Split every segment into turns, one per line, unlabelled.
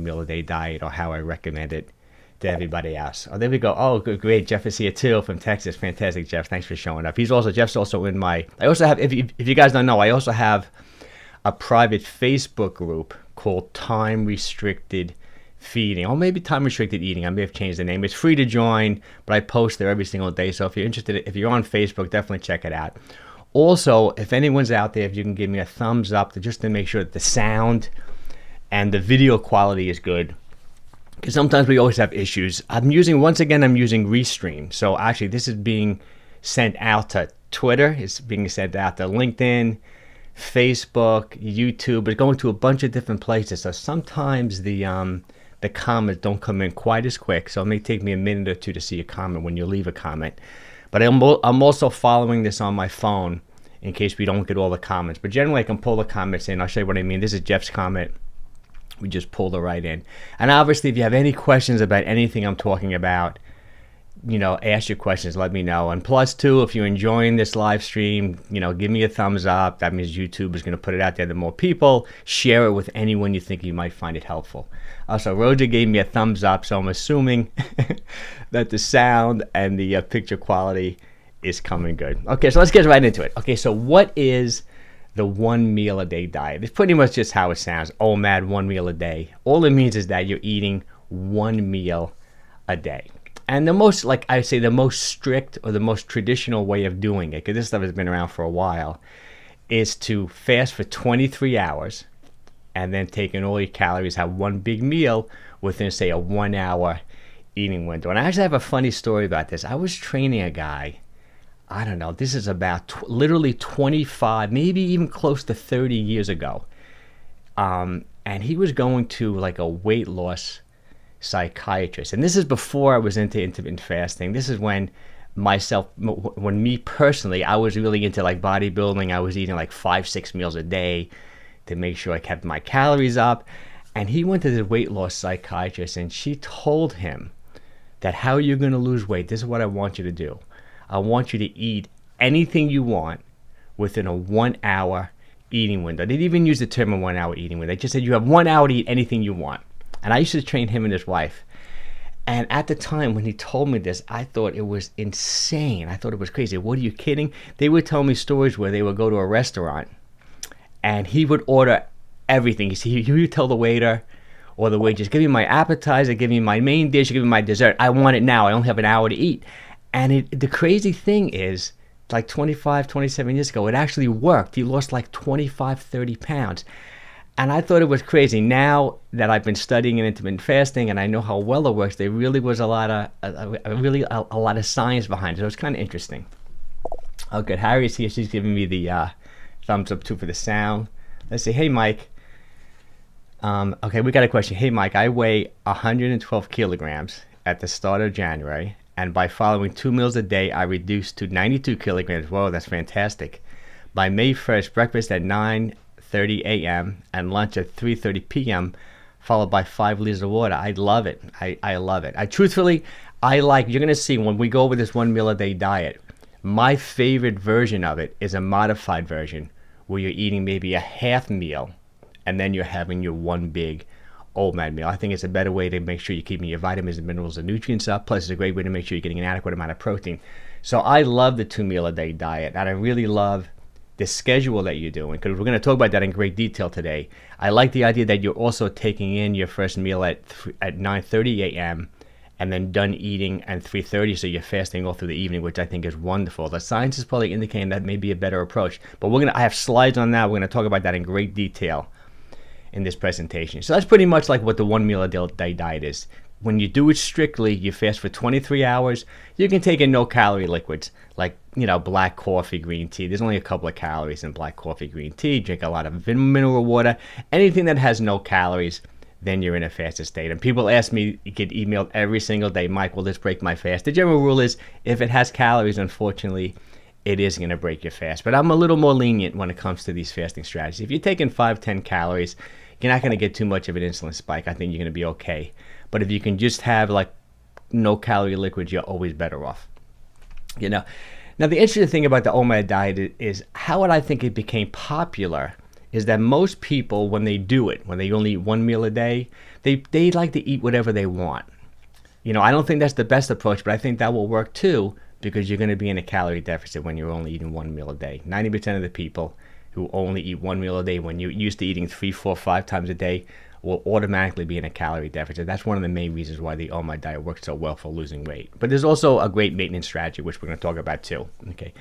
meal a day diet, or how I recommend it to everybody else. Oh, there we go. Oh, good, great. Jeff is here too from Texas. Fantastic, Jeff. Thanks for showing up. Jeff's also in my, I also have, if you guys don't know, I also have a private Facebook group called Time Restricted Feeding, or maybe Time Restricted Eating. I may have changed the name. It's free to join, but I post there every single day. So if you're interested, if you're on Facebook, definitely check it out. Also, if anyone's out there, if you can give me a thumbs up just to make sure that the sound and the video quality is good, because sometimes we always have issues. Once again, I'm using Restream. So actually, this is being sent out to Twitter. It's being sent out to LinkedIn, Facebook, YouTube. It's going to a bunch of different places. So sometimes the comments don't come in quite as quick. So it may take me a minute or two to see a comment when you leave a comment. But I'm also following this on my phone in case we don't get all the comments. But generally, I can pull the comments in. I'll show you what I mean. This is Jeff's comment. We just pulled it right in. And obviously, if you have any questions about anything I'm talking about, ask your questions, let me know. And plus two, if you're enjoying this live stream, give me a thumbs up. That means YouTube is going to put it out there to more people. Share it with anyone you think you might find it helpful. Also, Roger gave me a thumbs up, so I'm assuming that the sound and the picture quality is coming good. Okay, so let's get right into it. Okay, so what is the 1 meal a day diet? It's pretty much just how it sounds. OMAD, 1 meal a day. All it means is that you're eating 1 meal a day. And the most, the most strict or the most traditional way of doing it, because this stuff has been around for a while, is to fast for 23 hours and then take in all your calories, have one big meal within, say, a 1 hour eating window. And I actually have a funny story about this. I was training a guy, I don't know, this is about literally 25, maybe even close to 30 years ago. And he was going to like a weight loss psychiatrist. And this is before I was into intermittent fasting. This is when me personally, I was really into like bodybuilding. I was eating like 5-6 meals a day to make sure I kept my calories up. And he went to the weight loss psychiatrist, and she told him that how you're going to lose weight, this is what I want you to do. I want you to eat anything you want within a 1 hour eating window. They didn't even use the term a 1 hour eating window. They just said you have 1 hour to eat anything you want. And I used to train him and his wife. And at the time when he told me this, I thought it was insane. I thought it was crazy. What, are you kidding? They would tell me stories where they would go to a restaurant and he would order everything. He would tell the waiter or the waitress, give me my appetizer, give me my main dish, give me my dessert. I want it now. I only have an hour to eat. And the crazy thing is, like 25, 27 years ago, it actually worked. He lost like 25, 30 pounds. And I thought it was crazy. Now that I've been studying intermittent fasting and I know how well it works, there really was a lot of science behind it. So it's kind of interesting. Oh, good. Harry's here. She's giving me the thumbs up too for the sound. Let's see. Hey, Mike. Okay, we got a question. Hey, Mike, I weigh 112 kilograms at the start of January. And by following 2 meals a day, I reduced to 92 kilograms. Whoa, that's fantastic. By May 1st, breakfast at 9:30 a.m. and lunch at 3:30 p.m., followed by 5 liters of water. I love it. I love it. You're going to see when we go over this 1 meal a day diet, my favorite version of it is a modified version where you're eating maybe a half meal and then you're having your one big OMAD meal. I think it's a better way to make sure you're keeping your vitamins and minerals and nutrients up. Plus, it's a great way to make sure you're getting an adequate amount of protein. So I love the 2 meal a day diet, and I really love the schedule that you're doing, because we're going to talk about that in great detail today. I like the idea that you're also taking in your first meal at 9:30 a.m. and then done eating at 3:30, so you're fasting all through the evening, which I think is wonderful. The science is probably indicating that may be a better approach, but I have slides on that. We're going to talk about that in great detail in this presentation. So that's pretty much like what the 1 meal a day diet is. When you do it strictly, you fast for 23 hours. You can take in no-calorie liquids like, black coffee, green tea. There's only a couple of calories in black coffee, green tea. Drink a lot of mineral water. Anything that has no calories, then you're in a fasted state. And people ask me, get emailed every single day, Mike, will this break my fast? The general rule is, if it has calories, unfortunately, it is going to break your fast. But I'm a little more lenient when it comes to these fasting strategies. If you're taking 5-10 calories, you're not going to get too much of an insulin spike. I think you're going to be okay. But if you can just have like no calorie liquids, you're always better off. Now the interesting thing about the OMAD diet is how I think it became popular is that most people, when they do it, when they only eat one meal a day, they like to eat whatever they want. You know, I don't think that's the best approach, but I think that will work too, because you're going to be in a calorie deficit when you're only eating one meal a day. 90% of the people who only eat one meal a day, when you're used to eating 3, 4, 5 times a day, will automatically be in a calorie deficit. That's one of the main reasons why the OMAD diet works so well for losing weight. But there's also a great maintenance strategy, which we're going to talk about too. Okay,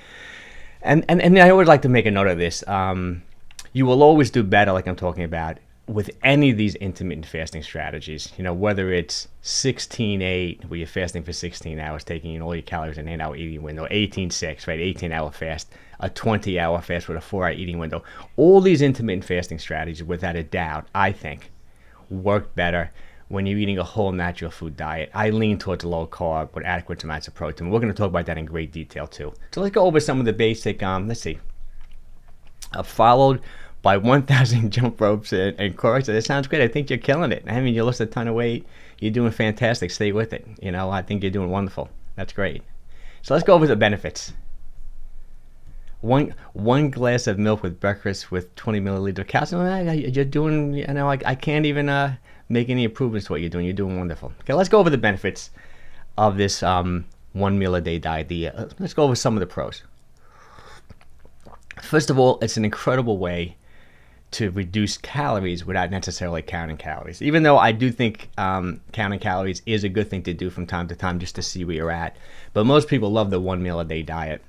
and I always like to make a note of this. You will always do better, like I'm talking about, with any of these intermittent fasting strategies. You know, whether it's 16-8, where you're fasting for 16 hours, taking in all your calories in an 8-hour eating window, 18-6, right, 18-hour fast, a 20-hour fast with a 4-hour eating window. All these intermittent fasting strategies, without a doubt, I think, work better when you're eating a whole natural food diet. I lean towards low carb with adequate amounts of protein. We're going to talk about that in great detail too. So let's go over some of the basic, let's see, followed by 1,000 jump ropes and chorus. That sounds great. I think you're killing it. I mean, you lost a ton of weight. You're doing fantastic. Stay with it. You know, I think you're doing wonderful. That's great. So let's go over the benefits. One glass of milk with breakfast with 20 milliliters of calcium. You're doing, you know, I can't even make any improvements to what you're doing. You're doing wonderful. Okay, let's go over the benefits of this 1 meal a day diet. Let's go over some of the pros. First of all, it's an incredible way to reduce calories without necessarily counting calories. Even though I do think counting calories is a good thing to do from time to time just to see where you're at. But most people love the 1 meal a day diet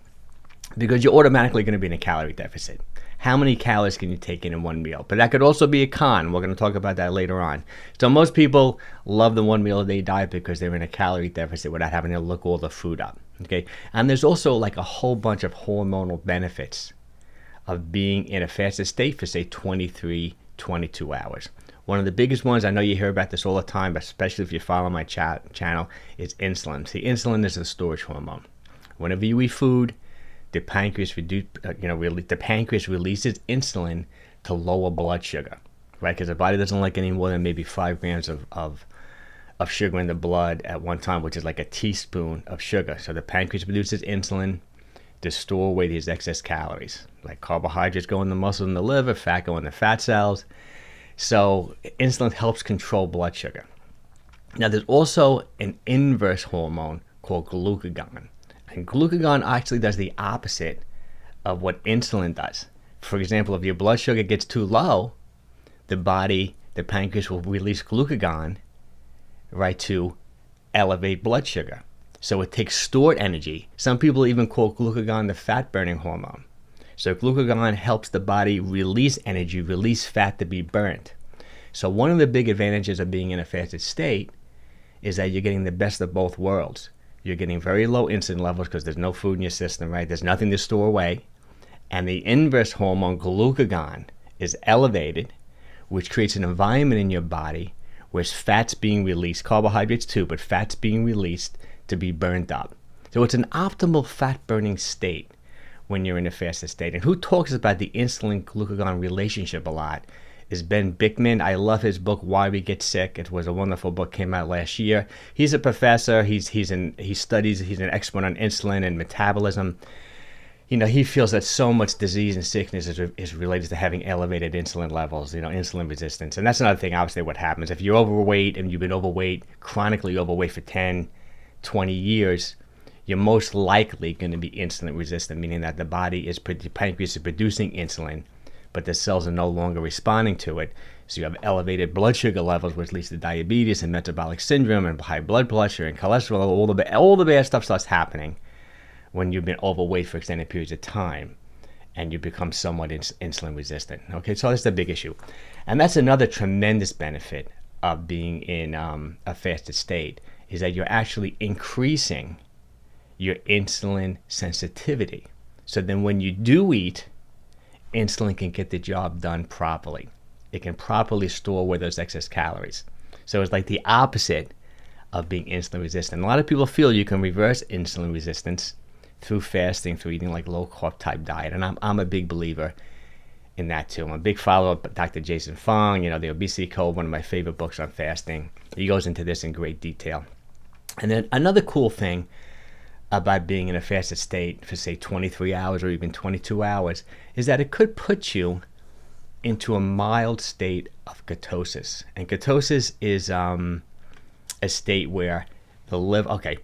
because you're automatically going to be in a calorie deficit. How many calories can you take in one meal? But that could also be a con. We're going to talk about that later on. So most people love the 1 meal a day diet because they're in a calorie deficit without having to look all the food up. Okay, and there's also like a whole bunch of hormonal benefits of being in a fasted state for say 23, 22 hours. One of the biggest ones, I know you hear about this all the time, but especially if you follow my channel, is insulin. See, insulin is a storage hormone. Whenever you eat food, the pancreas the pancreas releases insulin to lower blood sugar, right? Because the body doesn't like any more than maybe 5 grams of sugar in the blood at one time, which is like a teaspoon of sugar. So the pancreas produces insulin to store away these excess calories. Like carbohydrates go in the muscle and the liver, fat go in the fat cells. So insulin helps control blood sugar. Now there's also an inverse hormone called glucagon. And glucagon actually does the opposite of what insulin does. For example, if your blood sugar gets too low, the pancreas will release glucagon, right, to elevate blood sugar. So it takes stored energy. Some people even call glucagon the fat-burning hormone. So glucagon helps the body release energy, release fat to be burnt. So one of the big advantages of being in a fasted state is that you're getting the best of both worlds. You're getting very low insulin levels because there's no food in your system, right? There's nothing to store away. And the inverse hormone, glucagon, is elevated, which creates an environment in your body where fat's being released, carbohydrates too, but fat's being released to be burned up. So it's an optimal fat-burning state when you're in a fasted state. And who talks about the insulin-glucagon relationship a lot is Ben Bikman. I love his book, Why We Get Sick. It was a wonderful book, came out last year. He's a professor. He's an expert on insulin and metabolism. You know, he feels that so much disease and sickness is related to having elevated insulin levels, you know, insulin resistance. And that's another thing, obviously, what happens. If you're overweight and you've been overweight, chronically overweight for 10, 20 years, you're most likely going to be insulin resistant, meaning that the pancreas is producing insulin, but the cells are no longer responding to it. So you have elevated blood sugar levels, which leads to diabetes and metabolic syndrome and high blood pressure and cholesterol. All the bad stuff starts happening when you've been overweight for extended periods of time and you become somewhat insulin resistant. Okay, so that's the big issue. And that's another tremendous benefit of being in a fasted state, is that you're actually increasing your insulin sensitivity. So then when you do eat, insulin can get the job done properly. It can properly store away those excess calories. So it's like the opposite of being insulin resistant. A lot of people feel you can reverse insulin resistance through fasting, through eating like low carb type diet. And I'm a big believer in that too. I'm a big follower of Dr. Jason Fung, you know, The Obesity Code, one of my favorite books on fasting. He goes into this in great detail. And then another cool thing about being in a fasted state for say 23 hours or even 22 hours is that it could put you into a mild state of ketosis. And ketosis is a state where the liver, okay,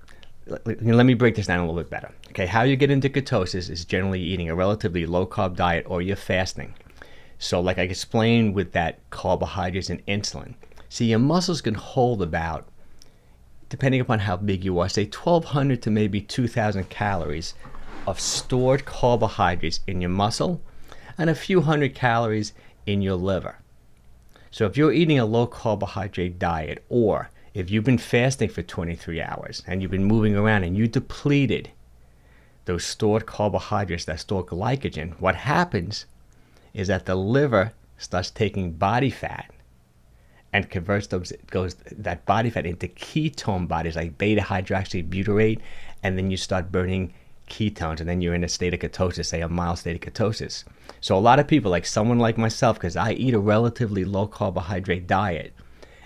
let me break this down a little bit better. Okay, how you get into ketosis is generally eating a relatively low-carb diet or you're fasting. So like I explained with that carbohydrates and insulin, see, your muscles can hold about, depending upon how big you are, say 1,200 to maybe 2,000 calories of stored carbohydrates in your muscle and a few hundred calories in your liver. So if you're eating a low carbohydrate diet, or if you've been fasting for 23 hours and you've been moving around and you depleted those stored carbohydrates that store glycogen, what happens is that the liver starts taking body fat and converts that body fat into ketone bodies like beta hydroxybutyrate, and then you start burning ketones, and then you're in a state of ketosis, say a mild state of ketosis. So a lot of people, like someone like myself, because I eat a relatively low carbohydrate diet,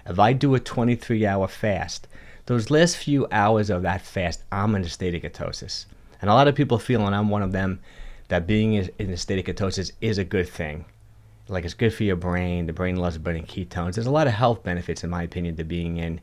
if I do a 23-hour fast, those last few hours of that fast, I'm in a state of ketosis. And a lot of people feel, and I'm one of them, that being in a state of ketosis is a good thing. Like, it's good for your brain. The brain loves burning ketones. There's a lot of health benefits, in my opinion, to being in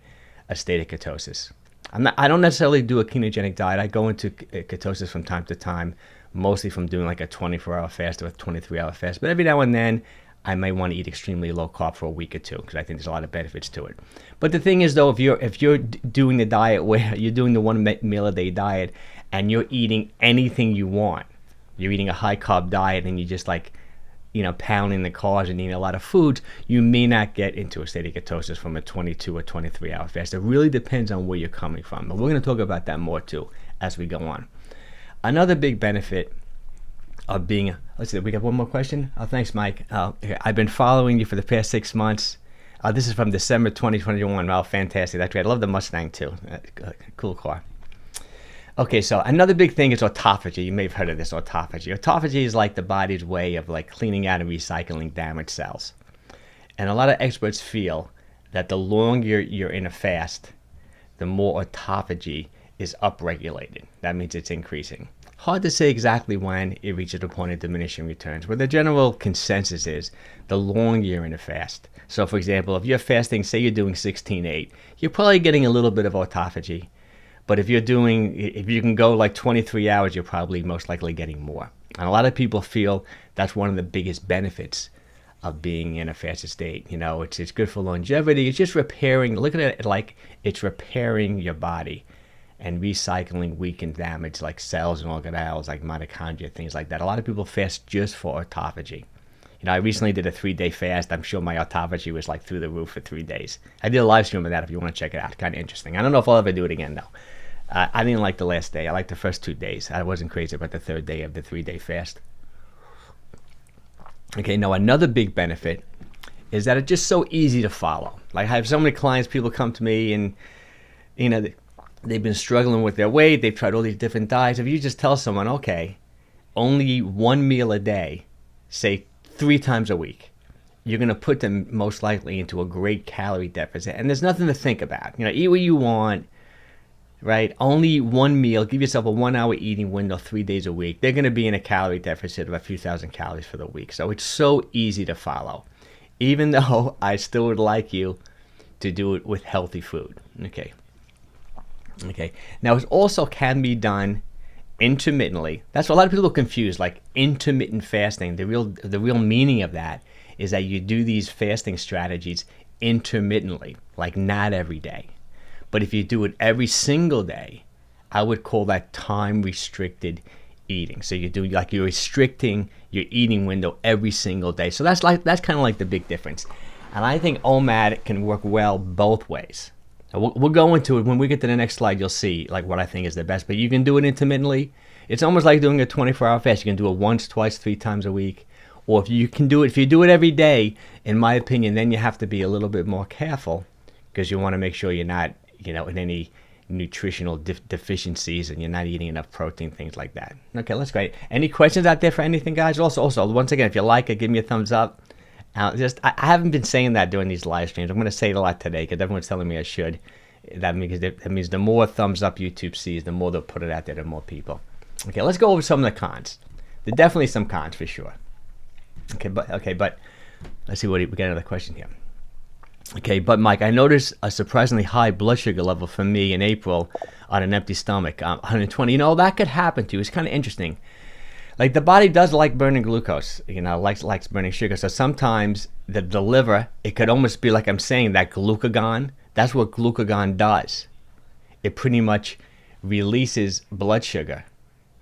a state of ketosis. I don't necessarily do a ketogenic diet. I go into ketosis from time to time, mostly from doing like a 24-hour fast or a 23-hour fast. But every now and then, I may want to eat extremely low carb for a week or two, because I think there's a lot of benefits to it. But the thing is, though, if you're doing the diet where you're doing the 1 meal a day diet and you're eating anything you want, you're eating a high carb diet and you just like, pounding the carbs and eating a lot of foods, you may not get into a state of ketosis from a 22 or 23-hour fast. It really depends on where you're coming from. But we're going to talk about that more too as we go on. Another big benefit of being, let's see, we got one more question. Oh, thanks, Mike. I've been following you for the past 6 months. This is from December 2021. Wow, fantastic. That's great. I love the Mustang too. Cool car. Okay, so another big thing is autophagy. You may have heard of this, autophagy. Autophagy is like the body's way of like cleaning out and recycling damaged cells. And a lot of experts feel that the longer you're in a fast, the more autophagy is upregulated. That means it's increasing. Hard to say exactly when it reaches a point of diminishing returns, but the general consensus is the longer you're in a fast. So for example, if you're fasting, say you're doing 16-8, you're probably getting a little bit of autophagy. But if you can go like 23 hours, you're probably most likely getting more. And a lot of people feel that's one of the biggest benefits of being in a fasted state. It's good for longevity. It's just repairing, look at it like it's repairing your body and recycling weakened damage like cells and organelles like mitochondria, things like that. A lot of people fast just for autophagy. I recently did a 3-day fast. I'm sure my autophagy was like through the roof for 3 days. I did a live stream of that if you want to check it out. Kind of interesting. I don't know if I'll ever do it again though. I didn't like the last day. I liked the first 2 days. I wasn't crazy about the 3rd day of the 3-day fast. Okay, now another big benefit is that it's just so easy to follow. Like, I have so many clients, people come to me and, they've been struggling with their weight. They've tried all these different diets. If you just tell someone, okay, only 1 meal a day, say 3 times a week, you're going to put them most likely into a great calorie deficit. And there's nothing to think about. Eat what you want, right? Only 1 meal. Give yourself a 1-hour eating window 3 days a week. They're going to be in a calorie deficit of a few thousand calories for the week. So it's so easy to follow, even though I still would like you to do it with healthy food. Okay. Now, it also can be done intermittently. That's what a lot of people are confused, like intermittent fasting. The real meaning of that is that you do these fasting strategies intermittently, like not every day. But if you do it every single day, I would call that time-restricted eating. So you're restricting your eating window every single day. So that's kind of like the big difference. And I think OMAD can work well both ways. We'll go into it when we get to the next slide. You'll see like what I think is the best. But you can do it intermittently. It's almost like doing a 24-hour fast. You can do it once, twice, 3 times a week. Or if you do it every day, in my opinion, then you have to be a little bit more careful, because you want to make sure you're not, in any nutritional deficiencies and you're not eating enough protein, things like that. Okay, that's great. Any questions out there for anything, guys? Also, once again, if you like it, give me a thumbs up. I haven't been saying that during these live streams. I'm going to say it a lot today because everyone's telling me I should. That means the more thumbs up YouTube sees, the more they'll put it out there to more people. Okay, let's go over some of the cons. There are definitely some cons for sure. But Let's see we got another question here. Okay, but Mike, I noticed a surprisingly high blood sugar level for me in April on an empty stomach, 120. You know, that could happen to you. It's kind of interesting. Like the body does like burning glucose, you know, likes burning sugar. So sometimes the liver, it could almost be like I'm saying that glucagon. That's what glucagon does. It pretty much releases blood sugar,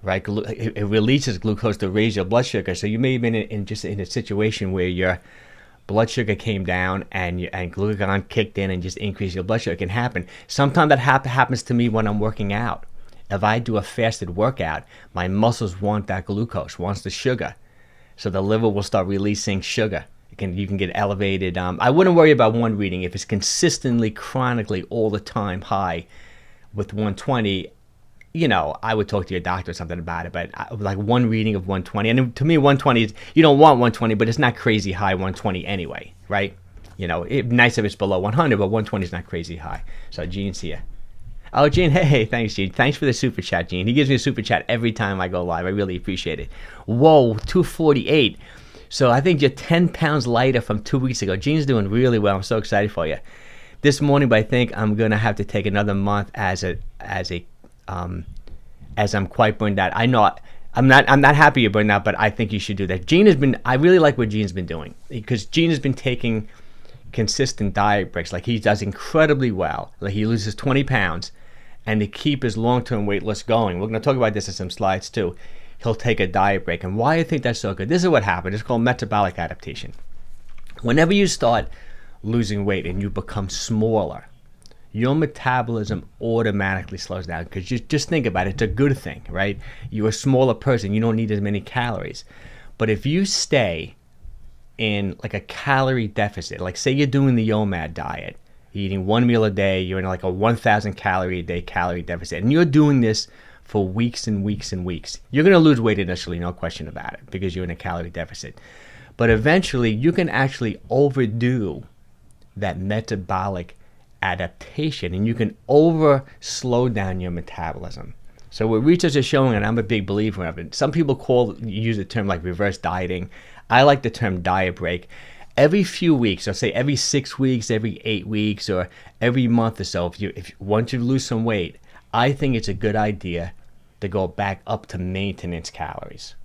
right? It releases glucose to raise your blood sugar. So you may have been in a situation where your blood sugar came down and glucagon kicked in and just increased your blood sugar. It can happen. Sometimes that happens to me when I'm working out. If I do a fasted workout, my muscles want that glucose, wants the sugar. So the liver will start releasing sugar. You can get elevated. I wouldn't worry about one reading. If it's consistently, chronically, all the time high with 120, you know, I would talk to your doctor or something about it. But like one reading of 120, and to me 120 is, you don't want 120, but it's not crazy high 120 anyway, right? You know, nice if it's below 100, but 120 is not crazy high. So Gene's here. Oh, Gene, hey, thanks, Gene. Thanks for the super chat, Gene. He gives me a super chat every time I go live. I really appreciate it. Whoa, 248. So I think you're 10 pounds lighter from 2 weeks ago. Gene's doing really well. I'm so excited for you. This morning, but I think I'm gonna have to take another month as I'm quite burned out. I know I'm not happy you're burned out, but I think you should do that. I really like what Gene's been doing, because Gene has been taking consistent diet breaks. Like he does incredibly well. Like he loses 20 pounds. And to keep his long-term weight loss going, we're going to talk about this in some slides too, he'll take a diet break. And why I think that's so good, this is what happened. It's called metabolic adaptation. Whenever you start losing weight and you become smaller, your metabolism automatically slows down, because just think about it. It's a good thing, right? You're a smaller person. You don't need as many calories. But if you stay in like a calorie deficit, like say you're doing the OMAD diet, eating one meal a day, you're in like a 1,000 calorie a day calorie deficit, and you're doing this for weeks and weeks and weeks, you're going to lose weight initially, no question about it, because you're in a calorie deficit. But eventually, you can actually overdo that metabolic adaptation, and you can slow down your metabolism. So what research is showing, and I'm a big believer of it, some people use the term like reverse dieting. I like the term diet break. Every few weeks, or say every 6 weeks, every 8 weeks, or every month or so, if once you lose some weight, I think it's a good idea to go back up to maintenance calories.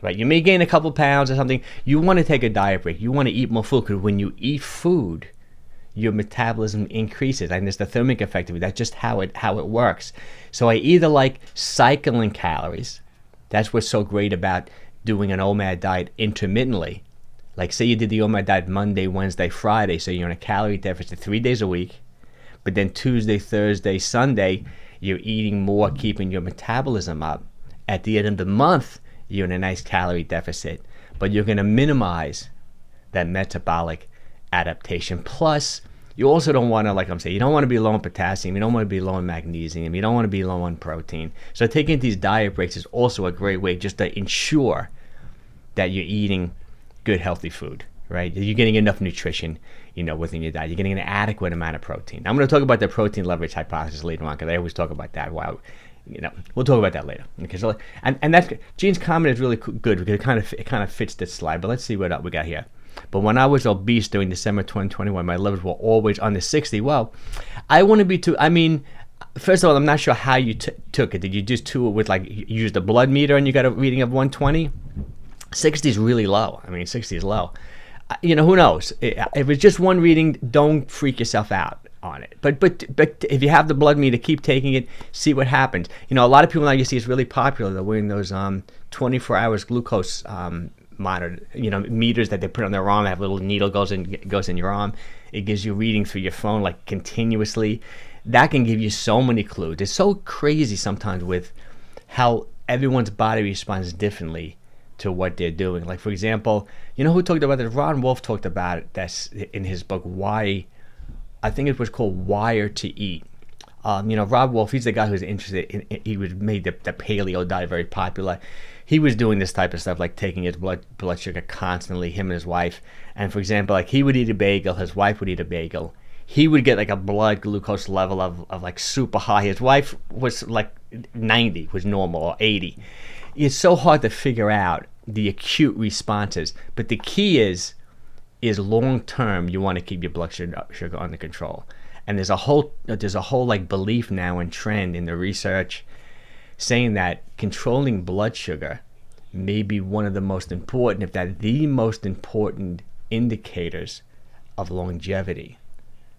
Right? You may gain a couple pounds or something. You want to take a diet break. You want to eat more food, because when you eat food, your metabolism increases, and there's the thermic effect of it. That's just how it works. So I either like cycling calories. That's what's so great about doing an OMAD diet intermittently. Like say you did the OMAD diet Monday, Wednesday, Friday, so you're in a calorie deficit 3 days a week, but then Tuesday, Thursday, Sunday, you're eating more, keeping your metabolism up. At the end of the month, you're in a nice calorie deficit, but you're going to minimize that metabolic adaptation. Plus, you also don't want to, like I'm saying, you don't want to be low in potassium, you don't want to be low in magnesium, you don't want to be low on protein. So taking these diet breaks is also a great way just to ensure that you're eating good, healthy food, right? You're getting enough nutrition, you know, within your diet. You're getting an adequate amount of protein. I'm going to talk about the protein leverage hypothesis later on, because I always talk about that. Wow, you know, we'll talk about that later. Okay, so and that's Gene's comment is really good, because it kind of fits this slide. But let's see what we got here. But when I was obese during December 2021, my levels were always under 60. Well, I want to be too. I mean, first of all, I'm not sure how you took it. Did you just do it with like use the blood meter and you got a reading of 120? 60 is really low. I mean, 60 is low. You know, who knows? If it's just one reading, don't freak yourself out on it. But if you have the blood meter, keep taking it, see what happens. You know, a lot of people now you see it's really popular. They're wearing those 24 hours glucose monitor, you know, meters that they put on their arm. They have a little needle goes in your arm. It gives you reading through your phone like continuously. That can give you so many clues. It's so crazy sometimes with how everyone's body responds differently to what they're doing. Like, for example, you know who talked about this? Ron Wolf talked about it. That's in his book, Why, I think it was called Wired to Eat. You know, Rob Wolf, he's the guy who's interested in, he was made the paleo diet very popular. He was doing this type of stuff, like taking his blood sugar constantly, him and his wife. And for example, like he would eat a bagel, his wife would eat a bagel. He would get like a blood glucose level of like super high. His wife was like 90, was normal, or 80. It's so hard to figure out the acute responses. But the key is is long term you want to keep your blood sugar under control. And there's a whole like belief now and trend in the research saying that controlling blood sugar may be one of the most important, if not the most important indicators of longevity,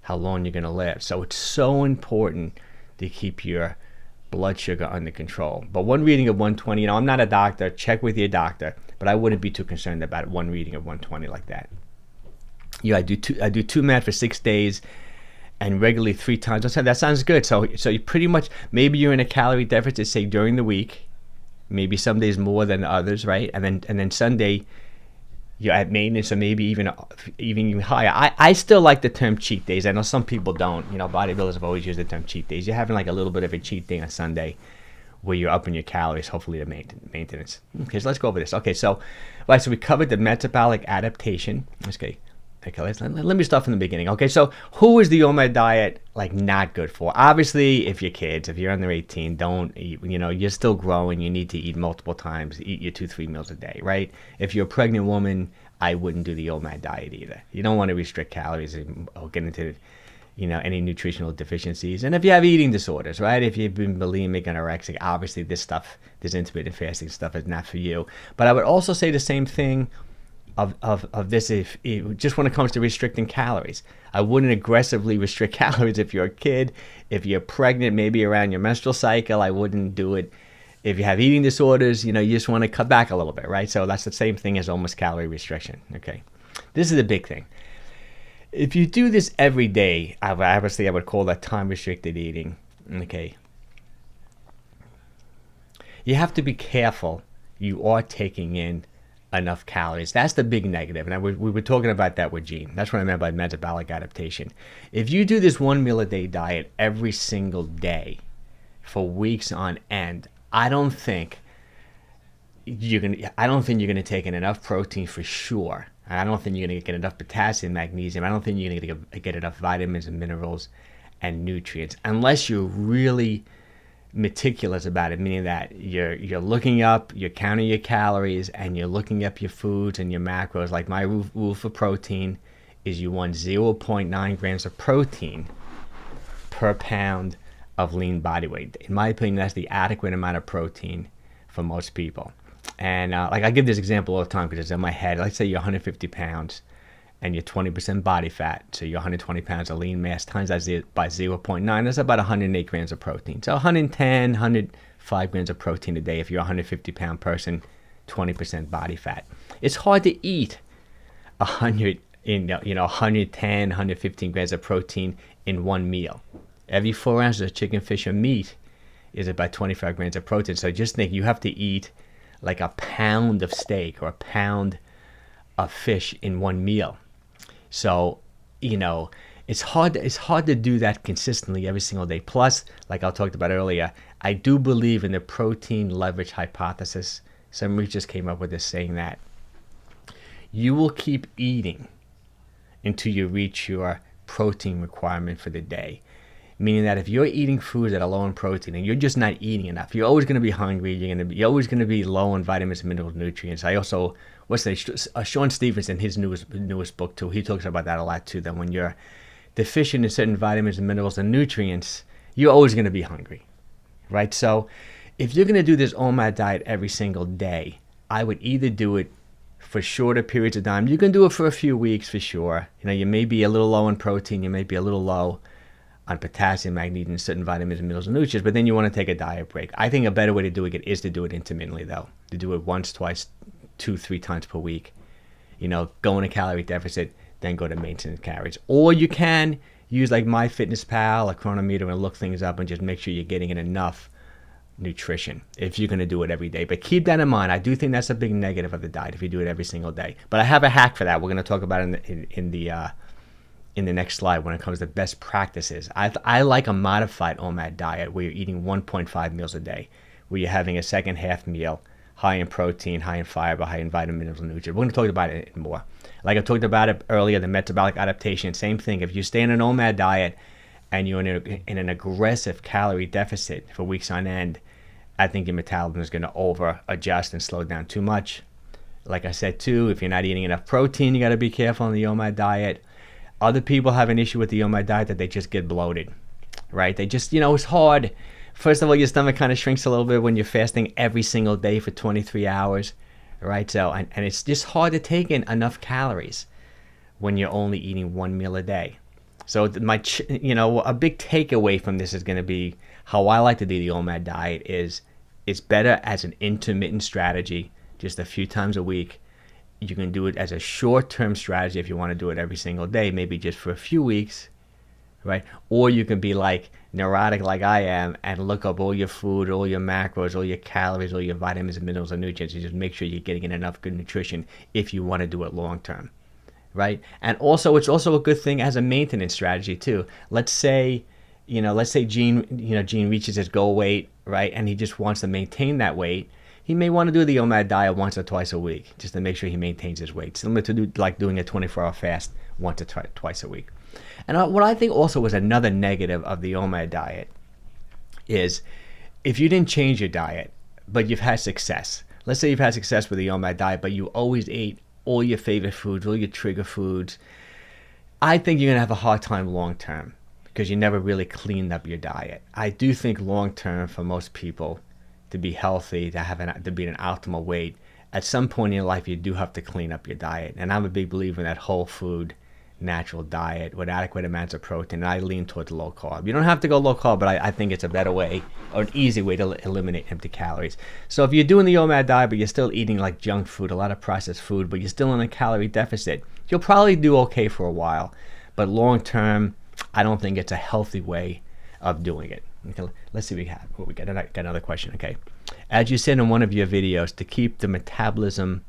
how long you're going to live. So it's so important to keep your blood sugar under control. But one reading of 120, I'm not a doctor, check with your doctor, but I wouldn't be too concerned about one reading of 120 like that. I do 2MAD for 6 days and regularly 3 times. That sounds good. So you pretty much, maybe you're in a calorie deficit, say during the week, maybe some days more than others, right? And then Sunday you're at maintenance, or maybe even higher. I still like the term cheat days. I know some people don't. Bodybuilders have always used the term cheat days. You're having like a little bit of a cheat day on Sunday where you're upping your calories, hopefully to maintenance. Okay, so let's go over this. Okay, so we covered the metabolic adaptation. Okay, let me start from the beginning. Okay, so who is the OMAD diet like not good for? Obviously, if you're kids, if you're under 18, don't eat. You're still growing. You need to eat multiple times. Eat your 2-3 meals a day, right? If you're a pregnant woman, I wouldn't do the OMAD diet either. You don't want to restrict calories or get into any nutritional deficiencies. And if you have eating disorders, right? If you've been bulimic, anorexic, obviously this intermittent fasting stuff is not for you. But I would also say the same thing of this just when it comes to restricting calories. I wouldn't aggressively restrict calories if you're a kid. If you're pregnant, maybe around your menstrual cycle, I wouldn't do it. If you have eating disorders, you just want to cut back a little bit, right? So that's the same thing as almost calorie restriction, okay? This is the big thing. If you do this every day, obviously I would call that time-restricted eating, okay? You have to be careful you are taking in enough calories. That's the big negative. And we were talking about that with Gene. That's what I meant by metabolic adaptation. If you do this 1 meal a day diet every single day for weeks on end, I don't think you're gonna take in enough protein for sure. I don't think you're gonna get enough potassium, magnesium. I don't think you're gonna get enough vitamins and minerals and nutrients unless you're really meticulous about it, meaning that you're looking up, you're counting your calories, and you're looking up your foods and your macros. Like my rule for protein is you want 0.9 grams of protein per pound of lean body weight. In my opinion, that's the adequate amount of protein for most people. And I give this example all the time because it's in my head. Let's say you're 150 pounds and you're 20% body fat, so you're 120 pounds of lean mass, times that by 0.9, that's about 108 grams of protein. So 110, 105 grams of protein a day if you're a 150-pound person, 20% body fat. It's hard to eat 110, 115 grams of protein in one meal. Every 4 ounces of chicken, fish, or meat is about 25 grams of protein. So just think you have to eat like a pound of steak or a pound of fish in one meal. So, it's hard to do that consistently every single day. Plus, like I talked about earlier, I do believe in the protein leverage hypothesis. Some researchers came up with this, saying that you will keep eating until you reach your protein requirement for the day. Meaning that if you're eating foods that are low in protein and you're just not eating enough, you're always going to be hungry. You're always going to be low in vitamins, minerals, nutrients. I also, Sean Stevenson, his newest book too, he talks about that a lot too. That when you're deficient in certain vitamins and minerals and nutrients, you're always going to be hungry, right? So, if you're going to do this OMAD diet every single day, I would either do it for shorter periods of time. You can do it for a few weeks for sure. You may be a little low in protein. You may be a little low on potassium, magnesium, certain vitamins, minerals, and nutrients, but then you want to take a diet break. I think a better way to do it is to do it intermittently, though. To do it once, twice, 2-3 times per week. Go in a calorie deficit, then go to maintenance calories. Or you can use like MyFitnessPal, a chronometer, and look things up and just make sure you're getting in enough nutrition if you're going to do it every day. But keep that in mind. I do think that's a big negative of the diet if you do it every single day. But I have a hack for that. We're going to talk about it in the next slide when it comes to best practices. I like a modified OMAD diet where you're eating 1.5 meals a day, where you're having a second half meal high in protein, high in fiber, high in vitamins, minerals, and nutrients. We're going to talk about it more. Like I talked about it earlier, the metabolic adaptation, same thing. If you stay in an OMAD diet and you're in an aggressive calorie deficit for weeks on end, I think your metabolism is going to over-adjust and slow down too much. Like I said too, if you're not eating enough protein, you got to be careful on the OMAD diet. Other people have an issue with the OMAD diet that they just get bloated, right? They just, it's hard. First of all, your stomach kind of shrinks a little bit when you're fasting every single day for 23 hours, right? So, and it's just hard to take in enough calories when you're only eating one meal a day. So a big takeaway from this is going to be how I like to do the OMAD diet is it's better as an intermittent strategy, just a few times a week. You can do it as a short-term strategy if you want to do it every single day, maybe just for a few weeks, right? Or you can be like neurotic like I am and look up all your food, all your macros, all your calories, all your vitamins and minerals and nutrients, and just make sure you're getting in enough good nutrition if you want to do it long-term, right? And also, it's also a good thing as a maintenance strategy too. Let's say Gene reaches his goal weight, right? And he just wants to maintain that weight. He may want to do the OMAD diet once or twice a week just to make sure he maintains his weight, similar to doing a 24-hour fast once or twice a week. And what I think also was another negative of the OMAD diet is if you didn't change your diet, but you've had success. Let's say you've had success with the OMAD diet, but you always ate all your favorite foods, all your trigger foods. I think you're going to have a hard time long term because you never really cleaned up your diet. I do think long term for most people, to be healthy, to be an optimal weight, at some point in your life you do have to clean up your diet. And I'm a big believer in that whole food, natural diet with adequate amounts of protein. And I lean towards low carb. You don't have to go low carb, but I think it's a better way or an easy way to eliminate empty calories. So if you're doing the OMAD diet, but you're still eating like junk food, a lot of processed food, but you're still in a calorie deficit, you'll probably do okay for a while. But long term, I don't think it's a healthy way of doing it. Okay, let's see what we got. Got another question. Okay, as you said in one of your videos, to keep the metabolism,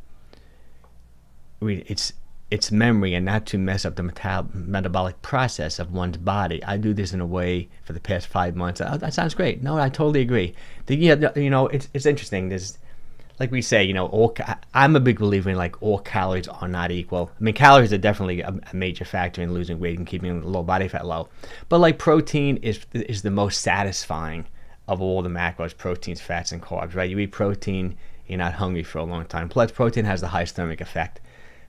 its memory, and not to mess up the metabolic process of one's body. I do this in a way for the past 5 months. Oh, that sounds great. No, I totally agree. It's interesting. There's, like we say, I'm a big believer in like all calories are not equal. I mean, calories are definitely a major factor in losing weight and keeping low body fat low. But like protein is the most satisfying of all the macros, proteins, fats, and carbs, right? You eat protein, you're not hungry for a long time. Plus, protein has the highest thermic effect.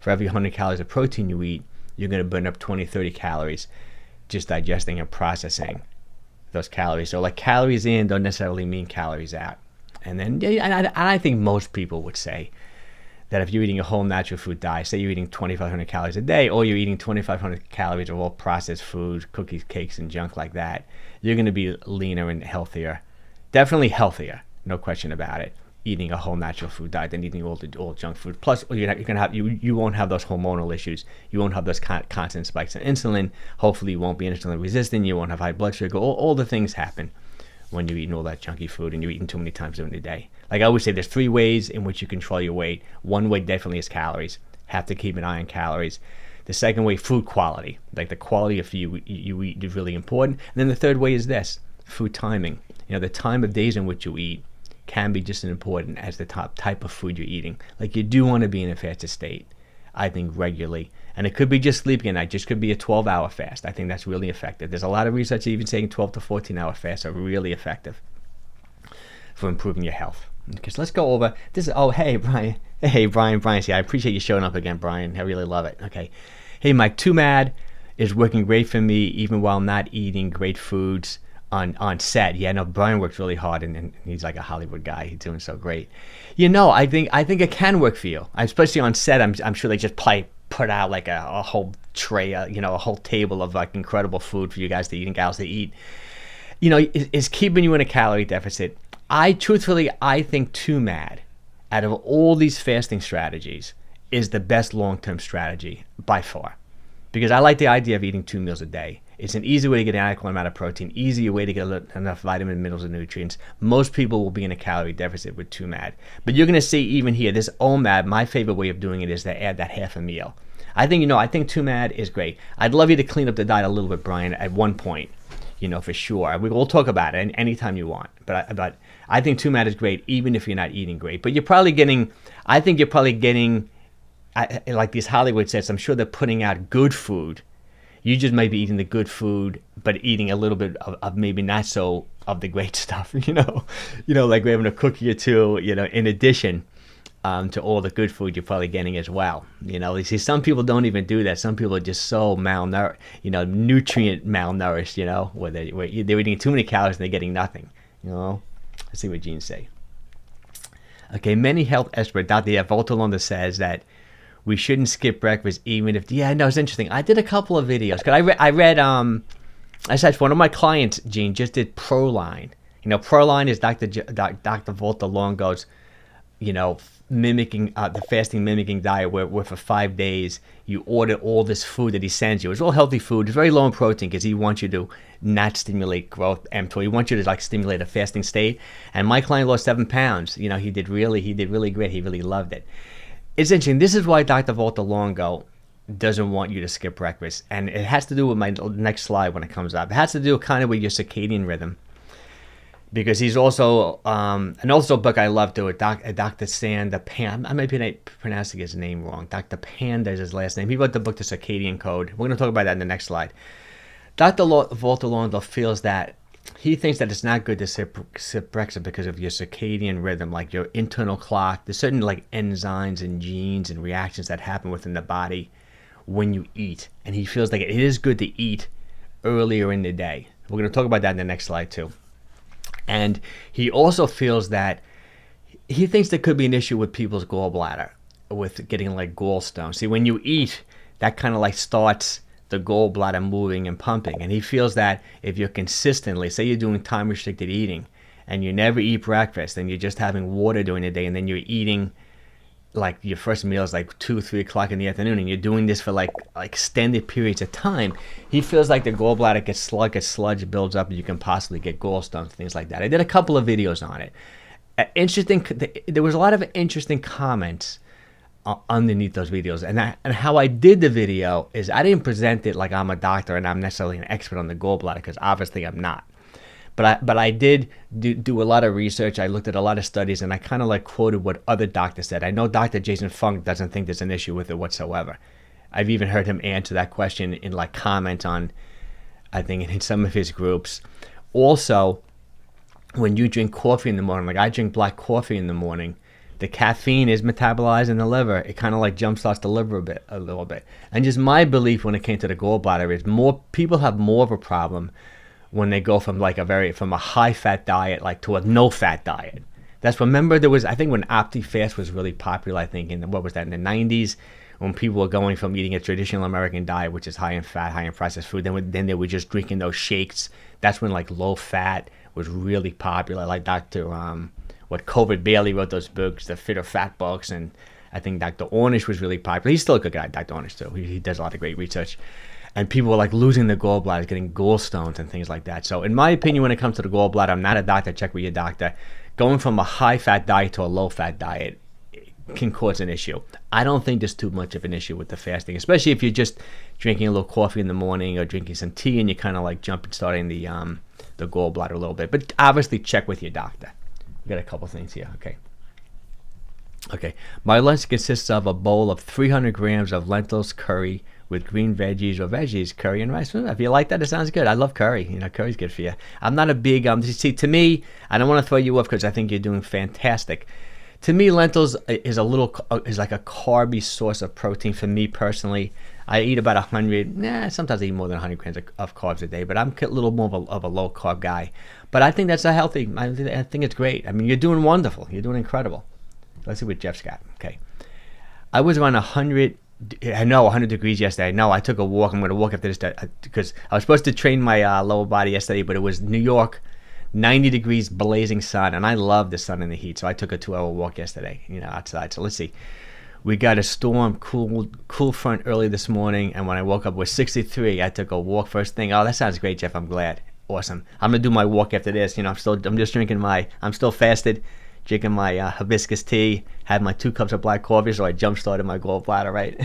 For every 100 calories of protein you eat, you're going to burn up 20, 30 calories just digesting and processing those calories. So like calories in don't necessarily mean calories out. And then, and I think most people would say that if you're eating a whole natural food diet, say you're eating 2,500 calories a day, or you're eating 2,500 calories of all processed food, cookies, cakes, and junk like that, you're going to be leaner and healthier. Definitely healthier, no question about it, eating a whole natural food diet than eating all junk food. Plus, you won't have those hormonal issues. You won't have those constant spikes in insulin. Hopefully, you won't be insulin resistant. You won't have high blood sugar. All the things happen when you're eating all that junky food and you're eating too many times during the day. Like I always say, there's 3 ways in which you control your weight. One way definitely is calories. Have to keep an eye on calories. The second way, food quality. Like the quality of food you eat is really important. And then the third way is this, food timing. The time of days in which you eat can be just as important as the type of food you're eating. Like you do want to be in a fasted state, I think, regularly. And it could be just sleeping at night, just could be a 12-hour fast. I think that's really effective. There's a lot of research even saying 12 to 14-hour fasts are really effective for improving your health. Okay, so let's go over this. Oh, hey, Brian. Hey, Brian. See, I appreciate you showing up again, Brian. I really love it. Okay. Hey, Mike, OMAD is working great for me even while not eating great foods on set. Yeah, no, Brian works really hard, and he's like a Hollywood guy. He's doing so great. I think it can work for you, especially on set. I'm sure they just put out like a whole tray, a whole table of like incredible food for you guys to eat and gals to eat. Is keeping you in a calorie deficit. I think OMAD, out of all these fasting strategies, is the best long-term strategy by far, because I like the idea of eating 2 meals a day. It's an easy way to get an adequate amount of protein, easier way to get enough vitamins, minerals, and nutrients. Most people will be in a calorie deficit with OMAD. But you're going to see even here, this OMAD, my favorite way of doing it is to add that half a meal. I think OMAD is great. I'd love you to clean up the diet a little bit, Brian, at one point, for sure. We'll talk about it anytime you want. But I think OMAD is great, even if you're not eating great. But you're probably getting, like these Hollywood sets, I'm sure they're putting out good food. You just might be eating the good food, but eating a little bit of maybe not so of the great stuff, like we're having a cookie or two, in addition. to all the good food you're probably getting as well. You know, you see, some people don't even do that. Some people are just so malnourished, you know, nutrient malnourished, you know, where they're eating too many calories and they're getting nothing, you know. Let's see what genes say. Okay, many health experts, Dr. 𝘾𝙊𝘼𝘾𝙃 says that we shouldn't skip breakfast even if, yeah, no, it's interesting. I did a couple of videos, because I said one of my clients, Gene, just did Proline. You know, Proline is Dr. 𝘾𝙊𝘾𝙃𝙗𝑆, you know, mimicking the fasting mimicking diet where for 5 days you order all this food that he sends you. It's all healthy food. It's very low in protein because he wants you to not stimulate growth mTOR. He wants you to like stimulate a fasting state. And my client lost 7 pounds. You know, he did really great. He really loved it. It's interesting. This is why Dr. 𝘾𝙊𝘾𝙾𝙗𝑆 doesn't want you to skip breakfast. And it has to do with my next slide when it comes up. It has to do kind of with your circadian rhythm. Because he's also, and also a book I love too, Dr. Sander Panda, I might be pronouncing his name wrong. Dr. Panda is his last name. He wrote the book, The Circadian Code. We're going to talk about that in the next slide. Dr. 𝘾𝙊𝘾𝙾𝙗𝑆 feels that, he thinks that it's not good to skip breakfast because of your circadian rhythm, like your internal clock. There's certain like enzymes and genes and reactions that happen within the body when you eat. And he feels like it is good to eat earlier in the day. We're going to talk about that in the next slide too. And he also feels that he thinks there could be an issue with people's gallbladder, with getting like gallstones. See, when you eat, that kind of like starts the gallbladder moving and pumping. And he feels that if you're consistently, say you're doing time restricted eating and you never eat breakfast and you're just having water during the day and then you're eating like your first meal is like 2, 3 o'clock in the afternoon, and you're doing this for like extended periods of time, he feels like the gallbladder gets sludge builds up, and you can possibly get gallstones, things like that. I did a couple of videos on it. There was a lot of interesting comments underneath those videos, and how I did the video is I didn't present it like I'm a doctor and I'm necessarily an expert on the gallbladder, because obviously I'm not. But I did do a lot of research. I looked at a lot of studies, and I kind of like quoted what other doctors said. I know Dr. Jason Fung doesn't think there's an issue with it whatsoever. I've even heard him answer that question in like comment on, I think, in some of his groups. Also, when you drink coffee in the morning, like I drink black coffee in the morning, the caffeine is metabolized in the liver. It kind of like jumpstarts the liver a little bit. And just my belief when it came to the gallbladder is more people have more of a problem when they go from like from a high fat diet like to a no fat diet. Remember there was, I think when OptiFast was really popular, I think in the 90s, when people were going from eating a traditional American diet, which is high in fat, high in processed food, then they were just drinking those shakes. That's when like low fat was really popular. Like 𝘾𝙊𝘾𝘾𝙃 wrote those books, the Fit or Fat books, and I think Dr. Ornish was really popular. He's still a good guy, Dr. Ornish too. He does a lot of great research. And people were like losing their gallbladders, getting gallstones and things like that. So in my opinion, when it comes to the gallbladder, I'm not a doctor, check with your doctor. Going from a high-fat diet to a low-fat diet can cause an issue. I don't think there's too much of an issue with the fasting, especially if you're just drinking a little coffee in the morning or drinking some tea and you're kind of like starting the gallbladder a little bit. But obviously check with your doctor. We got a couple things here, Okay, my lunch consists of a bowl of 300 grams of lentils curry with green veggies or veggies, curry and rice. If you like that, it sounds good. I love curry. You know, curry's good for you. I'm not a big, see, to me, I don't want to throw you off because I think you're doing fantastic. To me, lentils is like a carby source of protein for me personally. I eat about 100, sometimes I eat more than 100 grams of carbs a day, but I'm a little more of a low carb guy. But I think that's I think it's great. I mean, you're doing wonderful. You're doing incredible. Let's see what Jeff's got. Okay. I was around 100 degrees yesterday. No, I took a walk. I'm going to walk after this because I was supposed to train my lower body yesterday, but it was New York, 90 degrees, blazing sun, and I love the sun and the heat, so I took a 2-hour walk yesterday, outside. So let's see. We got a storm, cool front early this morning, and when I woke up it was 63. I took a walk first thing. Oh, that sounds great, Jeff. I'm glad. Awesome. I'm going to do my walk after this. I'm just drinking I'm still fasted. Drinking my hibiscus tea, had my 2 cups of black coffee, so I jump-started my gallbladder, right?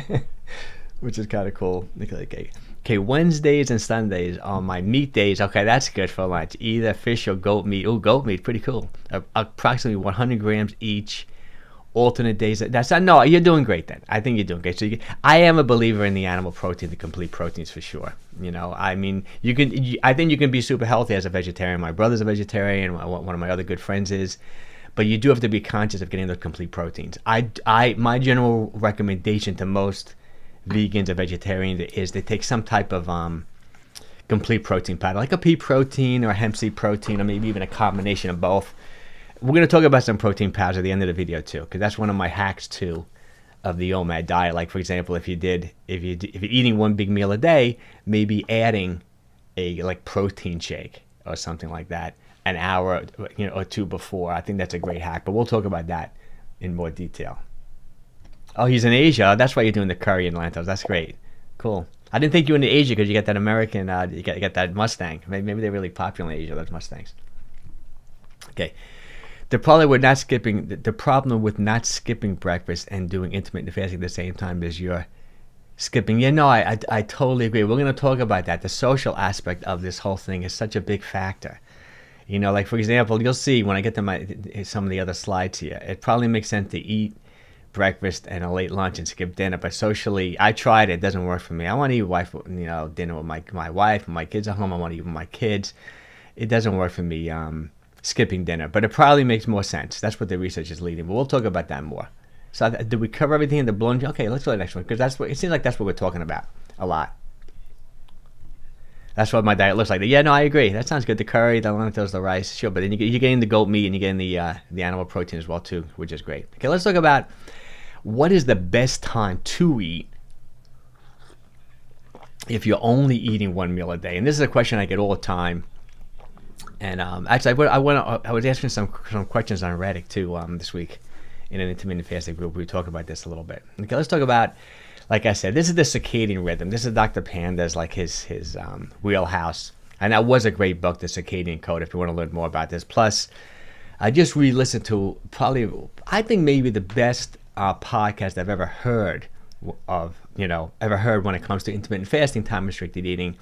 Which is kind of cool. Okay, Wednesdays and Sundays are my meat days. Okay, that's good for lunch. Either fish or goat meat. Oh, goat meat, pretty cool. Approximately 100 grams each. Alternate days. No, you're doing great then. I think you're doing great. So I am a believer in the animal protein, the complete proteins for sure. I mean, I think you can be super healthy as a vegetarian. My brother's a vegetarian. One of my other good friends is. but you do have to be conscious of getting those complete proteins. My general recommendation to most vegans or vegetarians is they take some type of complete protein powder, like a pea protein or a hemp seed protein, or maybe even a combination of both. We're going to talk about some protein powders at the end of the video too, because that's one of my hacks too of the OMAD diet. Like, for example, if you're eating one big meal a day, maybe adding a protein shake or something like that an hour or two before. I think that's a great hack, but we'll talk about that in more detail. Oh, he's in Asia. That's why you're doing the curry and lentils. That's great. Cool. I didn't think you were in Asia because you got that American, you got that Mustang. Maybe they're really popular in Asia, those Mustangs. Okay. The problem with not skipping breakfast and doing intermittent fasting at the same time is you're skipping. Yeah, no, I totally agree. We're going to talk about that. The social aspect of this whole thing is such a big factor. Like, for example, you'll see when I get to some of the other slides here, it probably makes sense to eat breakfast and a late lunch and skip dinner. But socially, I tried it. It doesn't work for me. I want to eat dinner with my wife and my kids at home. I want to eat with my kids. It doesn't work for me. Skipping dinner, but it probably makes more sense. That's what the research is leading, but we'll talk about that more. So did we cover everything in the blown? Okay, let's go to the next one, because it seems like that's what we're talking about a lot. That's what my diet looks like. Yeah, no, I agree. That sounds good. The curry, the lentils, the rice, sure, but then you're getting the goat meat and you're getting the animal protein as well too, which is great. Okay, let's talk about what is the best time to eat if you're only eating one meal a day. And this is a question I get all the time. And actually, I was asking some questions on Reddit too this week in an intermittent fasting group. We talk about this a little bit. Okay, let's talk about, like I said, this is the circadian rhythm. This is Dr. Panda's his wheelhouse, and that was a great book, The Circadian Code. If you want to learn more about this, plus I just re-listened to I think maybe the best podcast I've ever heard when it comes to intermittent fasting, time restricted eating.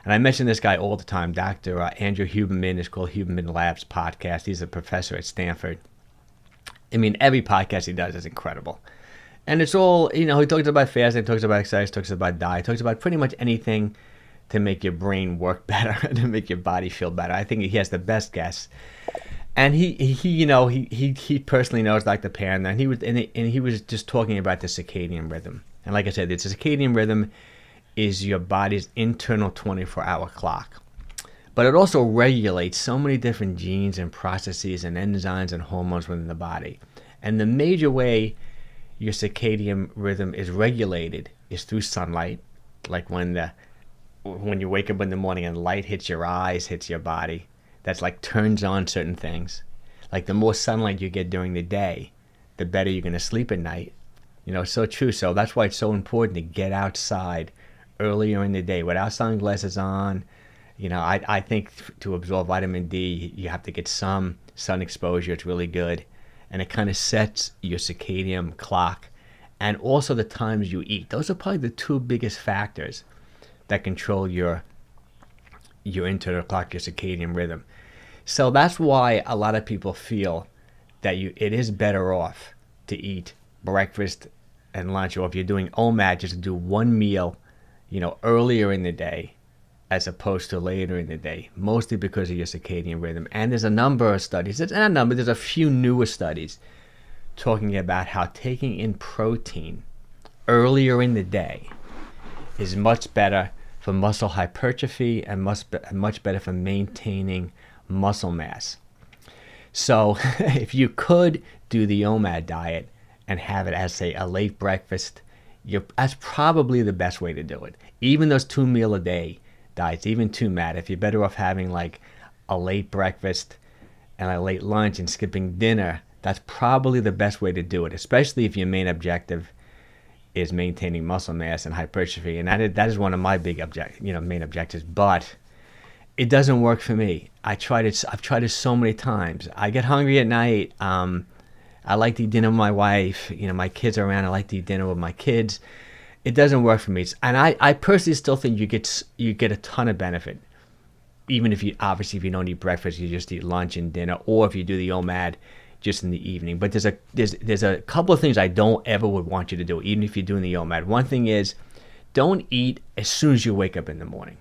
And I mention this guy all the time, Dr. Andrew Huberman. It's called Huberman Labs Podcast. He's a professor at Stanford. I mean, every podcast he does is incredible. And it's all, he talks about fasting, talks about exercise, talks about diet, talks about pretty much anything to make your brain work better, to make your body feel better. I think he has the best guests. And he personally knows Dr. Panda, and he was just talking about the circadian rhythm. And like I said, it's a circadian rhythm is your body's internal 24-hour clock. But it also regulates so many different genes and processes and enzymes and hormones within the body. And the major way your circadian rhythm is regulated is through sunlight. Like when you wake up in the morning and light hits your eyes, hits your body, that's turns on certain things. Like the more sunlight you get during the day, the better you're going to sleep at night. It's so true. So that's why it's so important to get outside earlier in the day without sunglasses on. I think to absorb vitamin D, you have to get some sun exposure. It's really good. And it kind of sets your circadian clock and also the times you eat. Those are probably the two biggest factors that control your internal clock, your circadian rhythm. So that's why a lot of people feel that it is better off to eat breakfast and lunch, or if you're doing OMAD, just to do one meal earlier in the day as opposed to later in the day, mostly because of your circadian rhythm. And there's a number of studies, there's a few newer studies talking about how taking in protein earlier in the day is much better for muscle hypertrophy and much better for maintaining muscle mass. So if you could do the OMAD diet and have it as, say, a late breakfast, that's probably the best way to do it. Even those 2 meal a day diets, even 2MAD, if you're better off having a late breakfast and a late lunch and skipping dinner, that's probably the best way to do it, especially if your main objective is maintaining muscle mass and hypertrophy. And that is one of my big main objectives. But it doesn't work for me. I've tried it so many times. I get hungry at night. I like to eat dinner with my wife. My kids are around. I like to eat dinner with my kids. It doesn't work for me. And I personally still think you get a ton of benefit, even if you don't eat breakfast, you just eat lunch and dinner, or if you do the OMAD just in the evening. But there's a couple of things I don't ever would want you to do, even if you're doing the OMAD. One thing is, don't eat as soon as you wake up in the morning.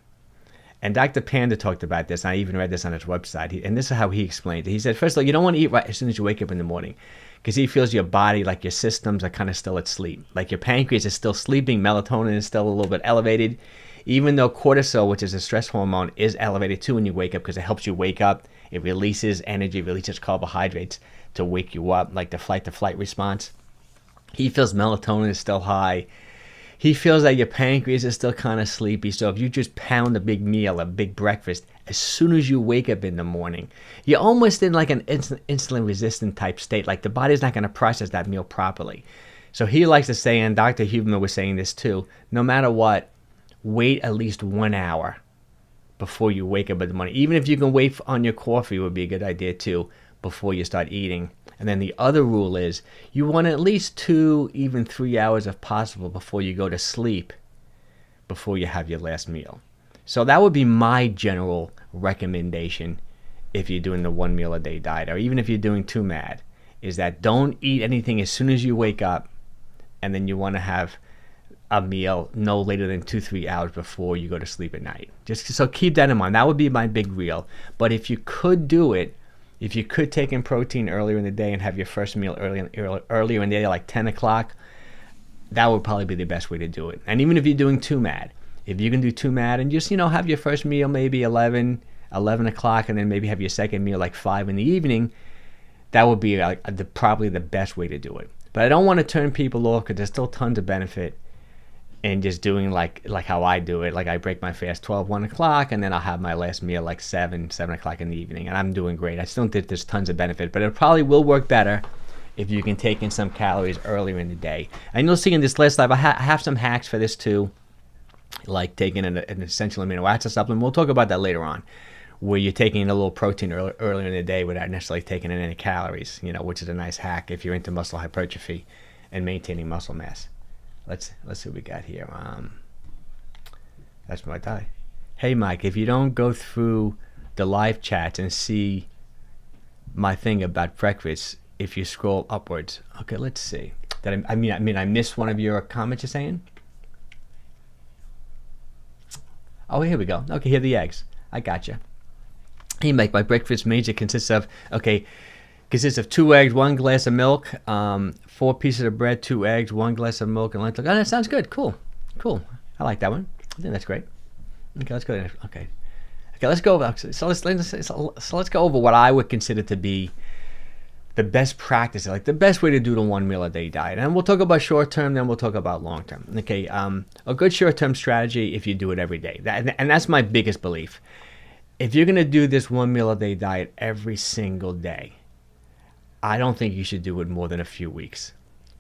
And Dr. Panda talked about this. I even read this on his website. And this is how he explained it. He said, first of all, you don't want to eat right as soon as you wake up in the morning, because he feels your body, like your systems, are kind of still at sleep. Like your pancreas is still sleeping. Melatonin is still a little bit elevated. Even though cortisol, which is a stress hormone, is elevated too when you wake up, because it helps you wake up. It releases energy, releases carbohydrates to wake you up, like the flight-to-flight response. He feels melatonin is still high. He feels that your pancreas is still kind of sleepy. So if you just pound a big meal, a big breakfast, as soon as you wake up in the morning, you're almost in like an insulin resistant type state. Like the body's not going to process that meal properly. So he likes to say, and Dr. Huberman was saying this too, no matter what, wait at least 1 hour before you wake up in the morning. Even if you can wait on your coffee, would be a good idea too, before you start eating. And then the other rule is you want at least 2, even 3 hours if possible before you go to sleep, before you have your last meal. So that would be my general recommendation if you're doing the 1 meal a day diet, or even if you're doing OMAD, is that don't eat anything as soon as you wake up, and then you want to have a meal no later than 2-3 hours before you go to sleep at night. Just so keep that in mind. That would be my big rule. But if you could do it, if you could take in protein earlier in the day and have your first meal earlier in the day, like 10 o'clock, that would probably be the best way to do it. And even if you're doing OMAD, if you can do OMAD and just, have your first meal maybe 11 o'clock, and then maybe have your second meal like 5 in the evening, that would be probably the best way to do it. But I don't want to turn people off, because there's still tons of benefit in just doing like how I do it. Like I break my fast 1 o'clock, and then I'll have my last meal like 7 o'clock in the evening, and I'm doing great. I still think there's tons of benefit, but it probably will work better if you can take in some calories earlier in the day. And you'll see in this last live, I have some hacks for this too, like taking an essential amino acid supplement. We'll talk about that later on, where you're taking a little protein earlier in the day without necessarily taking in any calories, which is a nice hack if you're into muscle hypertrophy and maintaining muscle mass. Let's see what we got here. That's my die. Hey Mike, if you don't go through the live chats and see my thing about breakfast, if you scroll upwards, okay, let's see. I missed one of your comments you're saying. Oh, here we go. Okay, here are the eggs. I gotcha. Hey Mike, my breakfast major consists of 2 eggs, 1 glass of milk, 4 pieces of bread, 2 eggs, 1 glass of milk, and lentils. Oh, that sounds good. Cool. I like that one. I think that's great. Okay, let's go. Okay, let's go. So let's go over what I would consider to be the best practice, like the best way to do the 1 meal a day diet. And we'll talk about short term, then we'll talk about long term. Okay, a good short term strategy if you do it every day. And that's my biggest belief. If you're gonna do this 1 meal a day diet every single day, I don't think you should do it more than a few weeks,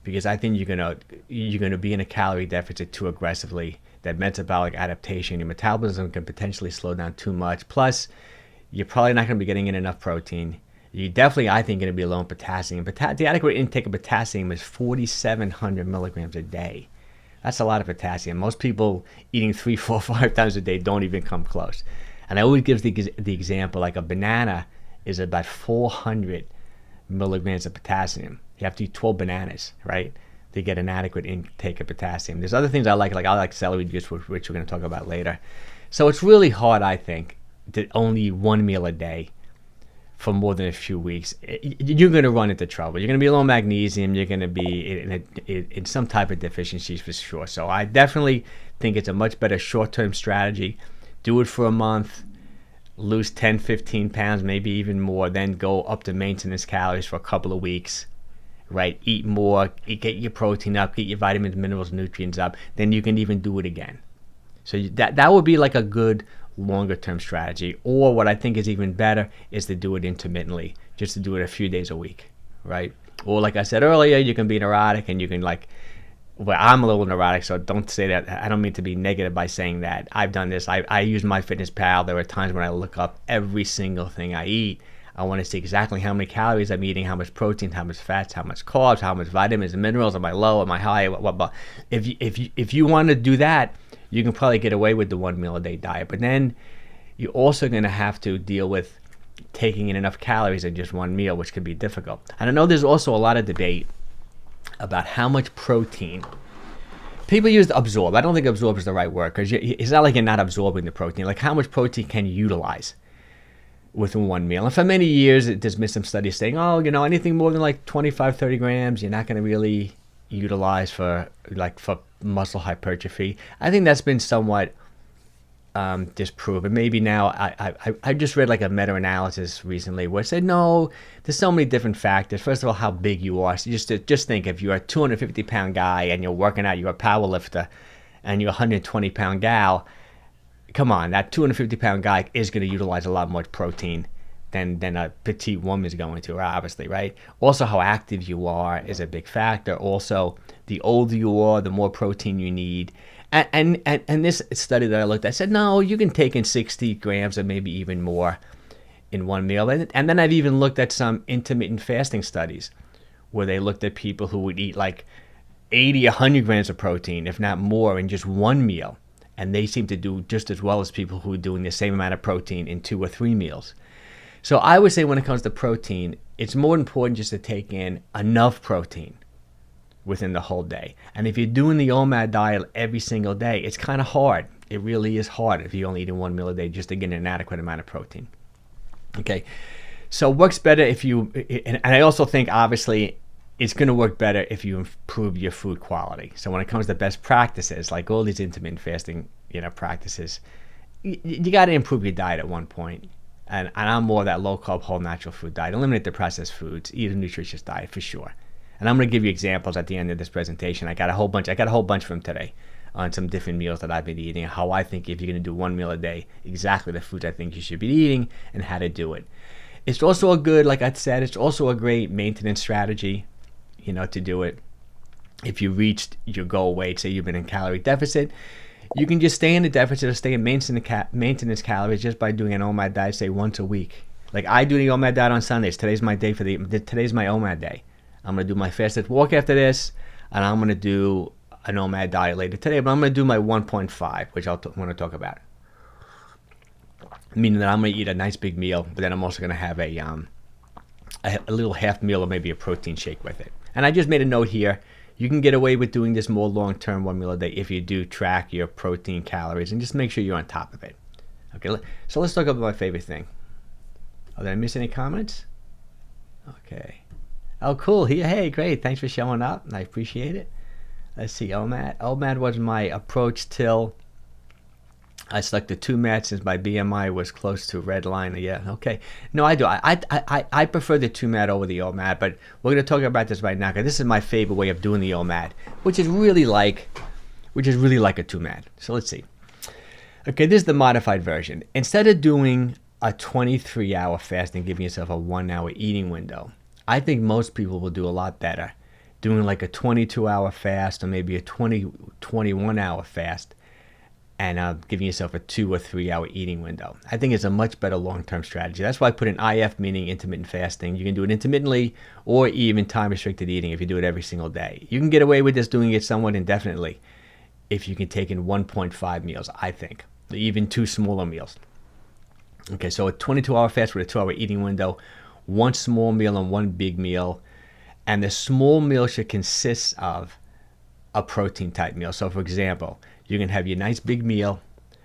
because I think you're gonna be in a calorie deficit too aggressively. That metabolic adaptation, your metabolism can potentially slow down too much. Plus, you're probably not gonna be getting in enough protein. You definitely, I think, gonna be low in potassium. The adequate intake of potassium is 4,700 milligrams a day. That's a lot of potassium. Most people eating 3, 4, 5 times a day don't even come close. And I always give the example, like a banana is about 400 milligrams of potassium. You have to eat 12 bananas, right, to get an adequate intake of potassium. There's other things I like celery juice, which we're going to talk about later. So it's really hard, I think, to only 1 meal a day for more than a few weeks. You're going to run into trouble. You're going to be low in magnesium. You're going to be in some type of deficiencies for sure. So I definitely think it's a much better short-term strategy. Do it for a month, lose 10, 15 pounds, maybe even more, then go up to maintenance calories for a couple of weeks, right? Eat more, get your protein up, get your vitamins, minerals, nutrients up, then you can even do it again. So that would be like a good longer term strategy. Or what I think is even better is to do it intermittently, just to do it a few days a week, right? Or like I said earlier, you can be neurotic and you can well, I'm a little neurotic, so don't say that. I don't mean to be negative by saying that. I've done this. I use MyFitnessPal. There are times when I look up every single thing I eat. I want to see exactly how many calories I'm eating, how much protein, how much fats, how much carbs, how much vitamins and minerals. Am I low? Am I high? What. If you want to do that, you can probably get away with the 1 meal a day diet. But then you're also going to have to deal with taking in enough calories in just 1 meal, which can be difficult. And I know there's also a lot of debate about how much protein people use absorb. I don't think absorb is the right word, because it's not like you're not absorbing the protein. Like, how much protein can you utilize within one meal? And for many years, there's been some studies saying, oh, you know, anything more than like 25, 30 grams, you're not going to really utilize for muscle hypertrophy. I think that's been somewhat disproven. Maybe now, I just read like a meta-analysis recently where it said, no, there's so many different factors. First of all, how big you are. So just think, if you're a 250-pound guy and you're working out, you're a power lifter, and you're a 120-pound gal, come on, that 250-pound guy is going to utilize a lot more protein than a petite woman is going to, obviously, right? Also, how active you are is a big factor. Also, the older you are, the more protein you need. And this study that I looked at said, no, you can take in 60 grams or maybe even more in one meal. And then I've even looked at some intermittent fasting studies where they looked at people who would eat like 80, 100 grams of protein, if not more, in just one meal. And they seem to do just as well as people who are doing the same amount of protein in 2 or 3 meals. So I would say when it comes to protein, it's more important just to take in enough protein within the whole day. And if you're doing the OMAD diet every single day, it's kind of hard. It really is hard if you're only eating 1 meal a day just to get an adequate amount of protein. Okay, so it works better if you, and I also think obviously it's going to work better if you improve your food quality. So when it comes to best practices, like all these intermittent fasting, practices, you got to improve your diet at one point. And I'm more of that low carb, whole natural food diet. Eliminate the processed foods. Eat a nutritious diet for sure. And I'm going to give you examples at the end of this presentation. I got a whole bunch from today on some different meals that I've been eating, how I think if you're going to do 1 meal a day, exactly the foods I think you should be eating and how to do it. It's also a good, like I said, it's also a great maintenance strategy, to do it. If you reached your goal weight, say you've been in calorie deficit, you can just stay in the deficit or stay in maintenance calories just by doing an OMAD diet, say once a week. Like I do the OMAD diet on Sundays. Today's my day today's my OMAD day. I'm going to do my fasted walk after this, and I'm going to do an OMAD diet later today, but I'm going to do my 1.5, which I'll want to talk about. Meaning that I'm going to eat a nice big meal, but then I'm also going to have a little half meal or maybe a protein shake with it. And I just made a note here. You can get away with doing this more long-term 1 meal a day if you do track your protein calories and just make sure you're on top of it. Okay, so let's talk about my favorite thing. Oh, did I miss any comments? Okay. Oh, cool. Hey, great. Thanks for showing up. I appreciate it. Let's see. OMAD. OMAD was my approach till I selected 2 MAD since my BMI was close to red line. Yeah, okay. No, I do. I prefer the 2 MAD over the OMAD, but we're going to talk about this right now because this is my favorite way of doing the OMAD, which is really like a 2 MAD. So let's see. Okay, this is the modified version. Instead of doing a 23-hour fast and giving yourself a 1-hour eating window, I think most people will do a lot better doing like a 22-hour fast or maybe a 21-hour fast and giving yourself a 2 or 3 hour eating window. I think it's a much better long-term strategy. That's why I put in IF, meaning intermittent fasting. You can do it intermittently or even time-restricted eating if you do it every single day. You can get away with this doing it somewhat indefinitely if you can take in 1.5 meals, I think, even 2 smaller meals. Okay, so a 22-hour fast with a 2-hour eating window, 1 small meal and 1 big meal, and the small meal should consist of a protein type meal. So for example, you can have your nice big meal,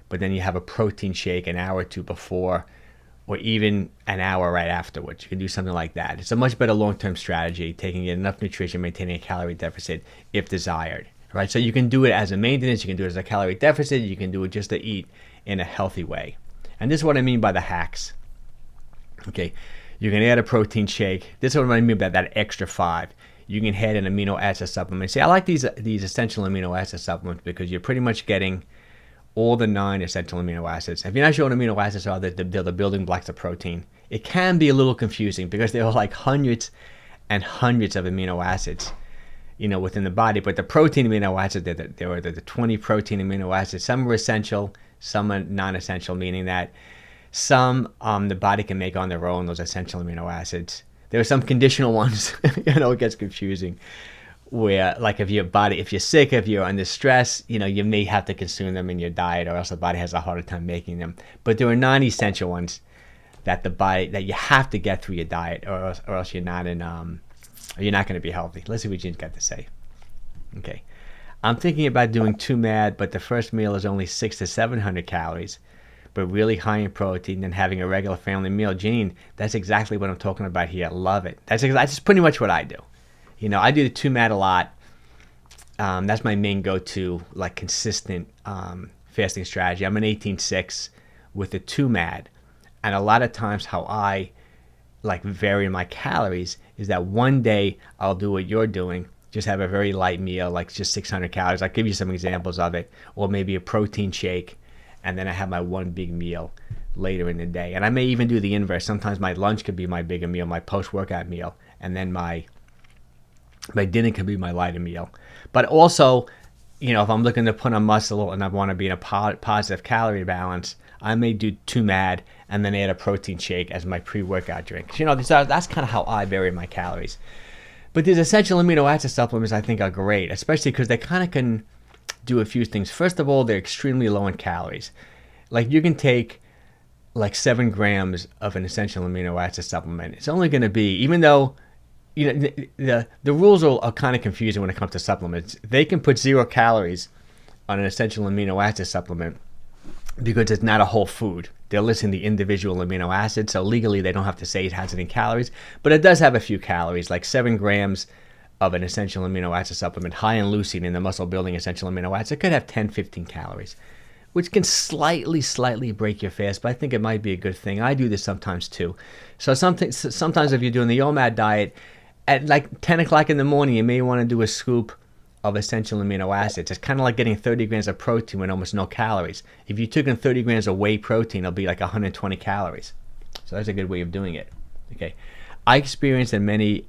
but then you have a protein shake an hour or 2 before, or even an hour right afterwards. You can do something like that. It's a much better long-term strategy, taking in enough nutrition, maintaining a calorie deficit if desired. Right? So you can do it as a maintenance, you can do it as a calorie deficit, you can do it just to eat in a healthy way. And this is what I mean by the hacks. Okay, you can add a protein shake. This is what I mean by that extra 5. You can add an amino acid supplement. See, I like these essential amino acid supplements because you're pretty much getting all the 9 essential amino acids. If you're not sure what amino acids are, they're the building blocks of protein. It can be a little confusing because there are like hundreds and hundreds of amino acids, within the body. But the protein amino acids, there are the 20 protein amino acids. Some are essential, some are non-essential, meaning that some the body can make on their own, those essential amino acids. There are some conditional ones, it gets confusing, where like if you're sick, if you're under stress, you may have to consume them in your diet or else the body has a harder time making them. But there are non-essential ones that you have to get through your diet or else you're not going to be healthy. Let's see what Jean's got to say. Okay. I'm thinking about doing 2MAD, but the first meal is only 600 to 700 calories, but really high in protein, and having a regular family meal. Gene, that's exactly what I'm talking about here. Love it. That's pretty much what I do. You know, I do the 2MAD a lot. That's my main go-to, like, consistent fasting strategy. I'm an 18-6 with the 2MAD, and a lot of times how I like vary my calories is that one day I'll do what you're doing, just have a very light meal, like just 600 calories. I'll give you some examples of it, or maybe a protein shake, and then I have my one big meal later in the day. And I may even do the inverse. Sometimes my lunch could be my bigger meal, my post-workout meal, and then my dinner could be my lighter meal. But also, you know, if I'm looking to put on muscle and I want to be in a positive calorie balance, I may do 2MAD and then add a protein shake as my pre-workout drink. You know, that's kind of how I vary my calories. But these essential amino acid supplements I think are great, especially because they kind of can do a few things. First of all, they're extremely low in calories. Like, you can take like 7 grams of an essential amino acid supplement. It's only going to be, even though, you know, the rules are kind of confusing when it comes to supplements. They can put 0 calories on an essential amino acid supplement because it's not a whole food. They're listing the individual amino acids, so legally they don't have to say it has any calories, but it does have a few calories, like 7 grams of an essential amino acid supplement high in leucine, in the muscle building essential amino acid. It could have 10-15 calories, which can slightly break your fast, but I think it might be a good thing. I do this sometimes too. So sometimes if you're doing the OMAD diet, at like 10 o'clock in the morning, you may want to do a scoop of essential amino acids. It's kind of like getting 30 grams of protein with almost no calories. If you took in 30 grams of whey protein, it'll be like 120 calories. So that's a good way of doing it. Okay, I experienced in my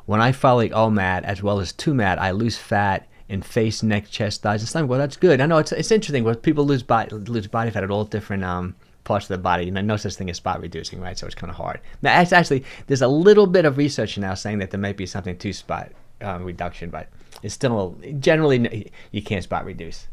when I follow OMAD as well as 2MAD, I lose fat in face, neck, chest, thighs, and stomach. Well, that's good. I know it's interesting. But people lose body fat at all different parts of the body. You know, no such thing as spot reducing, right? So it's kind of hard. Now, actually, there's a little bit of research now saying that there might be something to spot reduction, but it's still generally you can't spot reduce.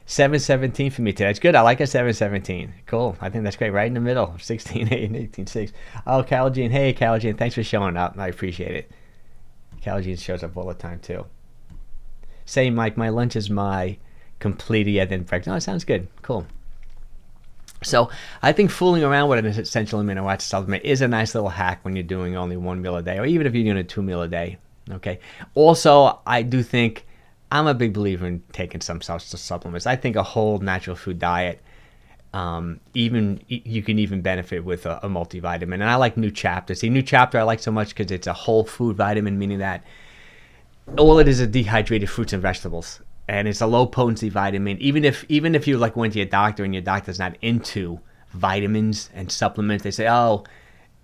7:17 for me today. That's good. I like a 7:17. Cool. I think that's great. Right in the middle. 16:8 and 18:6. Oh, 𝘾𝙊𝙉𝙾𝙃. Hey, 𝘾𝙊𝙉𝙃. Thanks for showing up. I appreciate it. 𝘾𝙊𝙉𝙃 shows up all the time too. Say, Mike, my lunch is my complete then breakfast. Oh, it sounds good. Cool. So I think fooling around with an essential amino acid supplement is a nice little hack when you're doing only 1 meal a day, or even if you're doing a 2 meal a day. Okay. Also, I do think I'm a big believer in taking some supplements. I think a whole natural food diet, even you can even benefit with a multivitamin. And I like New Chapter. See, New Chapter I like so much because it's a whole food vitamin, meaning that all it is dehydrated fruits and vegetables. And it's a low potency vitamin. Even if you like went to your doctor and your doctor's not into vitamins and supplements, they say, oh,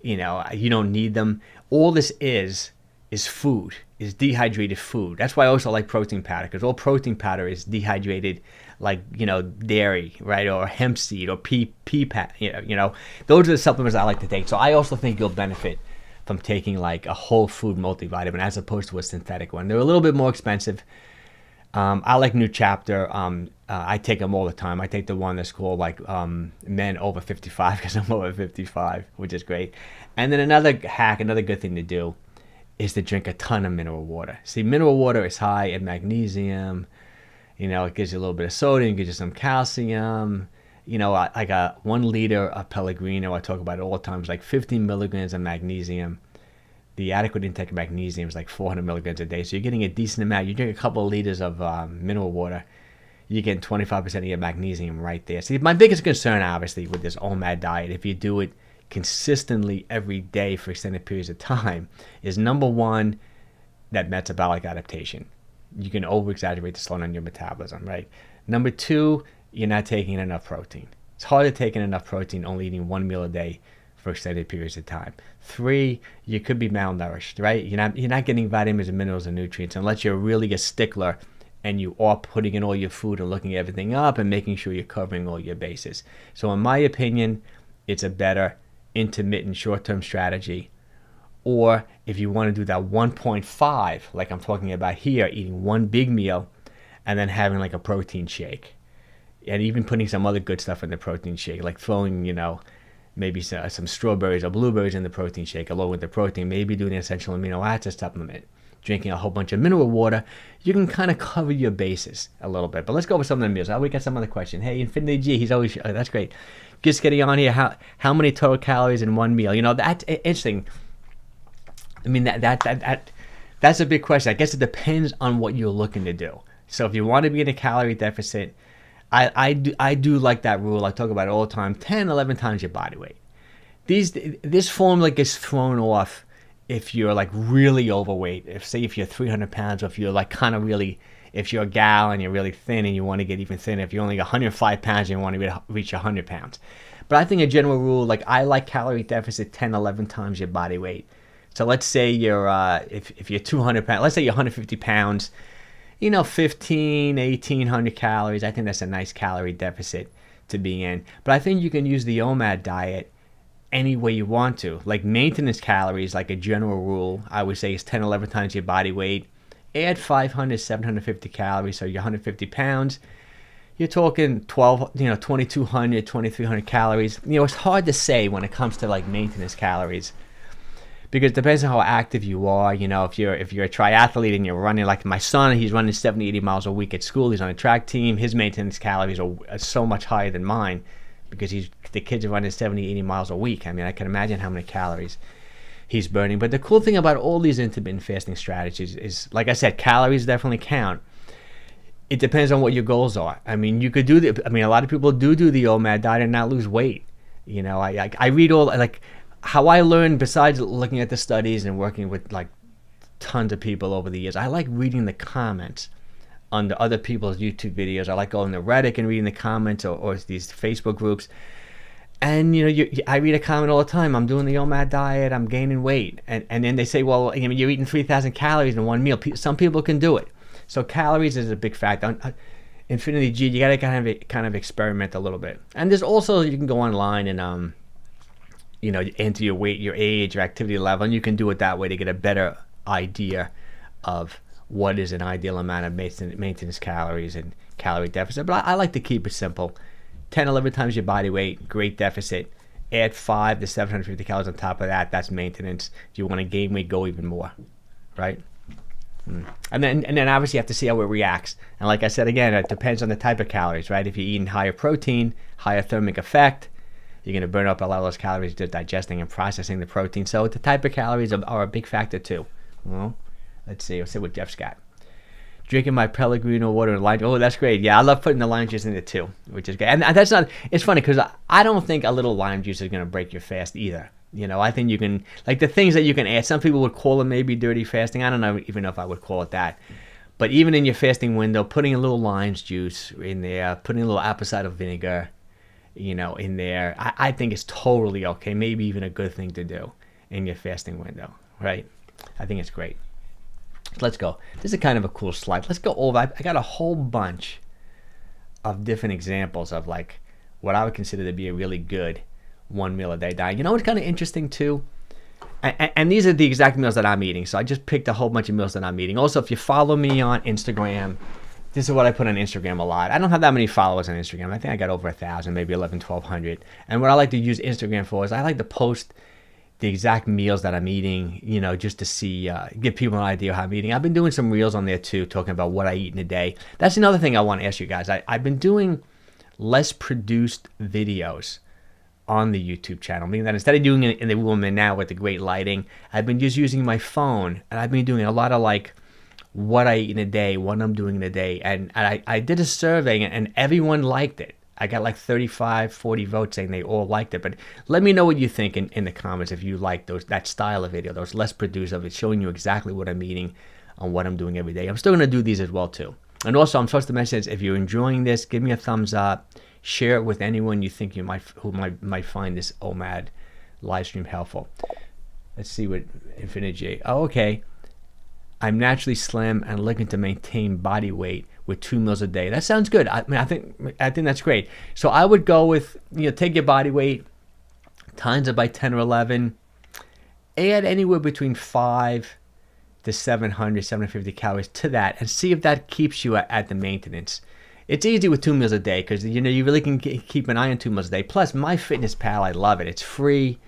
you know, you don't need them. All this is food, is dehydrated food. That's why I also like protein powder, because all protein powder is dehydrated, like, you know, dairy, right, or hemp seed or pea pat. You know, those are the supplements I like to take. So I also think you'll benefit from taking like a whole food multivitamin as opposed to a synthetic one. They're a little bit more expensive. I like New Chapter. I take them all the time. I take the one that's called like Men Over 55 because I'm over 55, which is great. And then another hack, another good thing to do is to drink a ton of mineral water. See, mineral water is high in magnesium. You know, it gives you a little bit of sodium, gives you some calcium. You know, like a 1 liter of Pellegrino, I talk about it all the time, is like 15 milligrams of magnesium. The adequate intake of magnesium is like 400 milligrams a day. So you're getting a decent amount. You drink a couple of liters of mineral water, you're getting 25% of your magnesium right there. See, my biggest concern, obviously, with this OMAD diet, if you do it consistently every day for extended periods of time, is number one, that metabolic adaptation. You can over-exaggerate to slow down your metabolism, right? Number two, you're not taking enough protein. It's hard to take in enough protein only eating 1 meal a day for extended periods of time. 3, you could be malnourished, right? You're not getting vitamins and minerals and nutrients unless you're really a stickler and you are putting in all your food and looking everything up and making sure you're covering all your bases. So in my opinion, it's a better intermittent short-term strategy. Or if you want to do that 1.5, like I'm talking about here, eating 1 big meal and then having like a protein shake. And even putting some other good stuff in the protein shake, like throwing, you know, maybe some strawberries or blueberries in the protein shake along with the protein, maybe doing an essential amino acid supplement. drinking a whole bunch of mineral water, you can kind of cover your bases a little bit. But let's go with some of the meals. We got some other question. Hey, Infinity G, he's always, that's great. Just getting on here, how many total calories in one meal? You know, that's interesting. I mean, that's a big question. I guess it depends on what you're looking to do. So if you want to be in a calorie deficit, I do like that rule. I talk about it all the time, 10, 11 times your body weight. This formula gets thrown off if you're like really overweight. If you're 300 pounds, or if you're like kind of really, if you're a gal and you're really thin and you want to get even thinner, if you're only 105 pounds and you want to reach 100 pounds. But I think a general rule, like I like calorie deficit 10, 11 times your body weight. So let's say you're, if you're 200 pounds, let's say you're 150 pounds, you know, 1,800 calories. I think that's a nice calorie deficit to be in. But I think you can use the OMAD diet any way you want to. Like maintenance calories, like a general rule, I would say is 10, 11 times your body weight. Add 500, 750 calories, so you're 150 pounds. You're talking 2,200, 2,300 calories. You know, it's hard to say when it comes to like maintenance calories, because it depends on how active you are. You know, if you're a triathlete and you're running, like my son, he's running 70, 80 miles a week at school. He's on a track team. His maintenance calories are so much higher than mine, because the kids are running 70, 80 miles a week. I mean, I can imagine how many calories he's burning. But the cool thing about all these intermittent fasting strategies is, like I said, calories definitely count. It depends on what your goals are. I mean, you could a lot of people do the OMAD diet and not lose weight. You know, I read all, like, how I learned, besides looking at the studies and working with like tons of people over the years, I like reading the comments under other people's YouTube videos. I like going to Reddit and reading the comments, or these Facebook groups. And you know, I read a comment all the time. I'm doing the OMAD diet. I'm gaining weight, and then they say, well, you know, you're eating 3,000 calories in one meal. Some people can do it. So calories is a big factor. Infinity G, you gotta kind of experiment a little bit. And there's also, you can go online and you know, enter your weight, your age, your activity level, and you can do it that way to get a better idea of what is an ideal amount of maintenance calories and calorie deficit. But I like to keep it simple. 10, 11 times your body weight, great deficit. Add 5 to 750 calories on top of that. That's maintenance. If you want to gain weight, go even more, right? And then obviously you have to see how it reacts. And like I said, again, it depends on the type of calories, right? If you're eating higher protein, higher thermic effect, you're going to burn up a lot of those calories just digesting and processing the protein. So the type of calories are a big factor too. Well, let's see what Jeff's got. Drinking my Pellegrino water and lime. Oh, that's great. Yeah, I love putting the lime juice in it too, which is good. And that's not, it's funny because I don't think a little lime juice is going to break your fast either. You know, I think you can, like the things that you can add, some people would call it maybe dirty fasting. I don't know even know if I would call it that. But even in your fasting window, putting a little lime juice in there, putting a little apple cider vinegar, you know, in there, I think it's totally okay. Maybe even a good thing to do in your fasting window, right? I think it's great. So let's go. This is kind of a cool slide. Let's go over. I got a whole bunch of different examples of like what I would consider to be a really good one meal a day diet. You know what's kind of interesting too? And these are the exact meals that I'm eating. So I just picked a whole bunch of meals that I'm eating. Also, if you follow me on Instagram, this is what I put on Instagram a lot. I don't have that many followers on Instagram. I think I got over 1,000, maybe 11, 1,200. And what I like to use Instagram for is I like to post the exact meals that I'm eating, you know, just to see, give people an idea of how I'm eating. I've been doing some reels on there too, talking about what I eat in a day. That's another thing I want to ask you guys. I've been doing less produced videos on the YouTube channel, meaning that instead of doing it in the room and now with the great lighting, I've been just using my phone, and I've been doing a lot of like what I eat in a day, what I'm doing in a day. And I did a survey and everyone liked it. I got like 35, 40 votes saying they all liked it. But let me know what you think in the comments if you like that style of video, those less produced of it, showing you exactly what I'm eating and what I'm doing every day. I'm still going to do these as well too. And also, I'm supposed to mention this, if you're enjoying this, give me a thumbs up. Share it with anyone you think who might find this OMAD live stream helpful. Let's see what Infinity J. Oh, okay. I'm naturally slim and looking to maintain body weight with 2 meals a day. That sounds good. I think that's great. So I would go with, you know, take your body weight, times it by 10 or 11, add anywhere between 5 to 700, 750 calories to that, and see if that keeps you at the maintenance. It's easy with 2 meals a day because, you know, you really can keep an eye on 2 meals a day. Plus, MyFitnessPal, I love it. It's free.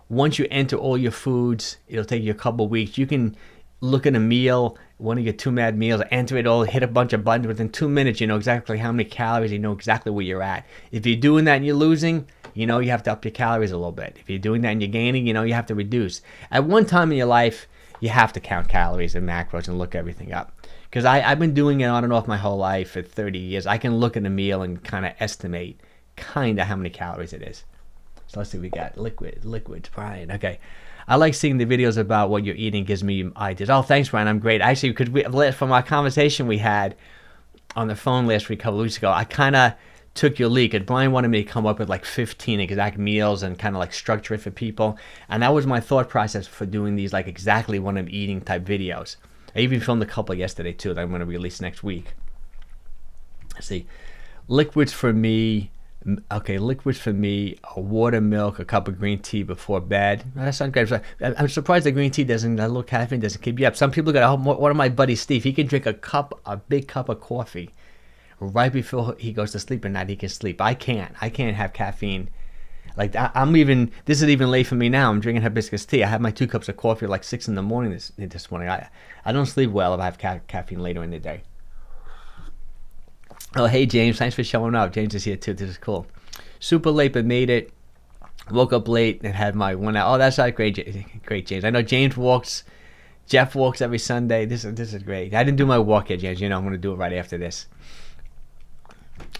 Once you enter all your foods, it'll take you a couple of weeks. You can look at a meal, one of your 2MAD meals, enter it all, hit a bunch of buttons. Within 2 minutes, you know exactly how many calories, you know exactly where you're at. If you're doing that and you're losing, you know you have to up your calories a little bit. If you're doing that and you're gaining, you know you have to reduce. At one time in your life, you have to count calories and macros and look everything up. Because I've been doing it on and off my whole life for 30 years. I can look at a meal and kind of estimate kind of how many calories it is. So let's see, we got liquids, Brian. Okay. I like seeing the videos about what you're eating. Gives me ideas. Oh, thanks, Brian. I'm great. Actually, from our conversation we had on the phone last week, a couple of weeks ago, I kind of took your lead. Because Brian wanted me to come up with like 15 exact meals and kind of like structure it for people. And that was my thought process for doing these like exactly what I'm eating type videos. I even filmed a couple yesterday too that I'm going to release next week. Let's see. Liquids for me. Okay, liquids for me, water, milk, a cup of green tea before bed. That sounds great. I'm surprised the green tea doesn't, a little caffeine doesn't keep you up. Some people got, one of my buddies, Steve, he can drink a big cup of coffee right before he goes to sleep, and that he can sleep. I can't have caffeine. Like, this is even late for me now. I'm drinking hibiscus tea. I have my 2 cups of coffee at like 6 in the morning this morning. I don't sleep well if I have caffeine later in the day. Oh, hey, James. Thanks for showing up. James is here, too. This is cool. Super late, but made it. Woke up late and had my 1 hour. Oh, that's not great, James. I know James walks. Jeff walks every Sunday. This is great. I didn't do my walk yet, James. You know I'm going to do it right after this.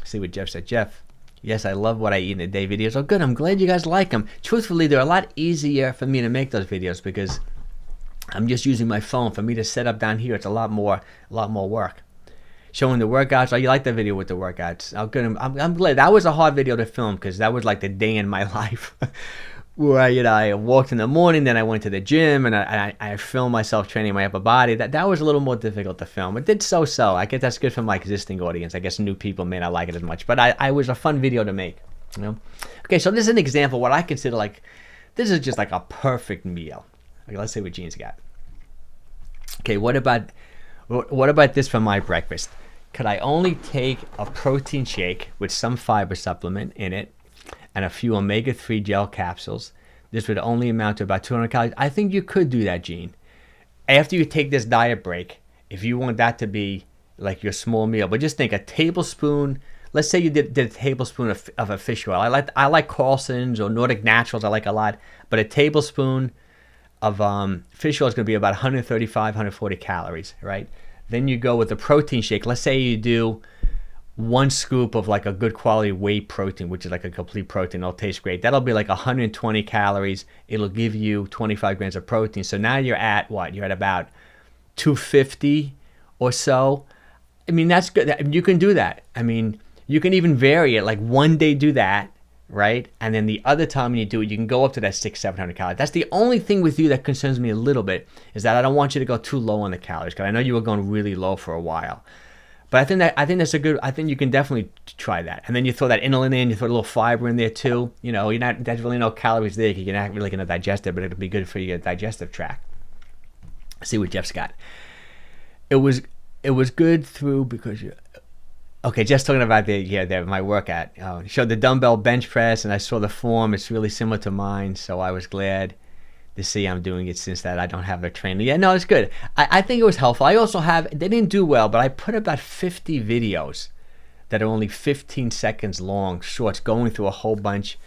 See what Jeff said. Jeff, yes, I love what I eat in a day videos. Oh, good. I'm glad you guys like them. Truthfully, they're a lot easier for me to make those videos because I'm just using my phone. For me to set up down here, it's a lot more work. Showing the workouts. Oh, you like the video with the workouts? Oh, good. I'm glad. That was a hard video to film because that was like the day in my life where I walked in the morning, then I went to the gym, and I filmed myself training my upper body. That was a little more difficult to film. It did so. I guess that's good for my existing audience. I guess new people may not like it as much, but I was a fun video to make. You know. Okay, so this is an example of what I consider like, this is just like a perfect meal. Okay, let's see what Gene's got. Okay, what about this for my breakfast? Could I only take a protein shake with some fiber supplement in it and a few omega-3 gel capsules? This would only amount to about 200 calories. I think you could do that, Gene. After you take this diet break, if you want that to be like your small meal, but just think a tablespoon. Let's say you did a tablespoon of a fish oil. I like Carlson's or Nordic Naturals. I like a lot, but a tablespoon of fish oil is going to be about 135, 140 calories, right? Then you go with a protein shake. Let's say you do 1 scoop of like a good quality whey protein, which is like a complete protein. It'll taste great. That'll be like 120 calories. It'll give you 25 grams of protein. So now you're at what? You're at about 250 or so. I mean, that's good. You can do that. I mean, you can even vary it. Like one day do that, right? And then the other time when you do it, you can go up to that 600-700 calories. That's the only thing with you that concerns me a little bit, is that I don't want you to go too low on the calories, because I know you were going really low for a while. But I think that's a good. I think you can definitely try that. And then you throw that inulin in, you throw a little fiber in there too. You know, there's really no calories there because you're not really going to digest it, but it'll be good for your digestive tract. Let's see what Jeff's got. It was good through because you. Okay, just talking about my workout. Showed the dumbbell bench press, and I saw the form. It's really similar to mine, so I was glad to see I'm doing it since that I don't have a trainer. Yeah, no, it's good. I think it was helpful. I also they didn't do well, but I put about 50 videos that are only 15 seconds long, shorts, going through a whole bunch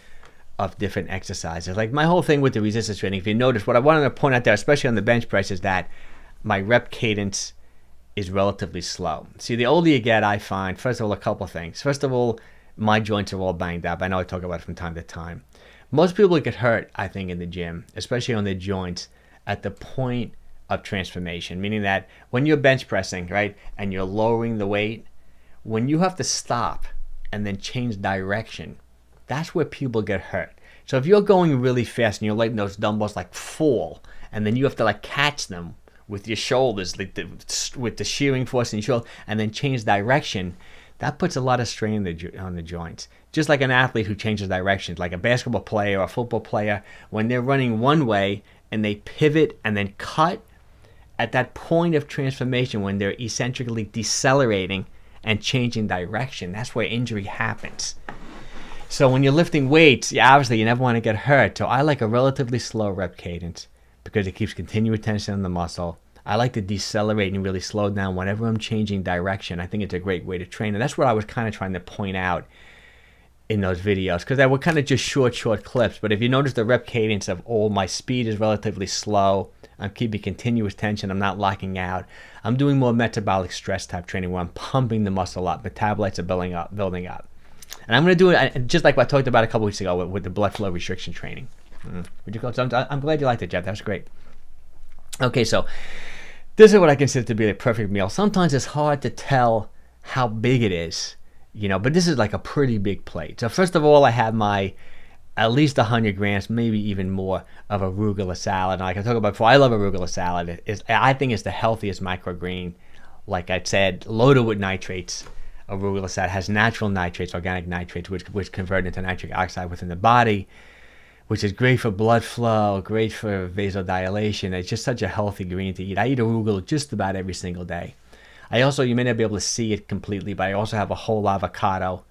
of different exercises. Like my whole thing with the resistance training, if you notice, what I wanted to point out there, especially on the bench press, is that my rep cadence is relatively slow. See, the older you get, I find, first of all, a couple of things. First of all, my joints are all banged up. I know I talk about it from time to time. Most people get hurt, I think, in the gym, especially on their joints, at the point of transformation, meaning that when you're bench pressing, right, and you're lowering the weight, when you have to stop and then change direction, that's where people get hurt. So if you're going really fast and you're letting those dumbbells like fall, and then you have to like catch them with your shoulders, like with the shearing force in your shoulder, and then change direction, that puts a lot of strain on the joints. Just like an athlete who changes directions, like a basketball player or a football player, when they're running one way and they pivot and then cut, at that point of transformation, when they're eccentrically decelerating and changing direction, that's where injury happens. So when you're lifting weights, obviously you never want to get hurt. So I like a relatively slow rep cadence because it keeps continuous tension on the muscle. I like to decelerate and really slow down whenever I'm changing direction. I think it's a great way to train. And that's what I was kind of trying to point out in those videos, because they were kind of just short clips. But if you notice the rep cadence of all, my speed is relatively slow. I'm keeping continuous tension. I'm not locking out. I'm doing more metabolic stress type training where I'm pumping the muscle up. Metabolites are building up. And I'm going to do it just like what I talked about a couple weeks ago with the blood flow restriction training. I'm glad you liked it, Jeff. That was great. Okay, so this is what I consider to be a perfect meal. Sometimes it's hard to tell how big it is, you know, but this is like a pretty big plate. So first of all, I have my at least 100 grams, maybe even more, of arugula salad. And like I talked about before, I love arugula salad. I think it's the healthiest microgreen. Like I said, loaded with nitrates. Arugula salad has natural nitrates, organic nitrates, which convert into nitric oxide within the body, which is great for blood flow, great for vasodilation. It's just such a healthy green to eat. I eat arugula just about every single day. I also, you may not be able to see it completely, but I also have a whole avocado.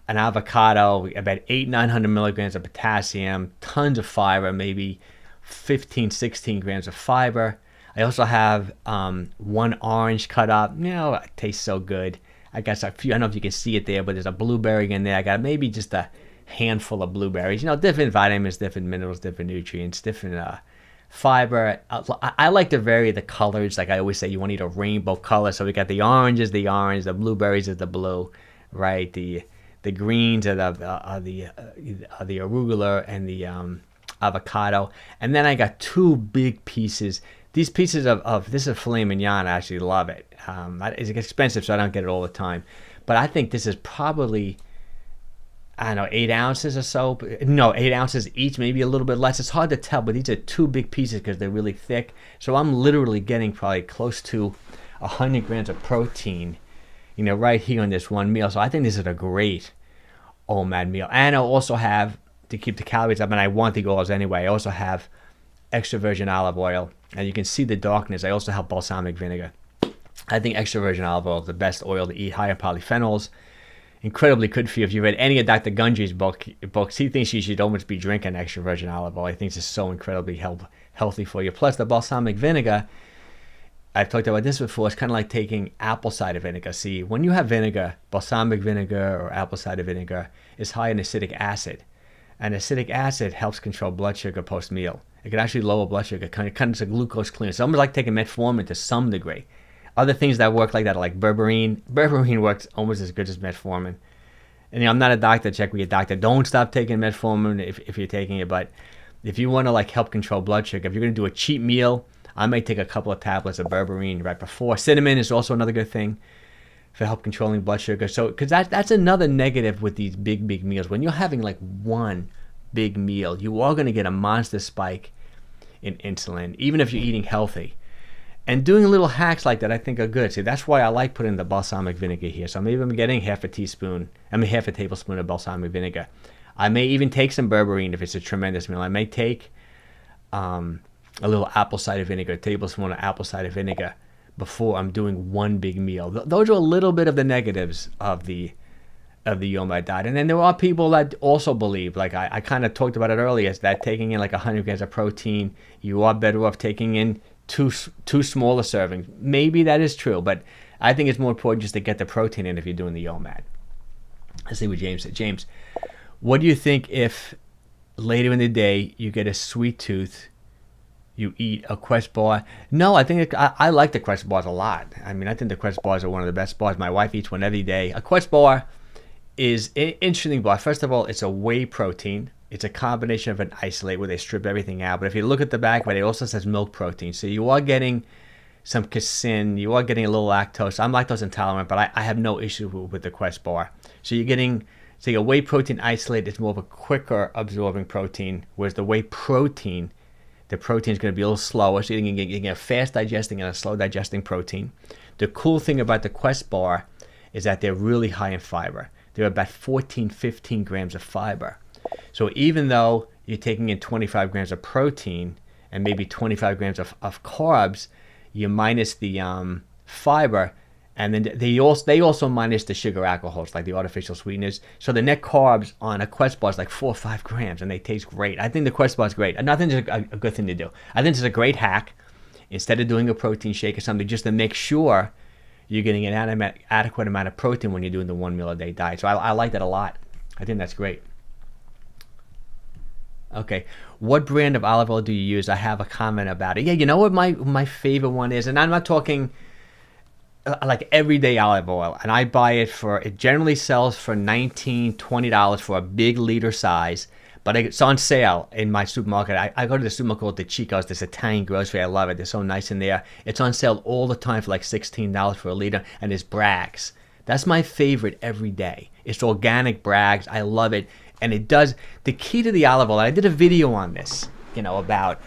An avocado, about 800-900 milligrams of potassium, tons of fiber, maybe 15-16 grams of fiber. I also have one orange cut up. You know, it tastes so good. I guess I don't know if you can see it there, but there's a blueberry in there. I got maybe just a handful of blueberries. You know, different vitamins, different minerals, different nutrients, different fiber. I like to vary the colors. Like I always say, you want to eat a rainbow color. So we got the orange is the orange, the blueberries is the blue, right? The greens are the arugula and the avocado. And then I got two big pieces. These pieces of this is filet mignon. I actually love it. It's expensive, so I don't get it all the time. But I think this is probably, I don't know, 8 ounces or so. No, 8 ounces each, maybe a little bit less. It's hard to tell, but these are two big pieces because they're really thick. So I'm literally getting probably close to 100 grams of protein, you know, right here on this one meal. So I think this is a great OMAD meal. And I'll also have, to keep the calories up, and I want the goals anyway, I also have extra virgin olive oil. And you can see the darkness. I also have balsamic vinegar. I think extra virgin olive oil is the best oil to eat, high in polyphenols. Incredibly good for you. If you read any of Dr. Gundry's books, he thinks you should almost be drinking extra virgin olive oil. He thinks it's so incredibly healthy for you. Plus, the balsamic vinegar, I've talked about this before, it's kind of like taking apple cider vinegar. See, when you have vinegar, balsamic vinegar or apple cider vinegar is high in acetic acid. And acetic acid helps control blood sugar post-meal. It can actually lower blood sugar, kind of a glucose cleaner. It's almost like taking metformin to some degree. Other things that work like that are like berberine. Berberine works almost as good as metformin. And you know, I'm not a doctor. Check with your doctor. Don't stop taking metformin if you're taking it. But if you want to like help control blood sugar, if you're going to do a cheat meal, I may take a couple of tablets of berberine right before. Cinnamon is also another good thing for help controlling blood sugar. So, because that's another negative with these big meals. When you're having like one big meal, you are going to get a monster spike in insulin, even if you're eating healthy. And doing little hacks like that, I think, are good. See, that's why I like putting the balsamic vinegar here. So maybe I'm getting half a tablespoon of balsamic vinegar. I may even take some berberine if it's a tremendous meal. I may take a little apple cider vinegar, a tablespoon of apple cider vinegar before I'm doing one big meal. Those are a little bit of the negatives of the OMAD diet. And then there are people that also believe, like I kind of talked about it earlier, is that taking in like 100 grams of protein, you are better off taking in two smaller servings. Maybe that is true, but I think it's more important just to get the protein in if you're doing the OMAD. Let's see what James said. James, what do you think if later in the day you get a sweet tooth, you eat a Quest bar? No, I think I like the Quest bars a lot. I mean, I think the Quest bars are one of the best bars. My wife eats one every day. A Quest bar is an interesting bar. First of all, it's a whey protein. It's a combination of an isolate where they strip everything out. But if you look at the back of it, it also says milk protein. So you are getting some casein. You are getting a little lactose. I'm lactose intolerant, but I have no issue with the Quest bar. So you're getting, say, a whey protein isolate is more of a quicker absorbing protein, whereas the whey protein, the protein is going to be a little slower. So you're getting a fast digesting and a slow digesting protein. The cool thing about the Quest bar is that they're really high in fiber. They're about 14-15 grams of fiber. So even though you're taking in 25 grams of protein and maybe 25 grams of carbs, you minus the fiber, and then they also minus the sugar alcohols, like the artificial sweeteners. So the net carbs on a Quest bar is like 4 or 5 grams, and they taste great. I think the Quest bar is great. And I think it's a good thing to do. I think it's a great hack. instead of doing a protein shake or something, just to make sure you're getting an adequate amount of protein when you're doing the 1 meal a day diet. So I like that a lot. I think that's great. Okay, what brand of olive oil do you use? I have a comment about it. Yeah, you know what my favorite one is, and I'm not talking like everyday olive oil, and I buy it it generally sells for $19, $20 for a big liter size, but it's on sale in my supermarket. I go to the supermarket called the Chico's, this Italian grocery. I love it. They're so nice in there. It's on sale all the time for like $16 for a liter, and it's Bragg's. That's my favorite every day. It's organic Bragg's. I love it. And it does, the key to the olive oil, I did a video on this, about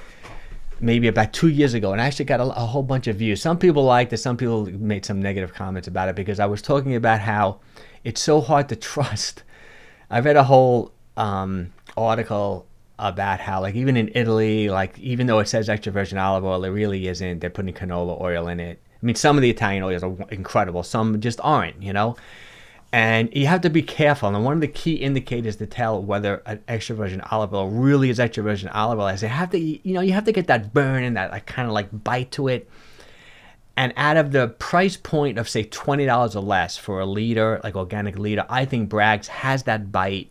2 years ago, and I actually got a whole bunch of views. Some people liked it, some people made some negative comments about it, because I was talking about how it's so hard to trust. I read a whole article about how, like, even in Italy, like, even though it says extra virgin olive oil, it really isn't. They're putting canola oil in it. I mean, some of the Italian oils are incredible, some just aren't, And you have to be careful. And one of the key indicators to tell whether an extra virgin olive oil really is extra virgin olive oil is you have to get that burn and that kind of like bite to it. And out of the price point of, say, $20 or less for a liter, like organic liter, I think Bragg's has that bite,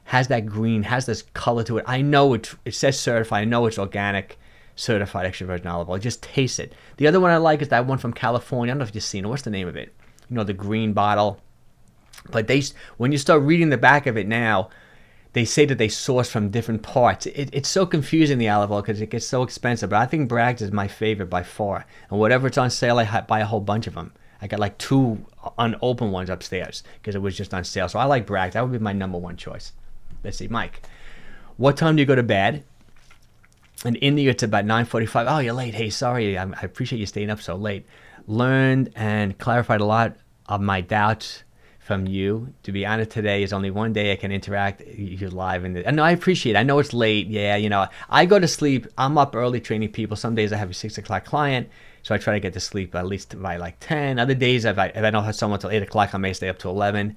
has that green, has this color to it. I know it says certified. I know it's organic, certified extra virgin olive oil. Just taste it. The other one I like is that one from California. I don't know if you've seen it. What's the name of it? The green bottle. But when you start reading the back of it now, they say that they source from different parts. It's so confusing, the olive oil, because it gets so expensive. But I think Bragg's is my favorite by far. And whatever it's on sale, I buy a whole bunch of them. I got like 2 unopened ones upstairs because it was just on sale. So I like Bragg's. That would be my number one choice. Let's see, Mike. What time do you go to bed? In India, it's about 9:45. Oh, you're late. Hey, sorry. I appreciate you staying up so late. Learned and clarified a lot of my doubts from you. To be honest, today is only one day I can interact. You're live in the, and I appreciate it. I know it's late. Yeah, I go to sleep. I'm up early training people. Some days I have a 6 o'clock client, so I try to get to sleep at least by like 10. Other days, if I don't have someone till 8 o'clock, I may stay up to 11.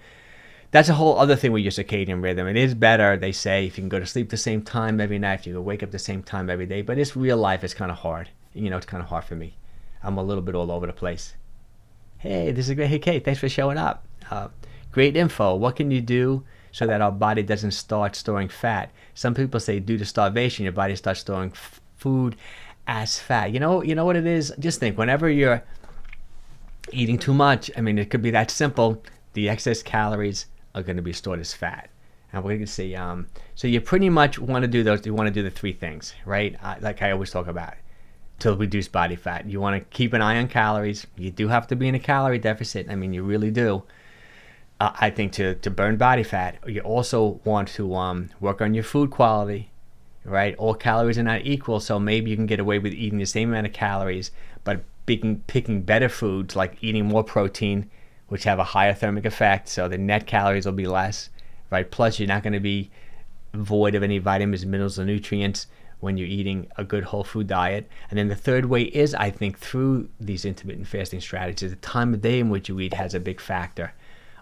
That's a whole other thing with your circadian rhythm. It is better, they say, if you can go to sleep the same time every night, if you can wake up the same time every day. But it's real life. It's kind of hard. It's kind of hard for me. I'm a little bit all over the place. Hey, this is great. Hey, Kate, thanks for showing up. Great info. What can you do so that our body doesn't start storing fat? Some people say due to starvation, your body starts storing food as fat. You know what it is? Just think, whenever you're eating too much, it could be that simple. The excess calories are going to be stored as fat. And we're going to see, so you pretty much want to do those. You want to do the 3 things, right? Like I always talk about, to reduce body fat. You want to keep an eye on calories. You do have to be in a calorie deficit. You really do. I think to burn body fat, you also want to work on your food quality, right? All calories are not equal, so maybe you can get away with eating the same amount of calories, but picking better foods, like eating more protein, which have a higher thermic effect, so the net calories will be less, right? Plus, you're not going to be void of any vitamins, minerals, or nutrients when you're eating a good whole food diet. And then the third way is, I think, through these intermittent fasting strategies, the time of day in which you eat has a big factor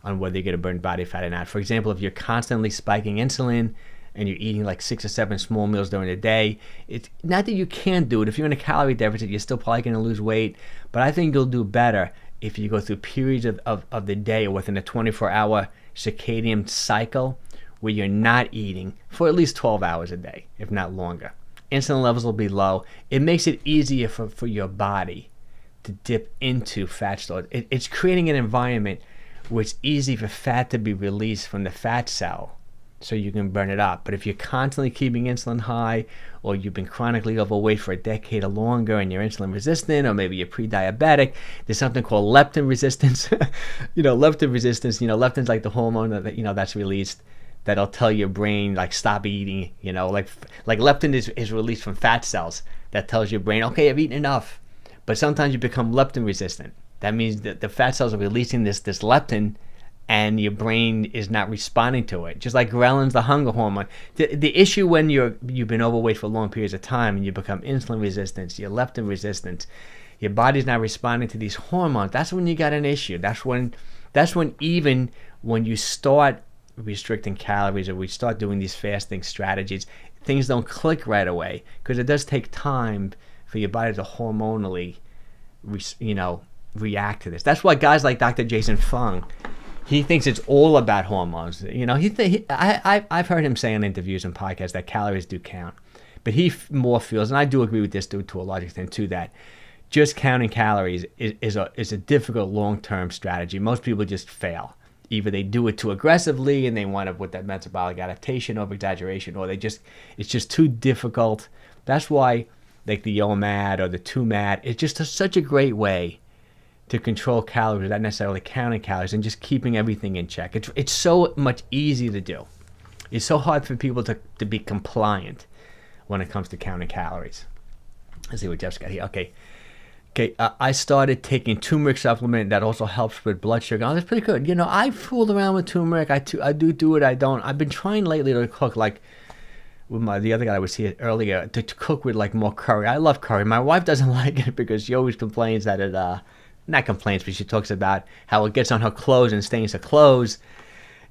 on whether you're going to burn body fat or not. For example, if you're constantly spiking insulin and you're eating like 6 or 7 small meals during the day, it's not that you can't do it. If you're in a calorie deficit, you're still probably going to lose weight, but I think you'll do better if you go through periods of the day or within a 24-hour circadian cycle where you're not eating for at least 12 hours a day, if not longer. Insulin levels will be low. It makes it easier for your body to dip into fat stores. It's creating an environment where it's easy for fat to be released from the fat cell so you can burn it up. But if you're constantly keeping insulin high, or you've been chronically overweight for a decade or longer and you're insulin resistant, or maybe you're pre-diabetic, there's something called leptin resistance. Leptin resistance, leptin's like the hormone that, that's released that'll tell your brain, like, stop eating, like leptin is released from fat cells that tells your brain, okay, I've eaten enough. But sometimes you become leptin resistant. That means that the fat cells are releasing this leptin, and your brain is not responding to it. Just like ghrelins, the hunger hormone. The issue when you've been overweight for long periods of time and you become insulin resistant, you're leptin resistant, your body's not responding to these hormones, that's when you got an issue. That's when even when you start restricting calories or we start doing these fasting strategies, things don't click right away, because it does take time for your body to hormonally, react to this. That's why guys like Dr. Jason Fung, he thinks it's all about hormones. I've heard him say in interviews and podcasts that calories do count, but he more feels, and I do agree with this to a large extent too, that just counting calories is a difficult long-term strategy. Most people just fail. Either they do it too aggressively and they wind up with that metabolic adaptation over exaggeration, or it's just too difficult. That's why like the OMAD or the 2MAD, it's just such a great way to control calories without necessarily counting calories and just keeping everything in check. It's so much easier to do. It's so hard for people to be compliant when it comes to counting calories. Let's see what Jeff's got here. Okay, I started taking turmeric supplement that also helps with blood sugar. Oh, that's pretty good. I fooled around with turmeric. I do it. I don't. I've been trying lately to cook like with the other guy that was here earlier to cook with like more curry. I love curry. My wife doesn't like it because she always complains that it not complains, but she talks about how it gets on her clothes and stains her clothes.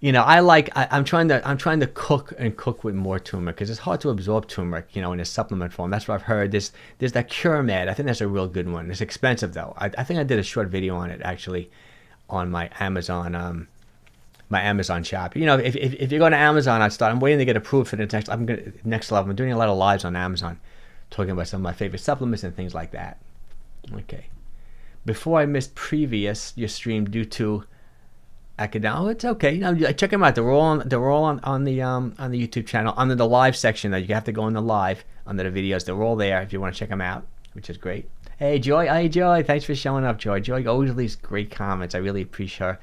I'm trying to cook with more turmeric because it's hard to absorb turmeric, in a supplement form. That's what I've heard. There's that ธ์. I think that's a real good one. It's expensive though. I think I did a short video on it actually on my Amazon shop. If you go to Amazon, I'm waiting to get approved for the next level. I'm doing a lot of lives on Amazon talking about some of my favorite supplements and things like that. Okay. Before I missed your stream due to academic, it's okay. Check them out. They're all on the YouTube channel under the live section. You have to go in the live under the videos. They're all there if you want to check them out, which is great. Hey Joy, thanks for showing up, Joy. Joy always leaves great comments. I really appreciate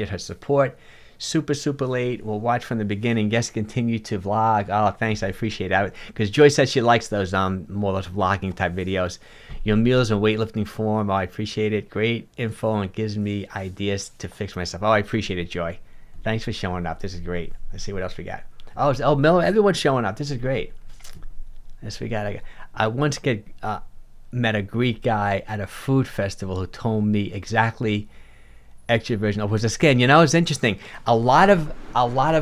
her support. Super late. We'll watch from the beginning. Guests continue to vlog. Oh, thanks. I appreciate that because Joy said she likes those more those vlogging type videos. Your meals in weightlifting form. Oh, I appreciate it. Great info and gives me ideas to fix myself. Oh, I appreciate it, Joy. Thanks for showing up. This is great. Let's see what else we got. Oh, Miller, everyone's showing up. This is great. Yes, we got. I once met a Greek guy at a food festival who told me exactly extroversion was a skin. It's interesting. I got a lot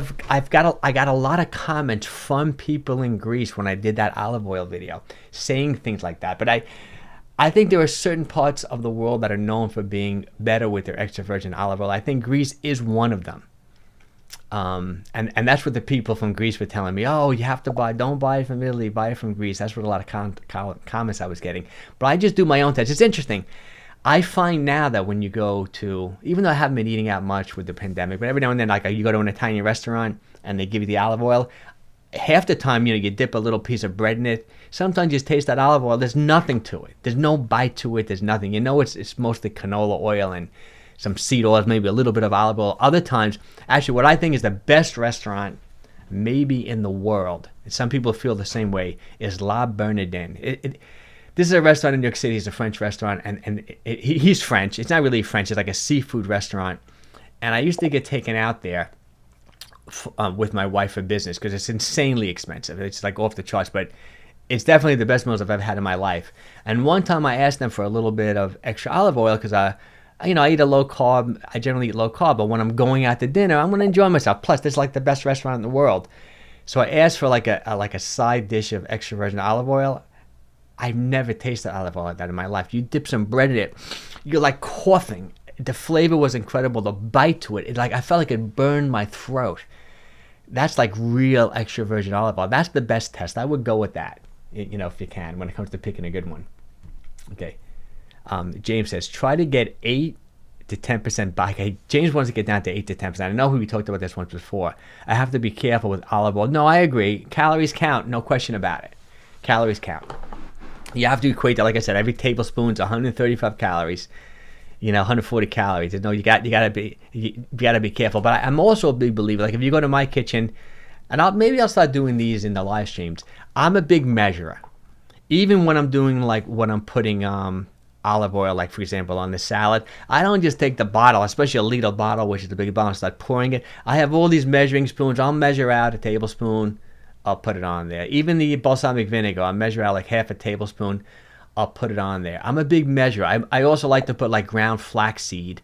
of comments from people in Greece when I did that olive oil video saying things like that. But I think there are certain parts of the world that are known for being better with their extra virgin olive oil. I think Greece is one of them. And that's what the people from Greece were telling me. Oh, you have to don't buy it from Italy, buy it from Greece. That's what a lot of comments I was getting. But I just do my own test. It's interesting. I find now that when you go to, even though I haven't been eating out much with the pandemic, but every now and then, like you go to an Italian restaurant and they give you the olive oil, half the time, you dip a little piece of bread in it. Sometimes you just taste that olive oil. There's nothing to it. There's no bite to it. There's nothing. It's mostly canola oil and some seed oils, maybe a little bit of olive oil. Other times, actually, what I think is the best restaurant maybe in the world, and some people feel the same way, is La Bernardin. This is a restaurant in New York City. It's a French restaurant, and he's French. It's not really French. It's like a seafood restaurant. And I used to get taken out there with my wife for business because it's insanely expensive. It's like off the charts, but it's definitely the best meals I've ever had in my life. And one time I asked them for a little bit of extra olive oil because I eat a low carb. I generally eat low carb, but when I'm going out to dinner, I'm going to enjoy myself. Plus, this is like the best restaurant in the world. So I asked for like a side dish of extra virgin olive oil. I've never tasted olive oil like that in my life. You dip some bread in it, you're like coughing. The flavor was incredible. The bite to it, I felt like it burned my throat. That's like real extra virgin olive oil. That's the best test. I would go with that, if you can, when it comes to picking a good one. Okay. James says, try to get 8 to 10% back. Hey, James wants to get down to 8 to 10%. I know we talked about this once before. I have to be careful with olive oil. No, I agree. Calories count. No question about it. Calories count. You have to equate that. Like I said, every tablespoon's 135 calories. 140 calories. You gotta be careful. But I'm also a big believer. Like if you go to my kitchen, and maybe I'll start doing these in the live streams. I'm a big measurer. Even when I'm doing when I'm putting olive oil, like for example on the salad, I don't just take the bottle, especially a liter bottle, which is the big bottle, and start pouring it. I have all these measuring spoons. I'll measure out a tablespoon. I'll put it on there. Even the balsamic vinegar, I'll measure out like half a tablespoon. I'll put it on there. I'm a big measurer. I also like to put like ground flaxseed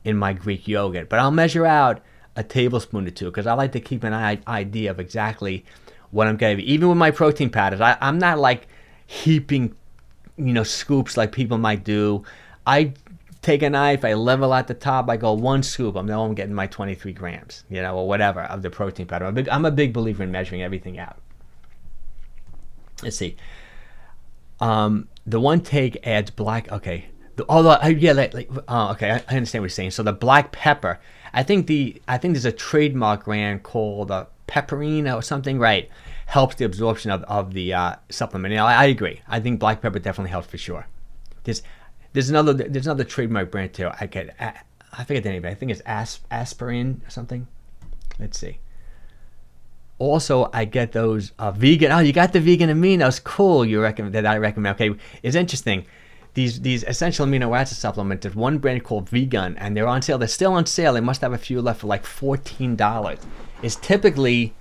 in my Greek yogurt, but I'll measure out a tablespoon or two because I like to keep an idea of exactly what I'm getting. Even with my protein powders, I'm not like heaping scoops like people might do. I take a knife, I level at the top, I go 1 scoop. I'm getting my 23 grams, or whatever of the protein powder. I'm a big believer in measuring everything out. Let's see. The one take adds black. Okay. Okay, I understand what you're saying. So the black pepper, I think there's a trademark brand called Pepperine or something, right? Helps the absorption of the supplement. I agree. I think black pepper definitely helps for sure. There's another trademark brand too. I forget the name, but I think it's aspirin or something. Let's see. Also, I get those vegan. Oh, you got the vegan aminos. Cool. You recommend that? I recommend. Okay, it's interesting. These essential amino acid supplements. There's one brand called Vegan, and they're on sale. They're still on sale. They must have a few left for like $14. It's typically,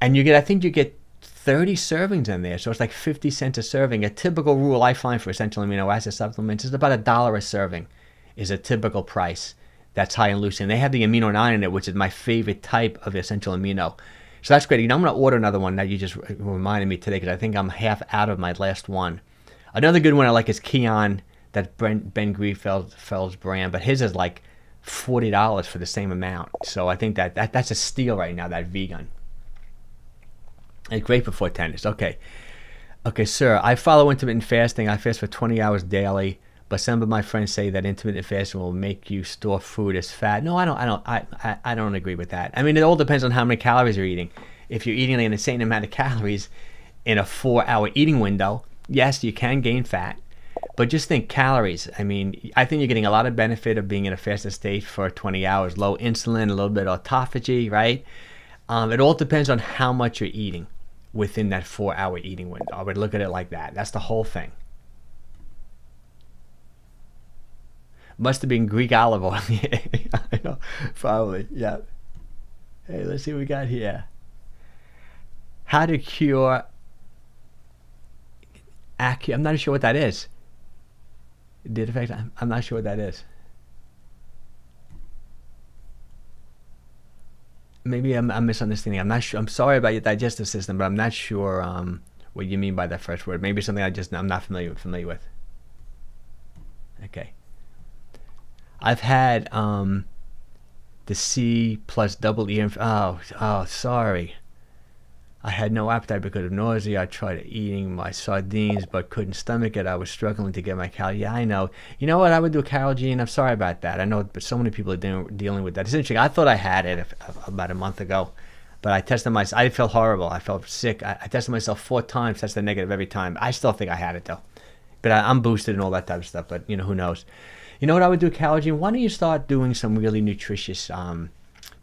and I think you get 30 servings in there, so it's like 50 cents a serving. A typical rule I find for essential amino acid supplements is about $1 a serving, is a typical price. That's high in leucine. They have the amino 9 in it, which is my favorite type of essential amino. So that's great. I'm going to order another one that you just reminded me today, because I think I'm half out of my last one. Another good one I like is 𝘾𝙊𝘼𝘾𝙃, that Ben Greenfeld's brand, but his is like $40 for the same amount. So I think that's a steal right now, that vegan. It's great before tennis. Okay, sir, I follow intermittent fasting. I fast for 20 hours daily, but some of my friends say that intermittent fasting will make you store food as fat. No, I don't agree with that. I mean, it all depends on how many calories you're eating. If you're eating an insane amount of calories in a 4-hour eating window, yes, you can gain fat, but just think calories. I mean, I think you're getting a lot of benefit of being in a fasted state for 20 hours. Low insulin, a little bit of autophagy, right? It all depends on how much you're eating within that 4-hour eating window. I would look at it like that. That's the whole thing. Must have been Greek olive oil. I know, probably, yeah. Hey, let's see what we got here. How to cure acne. I'm not sure what that is. Did affect? I'm not sure what that is. Maybe I'm misunderstanding. I'm not sure. I'm sorry about your digestive system, but I'm not sure what you mean by that first word. Maybe something I'm not familiar with. Okay. I've had the C plus double E. Oh, sorry. I had no appetite because of nausea. I tried eating my sardines but couldn't stomach it. I was struggling to get my calories. Yeah, I know. You know what? I would do Cal-Gene. I'm sorry about that. I know, but so many people are dealing with that. It's interesting. I thought I had it about a month ago, but I tested myself. I felt horrible. I felt sick. I tested myself 4 times, tested negative every time. I still think I had it though. But I'm boosted and all that type of stuff. But who knows? You know what I would do, Cal-Gene? Why don't you start doing some really nutritious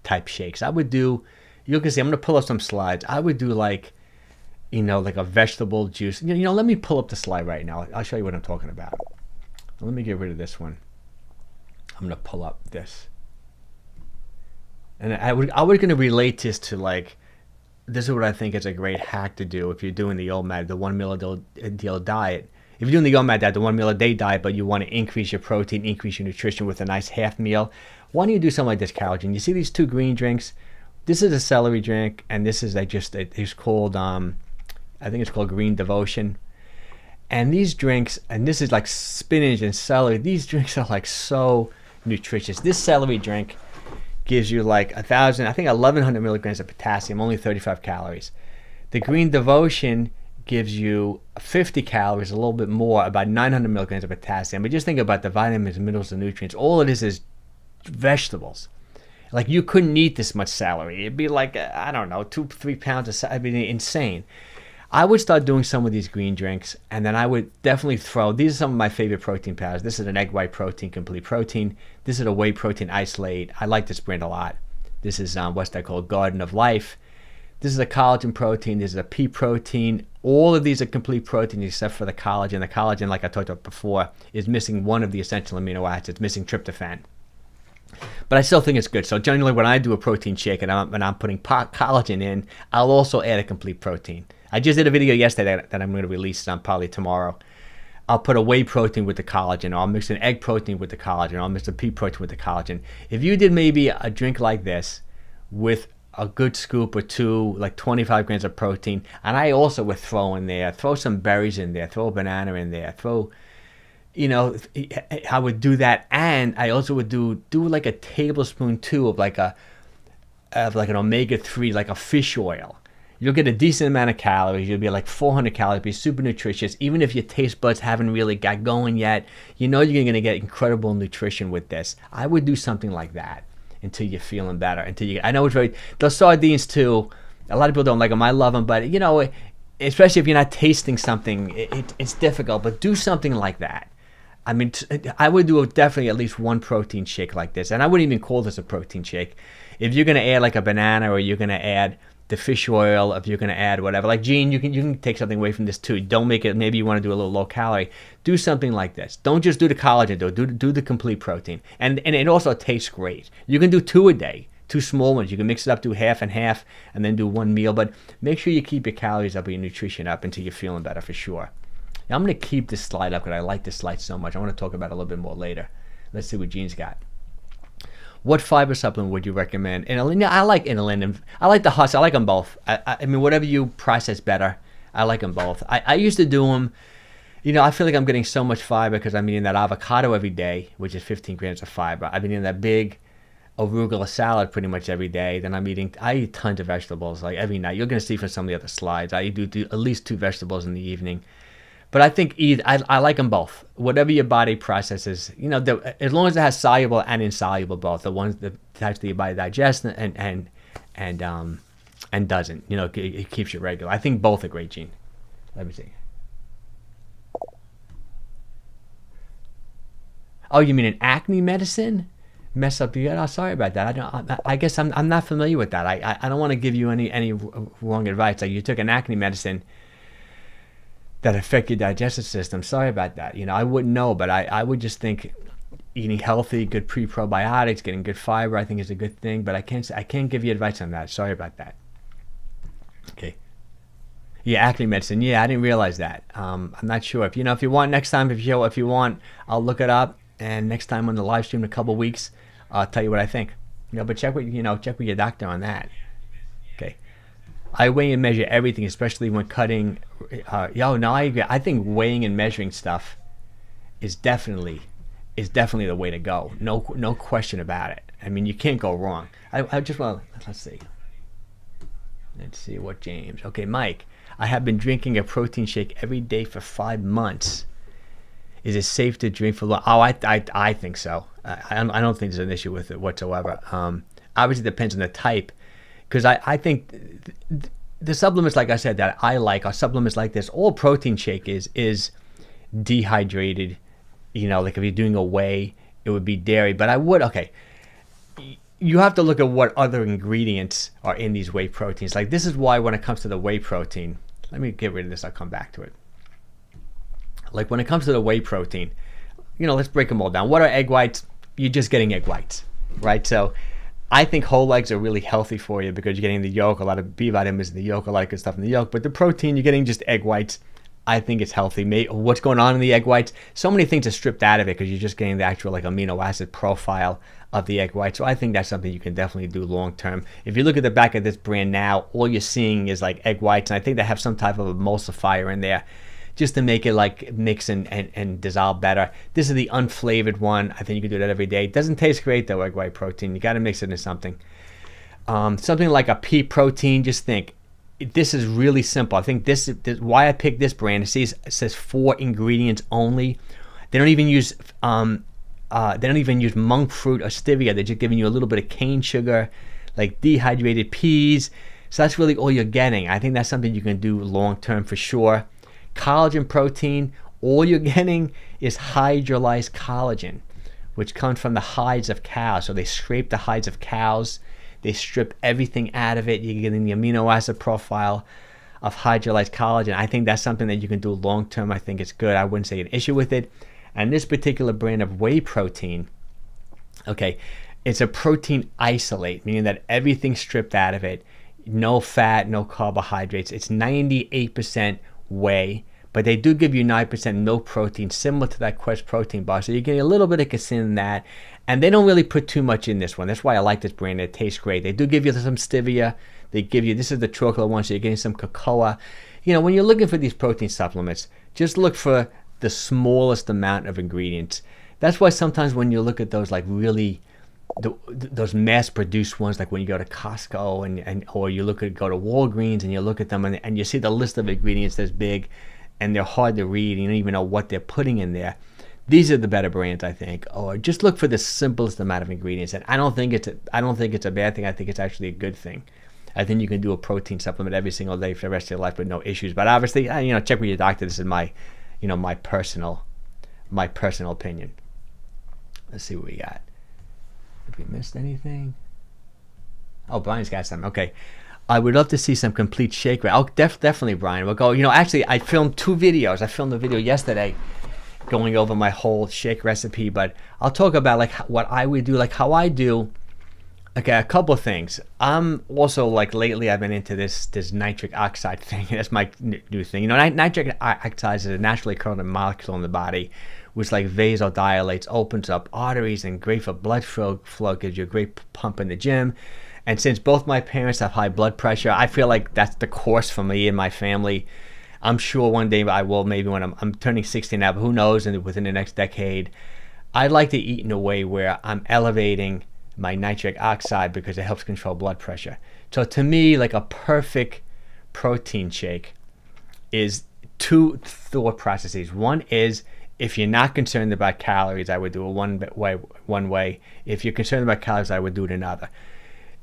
type shakes? I would do. You can see, I'm going to pull up some slides. I would do like a vegetable juice. Let me pull up the slide right now. I'll show you what I'm talking about. Let me get rid of this one. I'm going to pull up this. And I was going to relate this to this is what I think is a great hack to do if you're doing the OMAD, the 1 meal a day diet. If you're doing the OMAD diet, the 1 meal a day diet, but you want to increase your protein, increase your nutrition with a nice half meal, why don't you do something like this, Cal-Gene? You see these 2 green drinks? This is a celery drink, and this is it's called I think it's called Green Devotion. And these drinks, and this is like spinach and celery. These drinks are so nutritious. This celery drink gives you 1,100 milligrams of potassium, only 35 calories. The Green Devotion gives you 50 calories, a little bit more, about 900 milligrams of potassium. But just think about the vitamins, minerals, and nutrients. All it is vegetables. You couldn't eat this much celery. It'd be 2-3 pounds of celery. It'd be insane. I would start doing some of these green drinks, and then I would definitely these are some of my favorite protein powders. This is an egg white protein, complete protein. This is a whey protein isolate. I like this brand a lot. This is what's that called? Garden of Life. This is a collagen protein. This is a pea protein. All of these are complete proteins except for the collagen. The collagen, like I talked about before, is missing one of the essential amino acids, missing tryptophan. But I still think it's good. So generally when I do a protein shake and I'm putting collagen in, I'll also add a complete protein. I just did a video yesterday that I'm going to release probably tomorrow. I'll put a whey protein with the collagen, or I'll mix an egg protein with the collagen, or I'll mix a pea protein with the collagen. If you did maybe a drink like this with a good scoop or two, like 25 grams of protein. And I also would throw some berries in there, throw a banana in there, I would do that. And I also would do like a tablespoon too of like an omega-3, like a fish oil. You'll get a decent amount of calories. You'll be like 400 calories, be super nutritious. Even if your taste buds haven't really got going yet, you're going to get incredible nutrition with this. I would do something like that until you're feeling better. I know it's those sardines too, a lot of people don't like them. I love them, but especially if you're not tasting something, it's difficult, but do something like that. I mean, I would do definitely at least one protein shake like this, and I wouldn't even call this a protein shake. If you're going to add like a banana, or you're going to add the fish oil, if you're going to add whatever, like Gene, you can take something away from this too. Don't make it, maybe you want to do a little low calorie. Do something like this. Don't just do the collagen, do the complete protein. And it also tastes great. You can do 2 a day, 2 small ones. You can mix it up, do half and half, and then do 1 meal. But make sure you keep your calories up or your nutrition up until you're feeling better for sure. Now, I'm going to keep this slide up because I like this slide so much. I want to talk about it a little bit more later. Let's see what Gene's got. What fiber supplement would you recommend? Inulin? I like inulin, and I like the husk. I like them both. I mean, whatever you process better, I like them both. I used to do them. I feel like I'm getting so much fiber because I'm eating that avocado every day, which is 15 grams of fiber. I've been eating that big arugula salad pretty much every day. Then I eat tons of vegetables like every night. You're going to see from some of the other slides. I do at least 2 vegetables in the evening. But I think I like them both. Whatever your body processes, as long as it has soluble and insoluble both, the types that your body digests and doesn't, it keeps you regular. I think both are great, Gene. Let me see. Oh, you mean an acne medicine? Mess up the gut? Oh, sorry about that. I guess I'm not familiar with that. I don't want to give you any wrong advice. Like you took an acne medicine that affect your digestive system. Sorry about that. I wouldn't know, but I would just think eating healthy, good pre-probiotics, getting good fiber, I think is a good thing. But I can't give you advice on that. Sorry about that. Okay. Yeah, acne medicine. Yeah, I didn't realize that. I'm not sure. If you want next time, if you want, I'll look it up, and next time on the live stream in a couple weeks, I'll tell you what I think. But check with your doctor on that. Okay. I weigh and measure everything, especially when cutting. I agree. I think weighing and measuring stuff is definitely the way to go. No question about it. I mean, you can't go wrong. I just want to, let's see what James. Okay, Mike. I have been drinking a protein shake every day for 5 months. Is it safe to drink for long? Oh, I think so. I don't think there's an issue with it whatsoever. Obviously, it depends on the type. Because I think the supplements, like I said, that I like are supplements like this. All protein shake is dehydrated. Like if you're doing a whey, it would be dairy. But you have to look at what other ingredients are in these whey proteins. Like this is why when it comes to the whey protein, let me get rid of this. I'll come back to it. Like when it comes to the whey protein, let's break them all down. What are egg whites? You're just getting egg whites, right? So I think whole eggs are really healthy for you because you're getting the yolk, a lot of B vitamins in the yolk, a lot of good stuff in the yolk. But the protein, you're getting just egg whites. I think it's healthy. What's going on in the egg whites? So many things are stripped out of it because you're just getting the actual amino acid profile of the egg white. So I think that's something you can definitely do long term. If you look at the back of this brand now, all you're seeing is like egg whites, and I think they have some type of emulsifier in there just to make it like mix and dissolve better. This is the unflavored one. I think you can do that every day. It doesn't taste great though, egg white protein. You got to mix it in something. Something like a pea protein. Just think, this is really simple. I think this why I picked this brand. It says 4 ingredients only. They don't even use monk fruit or stevia. They're just giving you a little bit of cane sugar, like dehydrated peas. So that's really all you're getting. I think that's something you can do long term for sure. Collagen protein, all you're getting is hydrolyzed collagen, which comes from the hides of cows. So they scrape the hides of cows, they strip everything out of it. You're getting the amino acid profile of hydrolyzed collagen. I think that's something that you can do long term. I think it's good. I wouldn't say an issue with it. And this particular brand of whey protein, okay, it's a protein isolate, meaning that everything's stripped out of it. No fat, no carbohydrates. It's 98% whey, but they do give you 9% milk protein, similar to that Quest protein bar. So you're getting a little bit of casein in that. And they don't really put too much in this one. That's why I like this brand. It tastes great. They do give you some stevia. They give you, this is the chocolate one, so you're getting some cocoa. You know, when you're looking for these protein supplements, just look for the smallest amount of ingredients. That's why sometimes when you look at those like really, those mass-produced ones, like when you go to Costco or you go to Walgreens and you look at them and you see the list of ingredients that's big and they're hard to read and you don't even know what they're putting in there. These are the better brands, I think. Or just look for the simplest amount of ingredients. And I don't think it's a bad thing. I think it's actually a good thing. I think you can do a protein supplement every single day for the rest of your life with no issues. But obviously, you know, check with your doctor. This is my personal opinion. Let's see what we got. If we missed anything. Oh, Brian's got some. Okay. I would love to see some complete shake. Oh, definitely, Brian. We'll go. You know, actually, I filmed 2 videos. I filmed a video yesterday going over my whole shake recipe, but I'll talk about like what I would do, like how I do. Okay, a couple of things. I'm also like lately I've been into this nitric oxide thing. That's my new thing. You know, nitric oxide is a naturally occurring molecule in the body, which like vasodilates, opens up arteries, and great for blood flow, gives you a great pump in the gym. And since both my parents have high blood pressure, I feel like that's the course for me and my family. I'm sure one day I will, maybe when I'm turning 60 now, but who knows, and within the next decade. I'd like to eat in a way where I'm elevating my nitric oxide because it helps control blood pressure. So to me, like a perfect protein shake is 2 thought processes. One is, if you're not concerned about calories, I would do it one way. If you're concerned about calories, I would do it another.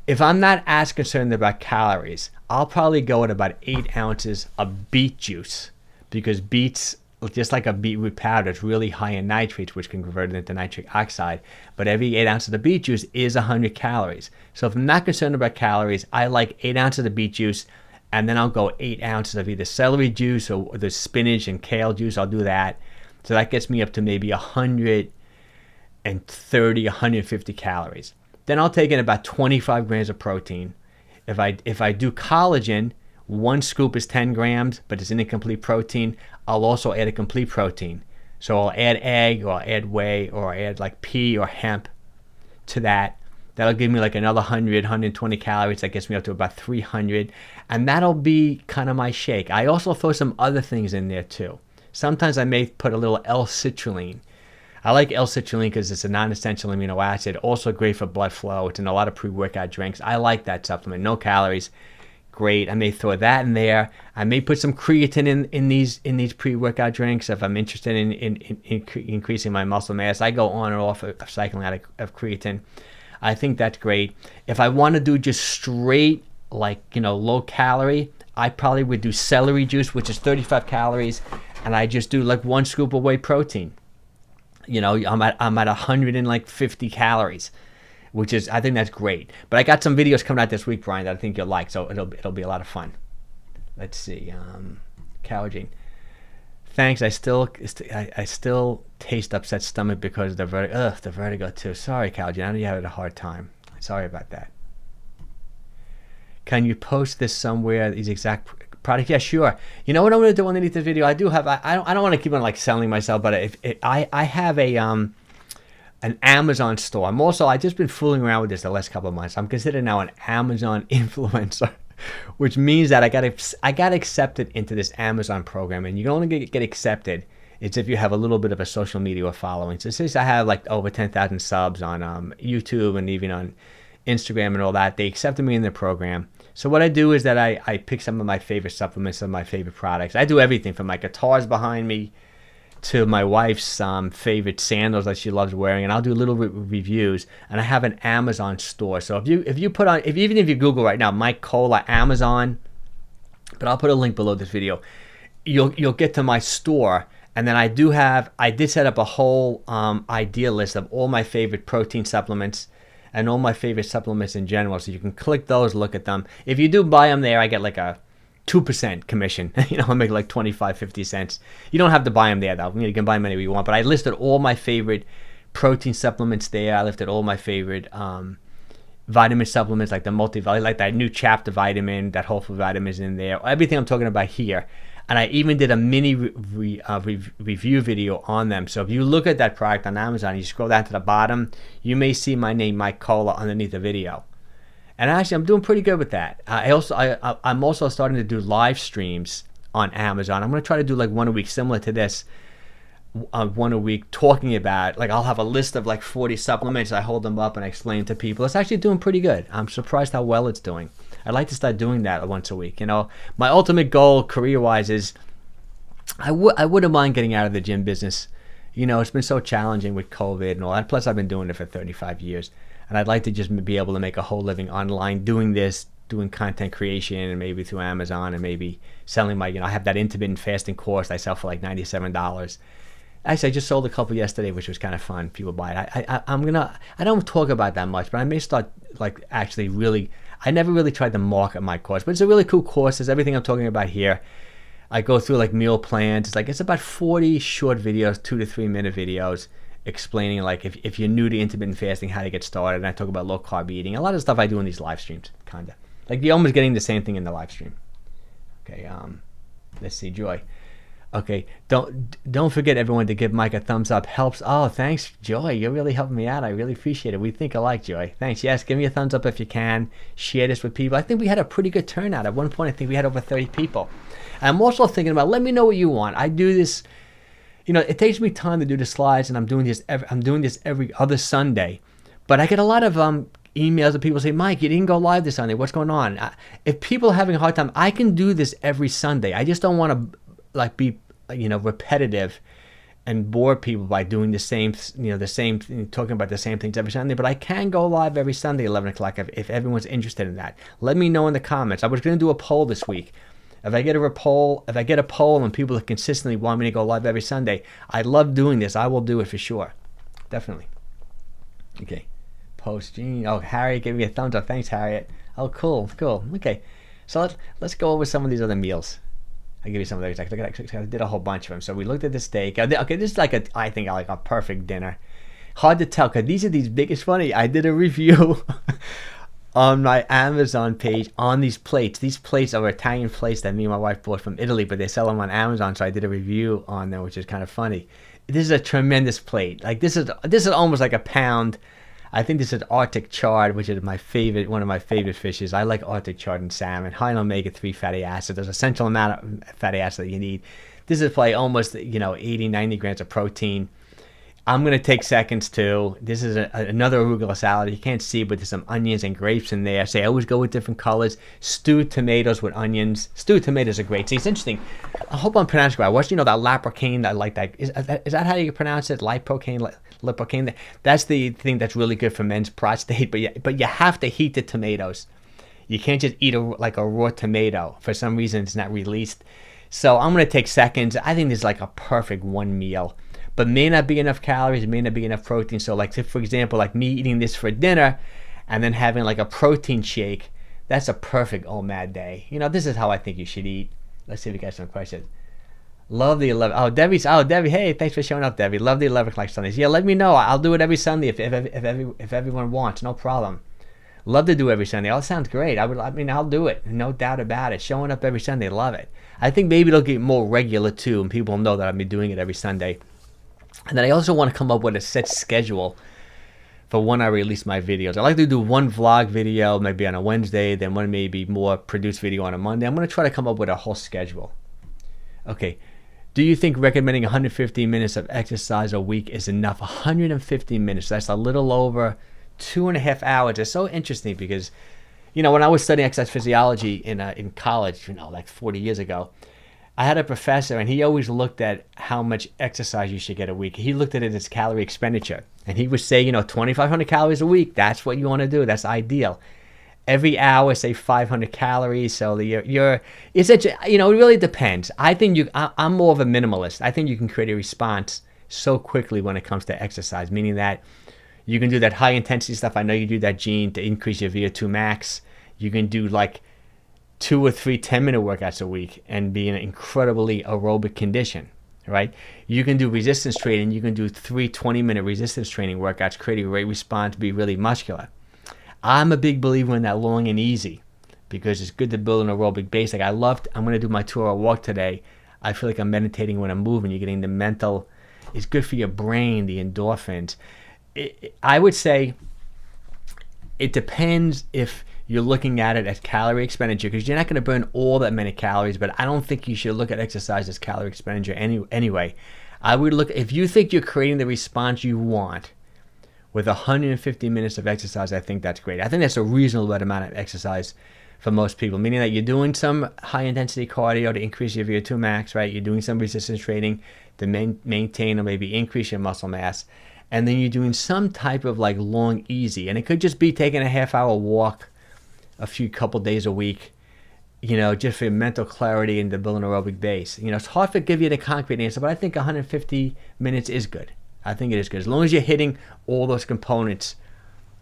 If I'm not as concerned about calories, I'll probably go at about 8 ounces of beet juice, because beets, just like a beetroot powder, it's really high in nitrates, which can convert it into nitric oxide. But every 8 ounces of beet juice is 100 calories. So if I'm not concerned about calories, I like 8 ounces of beet juice, and then I'll go 8 ounces of either celery juice or the spinach and kale juice. I'll do that. So that gets me up to maybe 130, 150 calories. Then I'll take in about 25 grams of protein. If I do collagen, 1 scoop is 10 grams, but it's an incomplete protein. I'll also add a complete protein. So I'll add egg, or I'll add whey, or I'll add like pea or hemp to that. That'll give me like another 100, 120 calories. That gets me up to about 300. And that'll be kind of my shake. I also throw some other things in there too. Sometimes I may put a little L-citrulline. I like L-citrulline because it's a non-essential amino acid, also great for blood flow. It's in a lot of pre-workout drinks. I like that supplement. No calories. Great. I may throw that in there. I may put some creatine in these pre-workout drinks if I'm interested in increasing my muscle mass. I go on and off of cycling out of creatine. I think that's great. If I want to do just straight, like, you know, low calorie, I probably would do celery juice, which is 35 calories, and I just do like 1 scoop of whey protein. You know, I'm at 150 calories, which is, I think that's great. But I got some videos coming out this week, Brian, that I think you'll like, so it'll be a lot of fun. Let's see, 𝘾𝙊𝙉𝙉𝙉𝙂. Thanks. I still taste upset stomach because of the vertigo. The vertigo too. Sorry, 𝘾𝙊𝙉𝙉𝙉. I know you had a hard time. Sorry about that. Can you post this somewhere? These exact product? Yeah, sure. You know what I'm going to do underneath this video? I do have. I don't want to keep on like selling myself, but I have an Amazon store. I just been fooling around with this the last couple of months. I'm considered now an Amazon influencer, which means that I got accepted into this Amazon program, and you can only get accepted it's if you have a little bit of a social media following. So since I have like over 10,000 subs on YouTube and even on Instagram and all that, they accepted me in the program. So what I do is that I pick some of my favorite supplements, some of my favorite products. I do everything from my guitars behind me to my wife's favorite sandals that she loves wearing, and I'll do little reviews. And I have an Amazon store. So if you put on, even if you Google right now, Mike Cola Amazon, but I'll put a link below this video, you'll get to my store. And then I did set up a whole idea list of all my favorite protein supplements and all my favorite supplements in general. So you can click those, look at them. If you do buy them there, I get like a 2% commission. I'll make like 25, 50 cents. You don't have to buy them there though. You can buy them anywhere you want. But I listed all my favorite protein supplements there. I listed all my favorite vitamin supplements, like the multivitamin, like that new chapter vitamin, that whole food vitamin is in there. Everything I'm talking about here. And I even did a mini review video on them. So if you look at that product on Amazon and you scroll down to the bottom, you may see my name, 𝘾𝙊𝙼𝘾𝙃, underneath the video. And actually, I'm doing pretty good with that. I'm also starting to do live streams on Amazon. I'm going to try to do like one a week, similar to this. One a week, talking about, like, I'll have a list of like 40 supplements. I hold them up and I explain to people. It's actually doing pretty good. I'm surprised how well it's doing. I'd like to start doing that once a week. You know, my ultimate goal career-wise is I wouldn't mind getting out of the gym business. You know, it's been so challenging with COVID and all that. Plus, I've been doing it for 35 years. And I'd like to just be able to make a whole living online doing this, doing content creation, and maybe through Amazon, and maybe selling my, you know, I have that intermittent fasting course I sell for like $97. Actually, I just sold a couple yesterday, which was kind of fun. People buy it. I don't talk about that much, but I may start, like, actually really, I never really tried to market my course, but it's a really cool course. It's everything I'm talking about here. I go through like meal plans. It's about 40 short videos, 2 to 3 minute videos, explaining like if you're new to intermittent fasting, how to get started. And I talk about low carb eating. A lot of stuff I do in these live streams, kind of. Like you're almost getting the same thing in the live stream. Okay, let's see, Joy. Okay, don't forget, everyone, to give Mike a thumbs up. Helps. Oh, thanks, Joy. You're really helping me out. I really appreciate it. We think alike, Joy. Thanks. Yes, give me a thumbs up if you can. Share this with people. I think we had a pretty good turnout. At one point, I think we had over 30 people. I'm also thinking about, let me know what you want. I do this, you know, it takes me time to do the slides, and I'm doing this every other Sunday. But I get a lot of emails of people say, Mike, you didn't go live this Sunday. What's going on? If people are having a hard time, I can do this every Sunday. I just don't want to like be, you know, repetitive and bore people by doing the same, you know, talking about the same things every Sunday. But I can go live every Sunday at 11 o'clock if everyone's interested in that. Let me know in the comments. I was going to do a poll this week. If I get a poll and people that consistently want me to go live every Sunday, I love doing this. I will do it for sure. Definitely. Okay. Post Gene. Oh, Harriet gave me a thumbs up. Thanks, Harriet. Oh, cool. Okay. So let's go over some of these other meals. I'll give you some of those. I did a whole bunch of them. So we looked at the steak. Okay, this is like I think like a perfect dinner. Hard to tell because these are these big. It's funny. I did a review on my Amazon page on these plates. These plates are Italian plates that me and my wife bought from Italy, but they sell them on Amazon. So I did a review on them, which is kind of funny. This is a tremendous plate. Like this is almost like a pound. I think this is Arctic chard, which is one of my favorite fishes. I like Arctic chard and salmon. High in omega-3 fatty acids. There's an essential amount of fatty acid that you need. This is probably almost, you know, 80, 90 grams of protein. I'm going to take seconds too. This is another arugula salad. You can't see, but there's some onions and grapes in there. So I always go with different colors. Stewed tomatoes with onions. Stewed tomatoes are great. See, it's interesting. I hope I'm pronouncing it right. What's, you know, that 𝘾𝙆𝙾? I like that. Is that how you pronounce it? Lipocaine. That's the thing that's really good for men's prostate. But you have to heat the tomatoes. You can't just eat a raw tomato. For some reason, it's not released. So I'm going to take seconds. I think this is like a perfect one meal. But may not be enough calories, may not be enough protein. So like, for example, like me eating this for dinner and then having like a protein shake, that's a perfect OMAD day. You know, this is how I think you should eat. Let's see if we got some questions. Love the 11. Oh, Debbie, hey, thanks for showing up, Debbie. Love the 11 o'clock Sundays. Yeah, let me know. I'll do it every Sunday if everyone wants. No problem. Love to do every Sunday. Oh, that sounds great. I'll do it. No doubt about it. Showing up every Sunday, love it. I think maybe it'll get more regular too, and people know that I'll be doing it every Sunday. And then I also want to come up with a set schedule for when I release my videos. I like to do one vlog video maybe on a Wednesday, then one maybe more produced video on a Monday. I'm going to try to come up with a whole schedule. Okay. Do you think recommending 150 minutes of exercise a week is enough? 150 minutes. That's a little over 2.5 hours. It's so interesting because, you know, when I was studying exercise physiology in college, you know, like 40 years ago, I had a professor, and he always looked at how much exercise you should get a week. He looked at it as calorie expenditure. And he would say, you know, 2,500 calories a week, that's what you want to do. That's ideal. Every hour, say 500 calories. So it really depends. I think I'm more of a minimalist. I think you can create a response so quickly when it comes to exercise, meaning that you can do that high intensity stuff. I know you do that, Gene, to increase your VO2 max. You can do like 2 or 3 10-minute workouts a week and be in an incredibly aerobic condition, right? You can do resistance training. You can do 3 20-minute resistance training workouts, create a great response, be really muscular. I'm a big believer in that long and easy because it's good to build an aerobic base. Like I'm going to do my 2-hour walk today. I feel like I'm meditating when I'm moving. You're getting the mental, it's good for your brain, the endorphins. I would say it depends if you're looking at it as calorie expenditure, because you're not going to burn all that many calories, but I don't think you should look at exercise as calorie expenditure anyway. I would look, if you think you're creating the response you want with 150 minutes of exercise, I think that's great. I think that's a reasonable amount of exercise for most people, meaning that you're doing some high intensity cardio to increase your VO2 max, right? You're doing some resistance training to maintain or maybe increase your muscle mass. And then you're doing some type of like long easy. And it could just be taking a half-hour walk a couple days a week, you know, just for mental clarity and to build an aerobic base. You know, it's hard to give you the concrete answer, but I think 150 minutes is good. I think it is good. As long as you're hitting all those components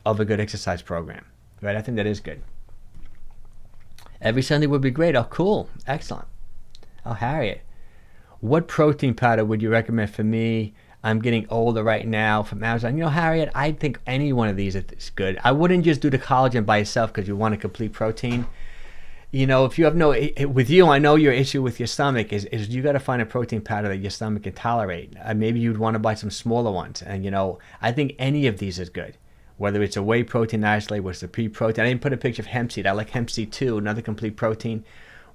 of a good exercise program, right? I think that is good. Every Sunday would be great. Oh, cool. Excellent. Oh, Harriet, what protein powder would you recommend for me? I'm getting older right now from Amazon. You know, Harriet, I think any one of these is good. I wouldn't just do the collagen by itself because you want a complete protein. You know, if you have with you, I know your issue with your stomach is you got to find a protein powder that your stomach can tolerate. Maybe you'd want to buy some smaller ones. And, you know, I think any of these is good. Whether it's a whey protein isolate, what's the pea protein. I didn't put a picture of hemp seed. I like hemp seed too, another complete protein.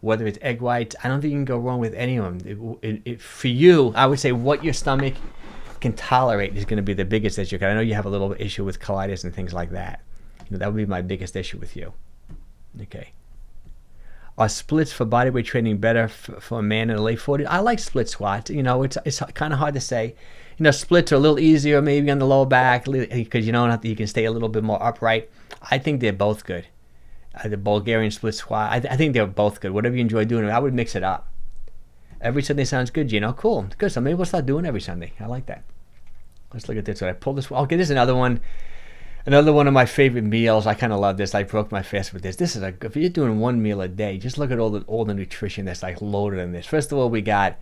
Whether it's egg whites, I don't think you can go wrong with any of them. For you, I would say what your stomach can tolerate is going to be the biggest issue. I know you have a little issue with colitis and things like that. You know, that would be my biggest issue with you. Okay. Are splits for bodyweight training better for a man in the late 40s? I like split squats. You know, it's kind of hard to say. You know, splits are a little easier maybe on the lower back because you can stay a little bit more upright. I think they're both good. The Bulgarian split squat, I think they're both good. Whatever you enjoy doing, I would mix it up. Every Sunday sounds good, Gino. Cool. Good. So maybe we'll start doing every Sunday. I like that. Let's look at this. So I pulled this. Okay, this is another one. Another one of my favorite meals. I kind of love this. I broke my fast with this. This is if you're doing one meal a day, just look at all the nutrition that's like loaded in this. First of all, we got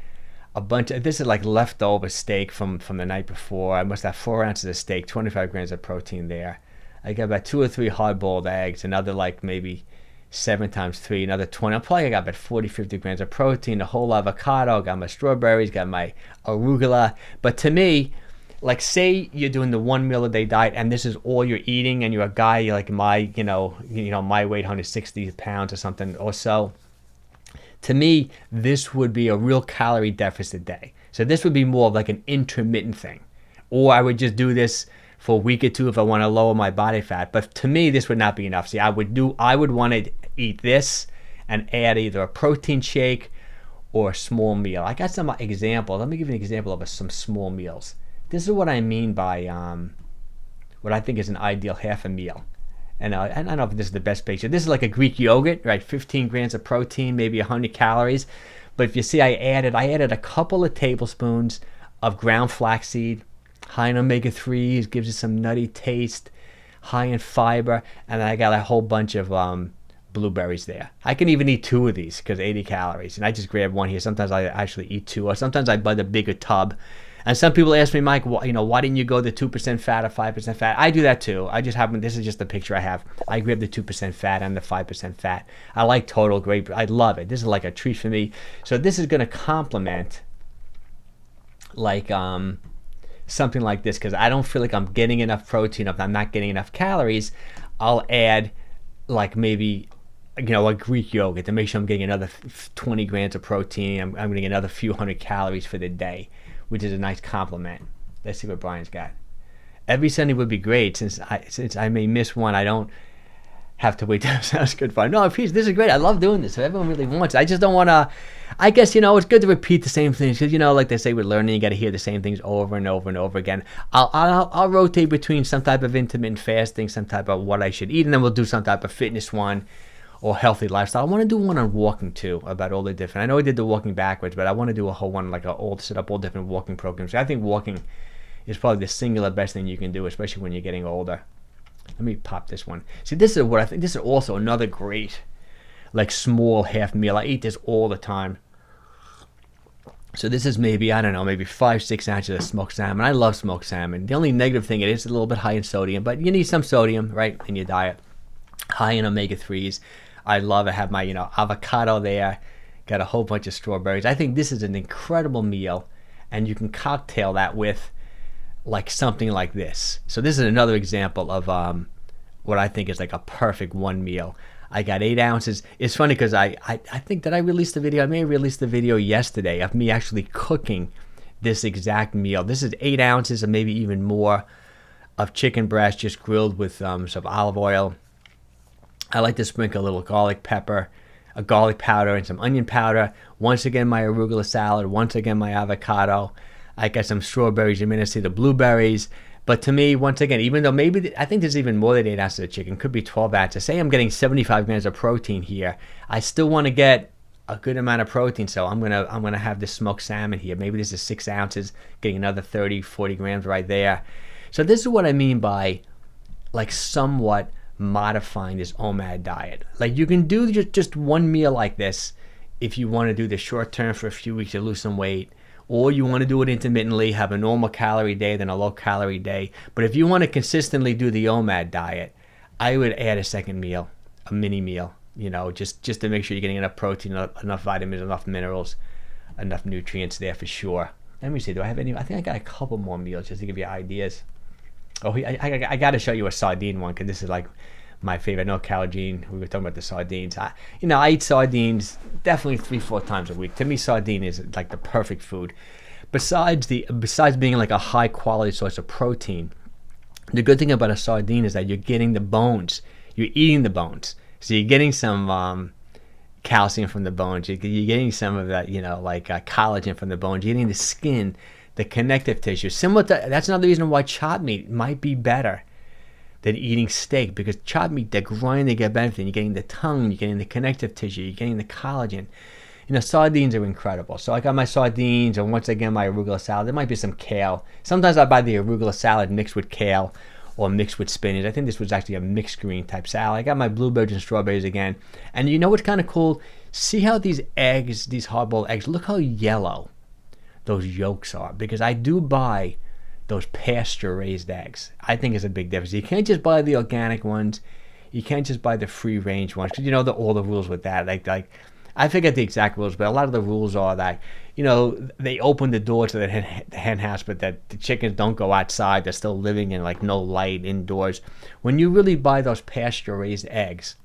a bunch of, this is like leftover steak from the night before. I must have 4 ounces of steak, 25 grams of protein there. I got about 2 or 3 hard-boiled eggs, another like maybe 7 times 3, another 20. I got about 40, 50 grams of protein, a whole avocado, got my strawberries, got my arugula. But to me, like say you're doing the 1 meal a day diet and this is all you're eating and you're a guy like my weight, 160 pounds or something or so. To me, this would be a real calorie deficit day. So this would be more of like an intermittent thing. Or I would just do this for a week or two if I want to lower my body fat. But to me, this would not be enough. See, I would want to eat this and add either a protein shake or a small meal. I got some examples. Let me give you an example of some small meals. This is what I mean by what I think is an ideal half a meal. And I don't know if this is the best picture. This is like a Greek yogurt, right? 15 grams of protein, maybe 100 calories. But if you see, I added a couple of tablespoons of ground flaxseed, high in omega-3s, gives it some nutty taste, high in fiber, and then I got a whole bunch of blueberries there. I can even eat 2 of these because 80 calories, and I just grab one here. Sometimes I actually eat 2, or sometimes I buy the bigger tub. And some people ask me, Mike, why didn't you go the 2% fat or 5% fat? I do that too. This is just the picture I have. I grab the 2% fat and the 5% fat. I like Total Grape. I love it. This is like a treat for me. So this is going to complement like something like this because I don't feel like I'm getting enough protein. If I'm not getting enough calories, I'll add like maybe a Greek yogurt to make sure I'm getting another 20 grams of protein. I'm getting another few hundred calories for the day, which is a nice compliment. Let's see what Brian's got. Every Sunday would be great since I may miss one. I don't have to wait. That sounds good, Brian. No, please, this is great. I love doing this. If everyone really wants it. I just don't want to. I guess, it's good to repeat the same things because, like they say with learning, you got to hear the same things over and over and over again. I'll rotate between some type of intermittent fasting, some type of what I should eat, and then we'll do some type of fitness one or healthy lifestyle. I want to do one on walking too, about all the different. I know I did the walking backwards, but I want to do a whole one, like set up all different walking programs. I think walking is probably the singular best thing you can do, especially when you're getting older. Let me pop this one. See, this is what I think. This is also another great, like small half meal. I eat this all the time. So this is maybe 5-6 ounces of smoked salmon. I love smoked salmon. The only negative thing, it is a little bit high in sodium, but you need some sodium, right, in your diet. High in omega-3s. I love it. Have my, avocado there. got a whole bunch of strawberries. I think this is an incredible meal, and you can cocktail that with like something like this. So this is another example of what I think is like a perfect one meal. I got 8 ounces. It's funny because I think that I released the video. I may have released the video yesterday of me actually cooking this exact meal. This is 8 ounces or maybe even more of chicken breast just grilled with some olive oil. I like to sprinkle a little garlic pepper, a garlic powder, and some onion powder. Once again, my arugula salad. Once again, my avocado. I got some strawberries. You may not see the blueberries. But to me, once again, even though maybe, I think there's even more than 8 ounces of chicken, could be 12 ounces. Say I'm getting 75 grams of protein here. I still want to get a good amount of protein, so I'm gonna have this smoked salmon here. Maybe this is 6 ounces, getting another 30, 40 grams right there. So this is what I mean by like somewhat modifying this OMAD diet. Like you can do just one meal like this if you want to do the short term for a few weeks to lose some weight, or you want to do it intermittently, have a normal calorie day, then a low calorie day. But if you want to consistently do the OMAD diet, I would add a second meal, a mini meal, you know, just to make sure you're getting enough protein, enough vitamins, enough minerals, enough nutrients there for sure. Let me see, do I have any? I think I got a couple more meals just to give you ideas. Oh, I got to show you a sardine one because this is like my favorite. No, ccalgene. We were talking about the sardines. I eat sardines definitely 3-4 times a week. To me, sardine is like the perfect food. Besides being like a high quality source of protein, the good thing about a sardine is that you're getting the bones. You're eating the bones, so you're getting some calcium from the bones. You're getting some of that, like collagen from the bones. You're getting the skin, the connective tissue. Similar to that's another reason why chopped meat might be better than eating steak, because chopped meat, they're grinding to get benefit. You're getting the tongue, you're getting the connective tissue, you're getting the collagen. Sardines are incredible. So I got my sardines, and once again my arugula salad. There might be some kale. Sometimes I buy the arugula salad mixed with kale or mixed with spinach. I think this was actually a mixed green type salad. I got my blueberries and strawberries again. And you know what's kind of cool? See how these eggs, these hard-boiled eggs, look how yellow those yolks are, because I do buy those pasture-raised eggs. I think it's a big difference. You can't just buy the organic ones. You can't just buy the free-range ones, because all the rules with that. Like I forget the exact rules, but a lot of the rules are that they open the door to the hen house, but that the chickens don't go outside. They're still living in like no light indoors. When you really buy those pasture-raised eggs,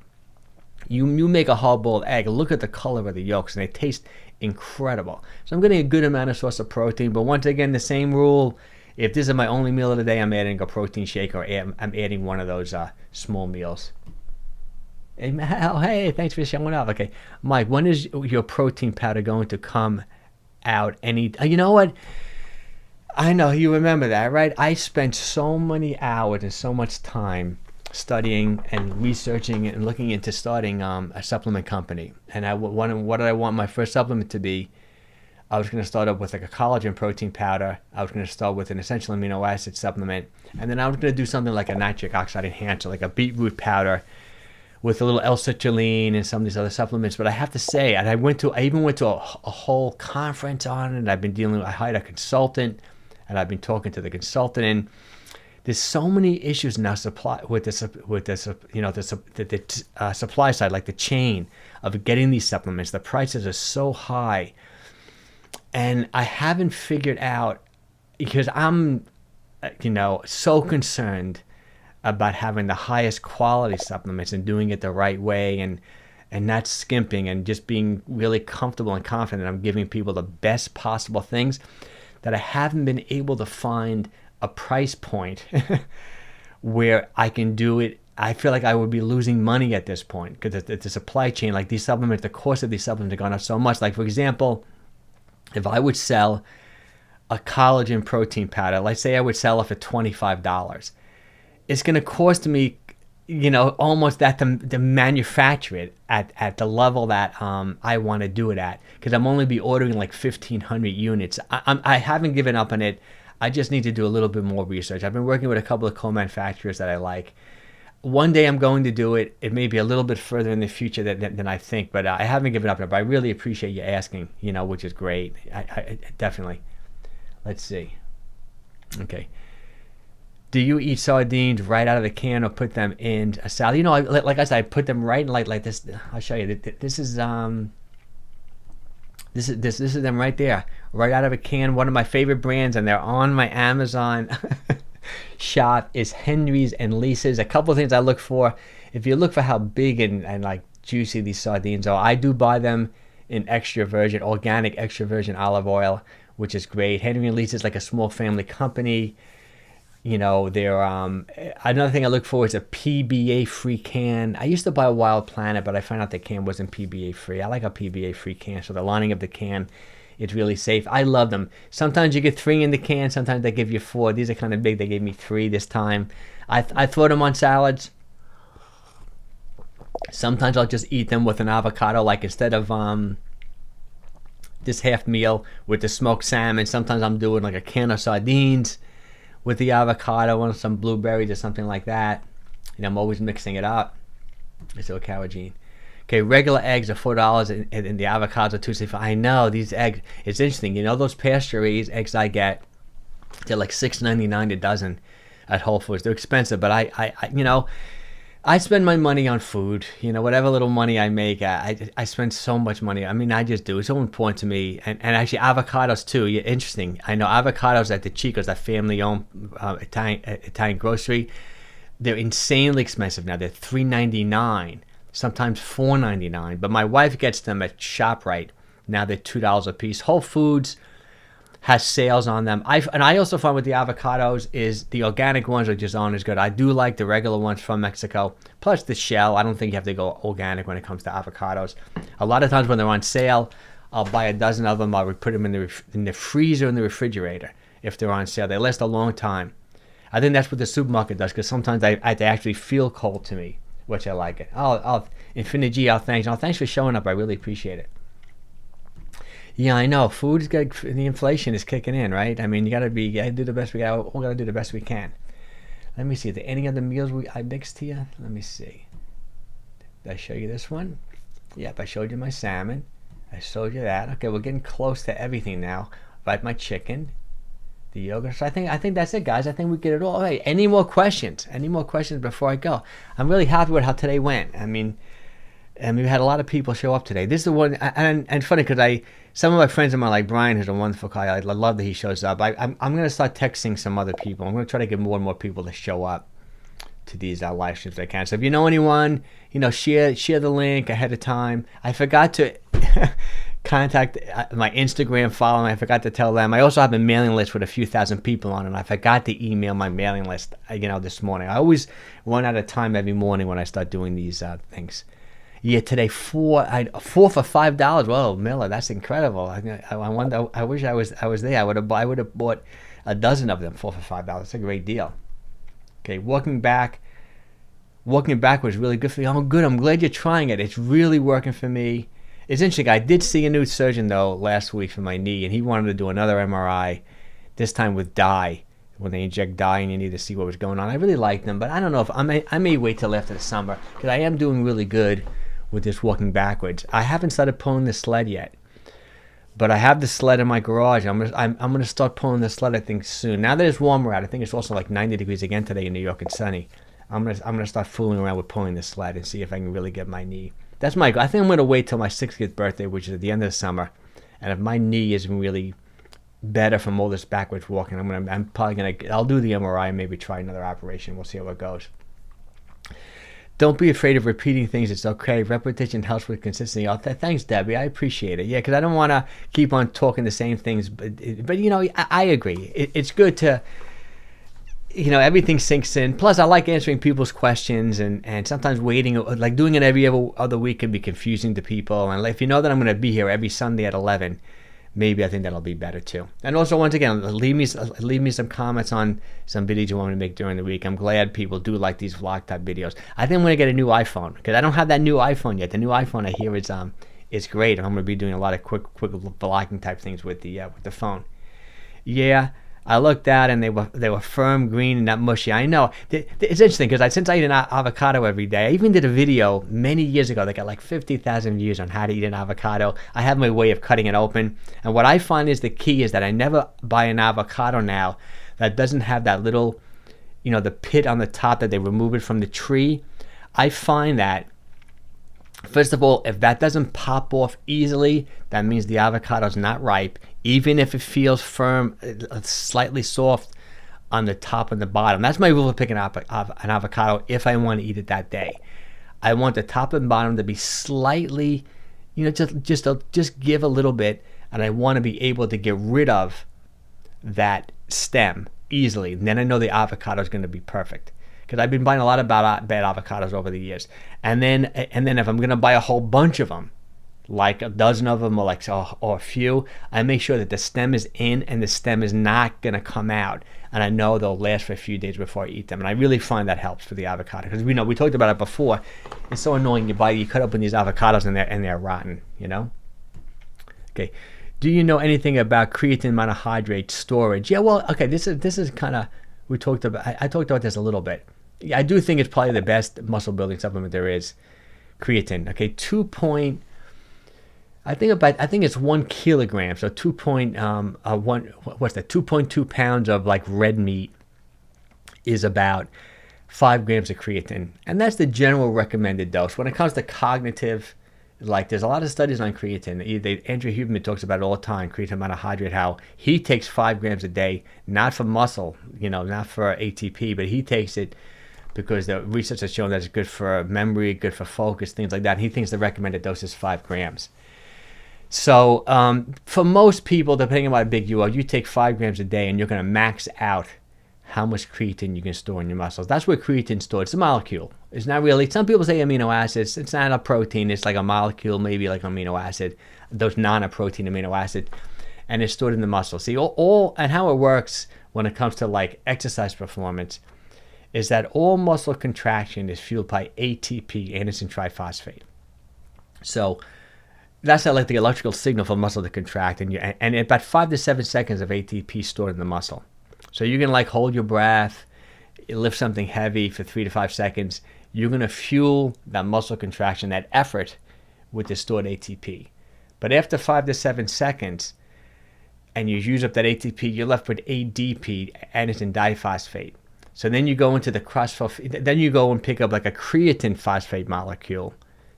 you make a hard-boiled egg. Look at the color of the yolks, and they taste incredible. So I'm getting a good amount of source of protein. But once again, the same rule. If this is my only meal of the day, I'm adding a protein shake, or I'm adding one of those small meals. Hey, thanks for showing up. Okay, Mike, when is your protein powder going to come out? You know what? I know you remember that, right? I spent so many hours and so much time studying and researching and looking into starting a supplement company. And what did I want my first supplement to be? I was going to start up with like a collagen protein powder. I was going to start with an essential amino acid supplement. And then I was going to do something like a nitric oxide enhancer, like a beetroot powder with a little L-citrulline and some of these other supplements. But I have to say, and I even went to a whole conference on it. And I hired a consultant, and I've been talking to the consultant. And there's so many issues now supply supply side, like the chain of getting these supplements. The prices are so high. And I haven't figured out, because I'm, so concerned about having the highest quality supplements and doing it the right way and not skimping and just being really comfortable and confident I'm giving people the best possible things, that I haven't been able to find a price point where I can do it. I feel like I would be losing money at this point, because the supply chain, like these supplements, the cost of these supplements have gone up so much. Like, for example, if I would sell a collagen protein powder, let's say I would sell it for $25, it's going to cost me, almost that to manufacture it at the level that I want to do it at, because I'm only be ordering like 1,500 units. I haven't given up on it. I just need to do a little bit more research. I've been working with a couple of co-manufacturers that I like. One day I'm going to do it. It may be a little bit further in the future than I think, but I haven't given up on it. But I really appreciate you asking, which is great. I definitely. Let's see. Okay. Do you eat sardines right out of the can or put them in a salad? Like I said, I put them right in like this. I'll show you. This is This is them right there, right out of a can. One of my favorite brands, and they're on my Amazon shop, is Henry's and Lisa's. A couple of things I look for. If you look for how big and like juicy these sardines are, I do buy them in extra virgin, organic extra virgin olive oil, which is great. Henry and Lisa's like a small family company. You know, they're another thing I look for is a PBA free can. I used to buy a Wild Planet, but I found out the can wasn't PBA free. I like a PBA free can, so the lining of the can, it's really safe. I love them. Sometimes you get 3 in the can, sometimes they give you 4. These are kind of big. They gave me 3 this time. I throw them on salads. Sometimes I'll just eat them with an avocado, like instead of this half meal with the smoked salmon, sometimes I'm doing like a can of sardines with the avocado and some blueberries or something like that. And I'm always mixing it up. It's 𝘾𝙊𝙉𝙂. Okay, regular eggs are $4 and the avocados are $2.65. I know, these eggs, it's interesting. You know, those pasture-raised eggs I get, they're like $6.99 a dozen at Whole Foods. They're expensive, but I you know, I spend my money on food. You know, whatever little money I make, I spend so much money. I mean, I just do. It's so important to me. And actually, avocados too. Yeah, interesting. I know avocados at the Chico's, that family-owned Italian grocery, they're insanely expensive now. They're $3.99, sometimes $4.99. But my wife gets them at ShopRite. Now they're $2 a piece. Whole Foods has sales on them. I also find with the avocados is the organic ones are just aren't as good. I do like the regular ones from Mexico. Plus the shell. I don't think you have to go organic when it comes to avocados. A lot of times when they're on sale, I'll buy a dozen of them. I would put them in the freezer in the refrigerator if they're on sale. They last a long time. I think that's what the supermarket does, because sometimes they actually feel cold to me, which I like it. Infinity G, thanks. Thanks for showing up. I really appreciate it. Yeah, I know. Food's good. The inflation is kicking in, right? I mean, you gotta do the best we got. We gotta do the best we can. Let me see. Are there any other meals I mixed here? Let me see. Did I show you this one? Yep, I showed you my salmon. I showed you that. Okay, we're getting close to everything now. Right, my chicken, the yogurt. So I think that's it, guys. I think we get it all. All right. Any more questions? Any more questions before I go? I'm really happy with how today went. I mean, we had a lot of people show up today. This is the one, and funny because some of my friends of mine, like Brian, who's a wonderful guy, I love that he shows up. I'm going to start texting some other people. I'm going to try to get more and more people to show up to these live streams if I can. So if you know anyone, you know, share the link ahead of time. I forgot to contact my Instagram following. I forgot to tell them. I also have a mailing list with a few thousand people on it, and I forgot to email my mailing list, this morning. I always run out of time every morning when I start doing these things. Yeah, today 4 for $5. Whoa, Miller, that's incredible. I wonder. I wish I was there. I would have bought a dozen of them 4 for $5. That's a great deal. Okay, walking back was really good for you. Oh, good. I'm glad you're trying it. It's really working for me. It's interesting. I did see a new surgeon though last week for my knee, and he wanted to do another MRI, this time with dye. When they inject dye and you need to see what was going on. I really like them, but I don't know if I may wait till after the summer, because I am doing really good with this walking backwards. I haven't started pulling the sled yet, but I have the sled in my garage. I'm gonna start pulling the sled, I think, soon. Now that it's warmer out, I think it's also like 90 degrees again today in New York and sunny. I'm gonna start fooling around with pulling the sled and see if I can really get my knee. That's my goal. I think I'm gonna wait till my 60th birthday, which is at the end of the summer, and if my knee isn't really better from all this backwards walking, I'll do the MRI and maybe try another operation. We'll see how it goes. Don't be afraid of repeating things. It's okay. Repetition helps with consistency. Thanks, Debbie. I appreciate it. Yeah, because I don't want to keep on talking the same things. But you know, I agree. It's good to, everything sinks in. Plus, I like answering people's questions, and sometimes waiting, like doing it every other week can be confusing to people. And if you know that I'm going to be here every Sunday at 11, maybe I think that'll be better too. And also, once again, leave me some comments on some videos you want me to make during the week. I'm glad people do like these vlog type videos. I think I'm going to get a new iPhone, because I don't have that new iPhone yet. The new iPhone I hear is great. I'm going to be doing a lot of quick vlogging type things with the phone. Yeah, I looked at and they were firm, green, and not mushy. I know. It's interesting because since I eat an avocado every day, I even did a video many years ago that got like 50,000 views on how to eat an avocado. I have my way of cutting it open. And what I find is the key is that I never buy an avocado now that doesn't have that little, the pit on the top that they remove it from the tree. I find that First of all, if that doesn't pop off easily, that means the avocado is not ripe, even if it feels firm, slightly soft on the top and the bottom. That's my rule for picking up an avocado if I want to eat it that day. I want the top and bottom to be slightly, just give a little bit, and I want to be able to get rid of that stem easily. And then I know the avocado is going to be perfect. Because I've been buying a lot of bad avocados over the years. And then if I'm going to buy a whole bunch of them, like a dozen of them or a few, I make sure that the stem is in and the stem is not going to come out. And I know they'll last for a few days before I eat them. And I really find that helps for the avocado. Because we talked about it before. It's so annoying. You cut open these avocados and they're rotten, Okay. Do you know anything about creatine monohydrate storage? Yeah, well, okay, this is kind of, I talked about this a little bit. Yeah, I do think it's probably the best muscle building supplement there is, creatine. Okay, I think it's 1 kilogram, so 2.2 pounds of like red meat is about 5 grams of creatine, and that's the general recommended dose. When it comes to cognitive, like there's a lot of studies on creatine. Andrew Huberman talks about it all the time, creatine monohydrate, how he takes 5 grams a day, not for muscle, not for ATP, but he takes it because the research has shown that it's good for memory, good for focus, things like that. And he thinks the recommended dose is 5 grams. So for most people, depending on how big you are, you take 5 grams a day and you're going to max out how much creatine you can store in your muscles. That's where creatine's stored. It's a molecule. It's not really, some people say amino acids. It's not a protein. It's like a molecule, maybe like amino acid, those non-protein amino acid, and it's stored in the muscle. See, and how it works when it comes to like exercise performance is that all muscle contraction is fueled by ATP, adenosine triphosphate. So that's like the electrical signal for muscle to contract, and about 5 to 7 seconds of ATP stored in the muscle. So you can like hold your breath, lift something heavy for 3 to 5 seconds. You're going to fuel that muscle contraction, that effort, with the stored ATP. But after 5 to 7 seconds, and you use up that ATP, you're left with ADP, adenosine diphosphate. So then you go into then you go and pick up like a creatine phosphate molecule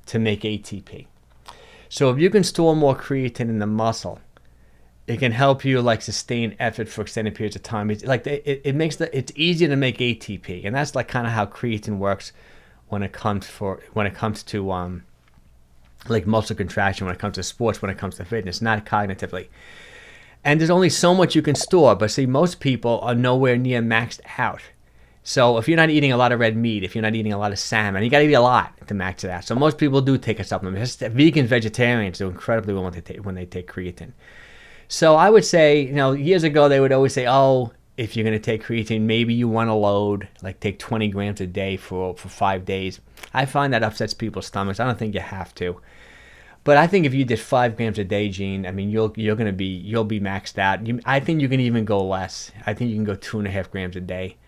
to make ATP. So if you can store more creatine in the muscle, it can help you like sustain effort for extended periods of time. It's like it's easier to make ATP, and that's like kind of how creatine works when it comes to like muscle contraction, when it comes to sports, when it comes to fitness, not cognitively. And there's only so much you can store, but see, most people are nowhere near maxed out. So if you're not eating a lot of red meat, if you're not eating a lot of salmon, you got to eat a lot to max it out. So most people do take a supplement. Vegans, vegetarians do incredibly well when they take creatine. So I would say, years ago they would always say, oh, if you're going to take creatine, maybe you want to load, like take 20 grams a day for 5 days. I find that upsets people's stomachs. I don't think you have to. But I think if you did 5 grams a day, Gene, I mean, you'll be maxed out. I think you can even go less. I think you can go 2.5 grams a day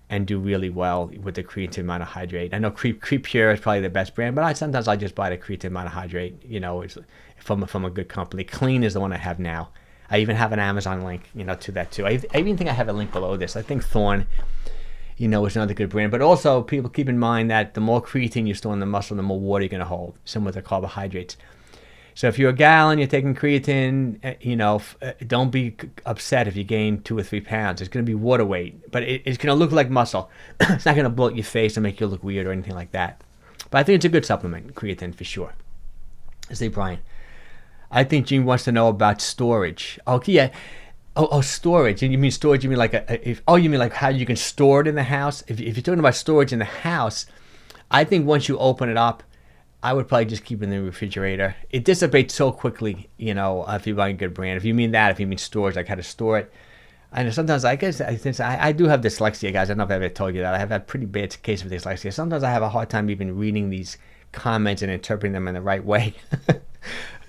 and do really well with the creatine monohydrate. I know Creep Pure is probably the best brand, but sometimes I just buy the creatine monohydrate, it's from a good company. Clean is the one I have now. I even have an Amazon link, to that too. I even think I have a link below this. I think Thorne, is another good brand. But also, people keep in mind that the more creatine you store in the muscle, the more water you're going to hold, similar to carbohydrates. So if you're a gal and you're taking creatine, don't be upset if you gain 2 or 3 pounds. It's going to be water weight, but it's going to look like muscle. It's not going to bloat your face and make you look weird or anything like that. But I think it's a good supplement, creatine, for sure. Say, Brian, I think Gene wants to know about storage. Okay, yeah. Oh, storage. And you mean storage? You mean like you mean like how you can store it in the house? If you're talking about storage in the house, I think once you open it up, I would probably just keep it in the refrigerator. It dissipates so quickly, if you're buying a good brand. If you mean storage, like how to store it. I know sometimes I do have dyslexia, guys. I don't know if I ever told you that. I have a pretty bad case of dyslexia. Sometimes I have a hard time even reading these comments and interpreting them in the right way.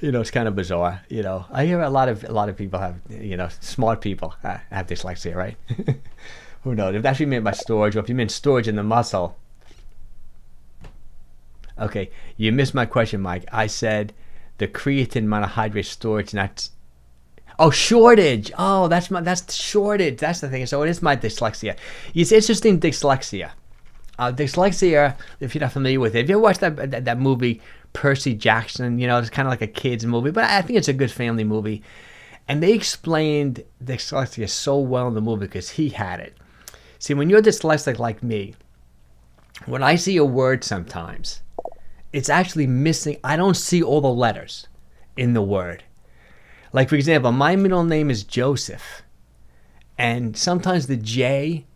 It's kind of bizarre. I hear a lot of people have, smart people have dyslexia, right? Who knows? If that's what you meant by storage, or if you meant storage in the muscle. Okay, you missed my question, Mike. I said the creatine monohydrate storage, not... Oh, shortage. Oh, that's shortage. That's the thing. So it is my dyslexia. It's interesting, dyslexia. Dyslexia, if you're not familiar with it, if you ever watched that movie Percy Jackson. It's kind of like a kid's movie, but I think it's a good family movie. And they explained dyslexia so well in the movie because he had it. See, when you're dyslexic like me, when I see a word sometimes, it's actually missing. I don't see all the letters in the word. Like, for example, my middle name is Joseph. And sometimes the J,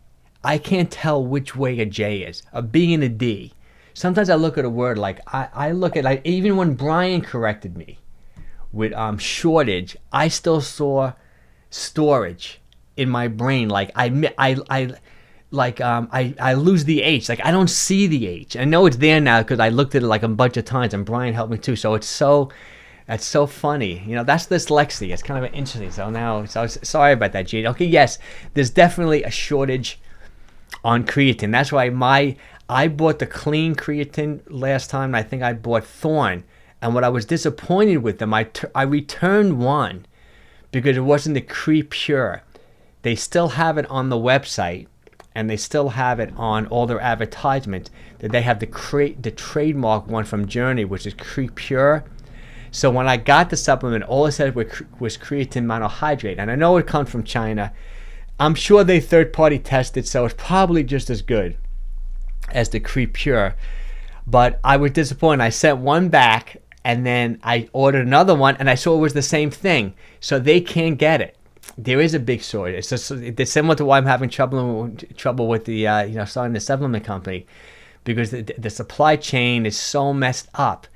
I can't tell which way a J is, a B and a D. Sometimes I look at a word like, I look at, like, even when Brian corrected me with shortage, I still saw storage in my brain. Like, I lose the H. Like, I don't see the H. I know it's there now because I looked at it like a bunch of times, and Brian helped me too. So that's so funny. That's dyslexia. It's kind of interesting. So sorry about that, Gene. Okay, yes, there's definitely a shortage on creatine. That's why I bought the clean creatine last time, and I think I bought Thorn. And what I was disappointed with them, I returned one because it wasn't the 𝘾𝙊𝘼𝘾𝙃. They still have it on the website, and they still have it on all their advertisements, that they have the trademark one from Journey, which is 𝘾𝙊𝘼𝘾. So when I got the supplement, all it said was creatine monohydrate. And I know it comes from China. I'm sure they third-party tested, so it's probably just as good as the 𝘾𝙊𝘼𝘾. But I was disappointed. I sent one back, and then I ordered another one, and I saw it was the same thing. So they can't get it. There is a big shortage. It's similar to why I'm having trouble with the starting the supplement company, because the supply chain is so messed up.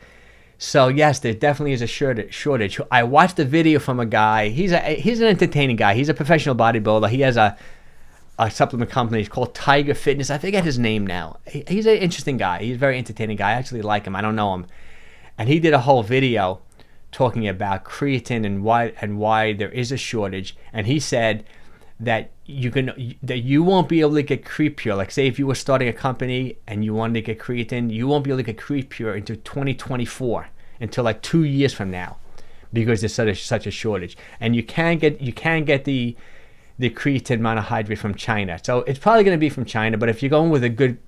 So yes, there definitely is a shortage. I watched a video from a guy. He's an entertaining guy. He's a professional bodybuilder. He has a supplement company. It's called Tiger Fitness. I forget his name now. He's an interesting guy. He's a very entertaining guy. I actually like him. I don't know him. And he did a whole video talking about creatine and why there is a shortage. And he said that you won't be able to get 𝘾𝙊𝘼𝘾𝙃. Like, say if you were starting a company and you wanted to get creatine, you won't be able to get 𝘾𝙊𝘼𝘾𝙃 until 2024, until like 2 years from now, because there's such a shortage. And you can get the creatine monohydrate from China. So it's probably going to be from China. But if you're going with a good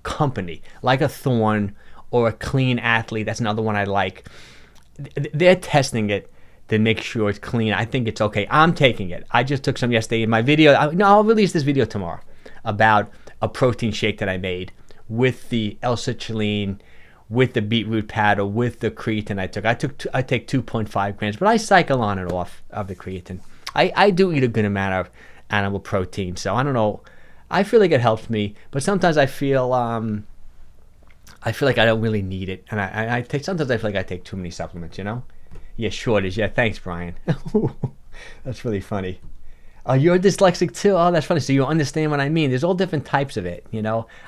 company like a Thorn or a Clean Athlete, that's another one I like. They're testing it to make sure it's clean. I think it's okay. I'm taking it. I just took some yesterday in my video. I'll release this video tomorrow about a protein shake that I made with the L-citrulline, with the beetroot powder, with the creatine I took. I take 2.5 grams, but I cycle on and off of the creatine. I do eat a good amount of animal protein, so I don't know. I feel like it helps me, but sometimes I feel like I don't really need it, and sometimes I feel like I take too many supplements. Yeah, shortage. Yeah, thanks, Brian. That's really funny. Oh, you're dyslexic too? Oh, that's funny. So you understand what I mean. There's all different types of it,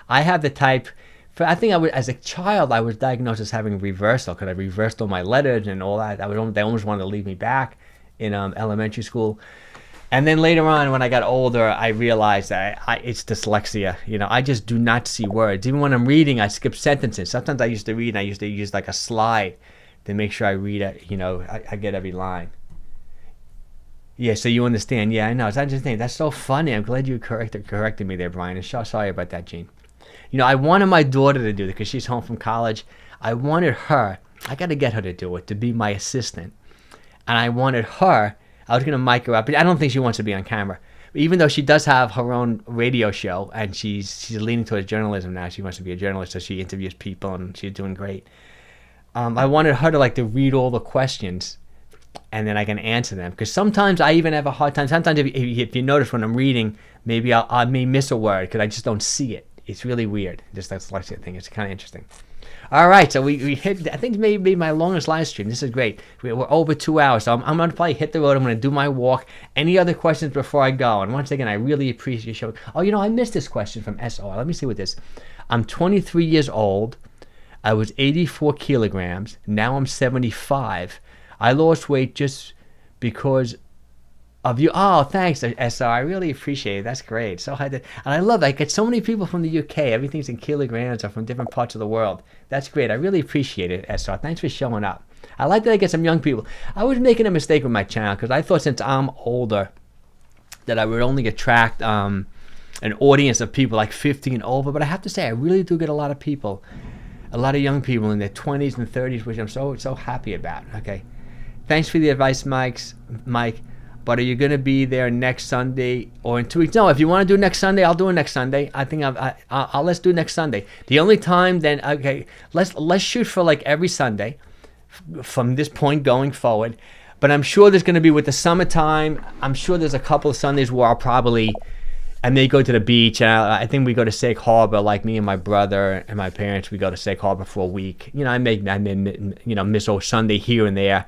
I have the type, I think as a child, I was diagnosed as having reversal, because I reversed all my letters and all that. They almost wanted to leave me back in elementary school. And then later on, when I got older, I realized that it's dyslexia. I just do not see words. Even when I'm reading, I skip sentences. Sometimes I used to read, and I used to use like a slide to make sure I read it, I get every line. Yeah, so you understand. Yeah, I know. It's interesting. That's so funny. I'm glad you corrected me there, Brian. And sorry about that, Gene. I wanted my daughter to do it because she's home from college. I wanted her. I got to get her to do it, to be my assistant. And I wanted her. I was going to mic her up. But I don't think she wants to be on camera. Even though she does have her own radio show, and she's leaning towards journalism now. She wants to be a journalist, so she interviews people, and she's doing great. I wanted her to read all the questions, and then I can answer them. Because sometimes I even have a hard time. Sometimes if you notice when I'm reading, maybe I may miss a word because I just don't see it. It's really weird. Just that dyslexia thing. It's kind of interesting. All right, so we hit, I think maybe my longest live stream. This is great. We're over 2 hours, so I'm going to probably hit the road. I'm going to do my walk. Any other questions before I go? And once again, I really appreciate your show. Oh, I missed this question from SR. Let me see what this. I'm 23 years old. I was 84 kilograms. Now I'm 75. I lost weight just because of you. Oh, thanks, SR. I really appreciate it. That's great. And I love it. I get so many people from the UK. Everything's in kilograms or from different parts of the world. That's great. I really appreciate it, SR. Thanks for showing up. I like that I get some young people. I was making a mistake with my channel because I thought since I'm older that I would only attract an audience of people like 50 and over. But I have to say, I really do get a lot of people A lot of young people in their 20s and 30s, which I'm so happy about. Okay. Thanks for the advice, Mike. But are you going to be there next Sunday or in 2 weeks? No, if you want to do next Sunday, I'll do it next Sunday. I think I'll let's do next Sunday. The only time then, okay, let's shoot for like every Sunday from this point going forward. But I'm sure there's going to be, with the summertime, I'm sure there's a couple of Sundays where I may go to the beach. And I think we go to 𝘾𝙊𝙉𝙉𝙉, like me and my brother and my parents, we go to 𝘾𝙊𝙉𝙉𝙉 for a week. You know, I may miss a Sunday here and there.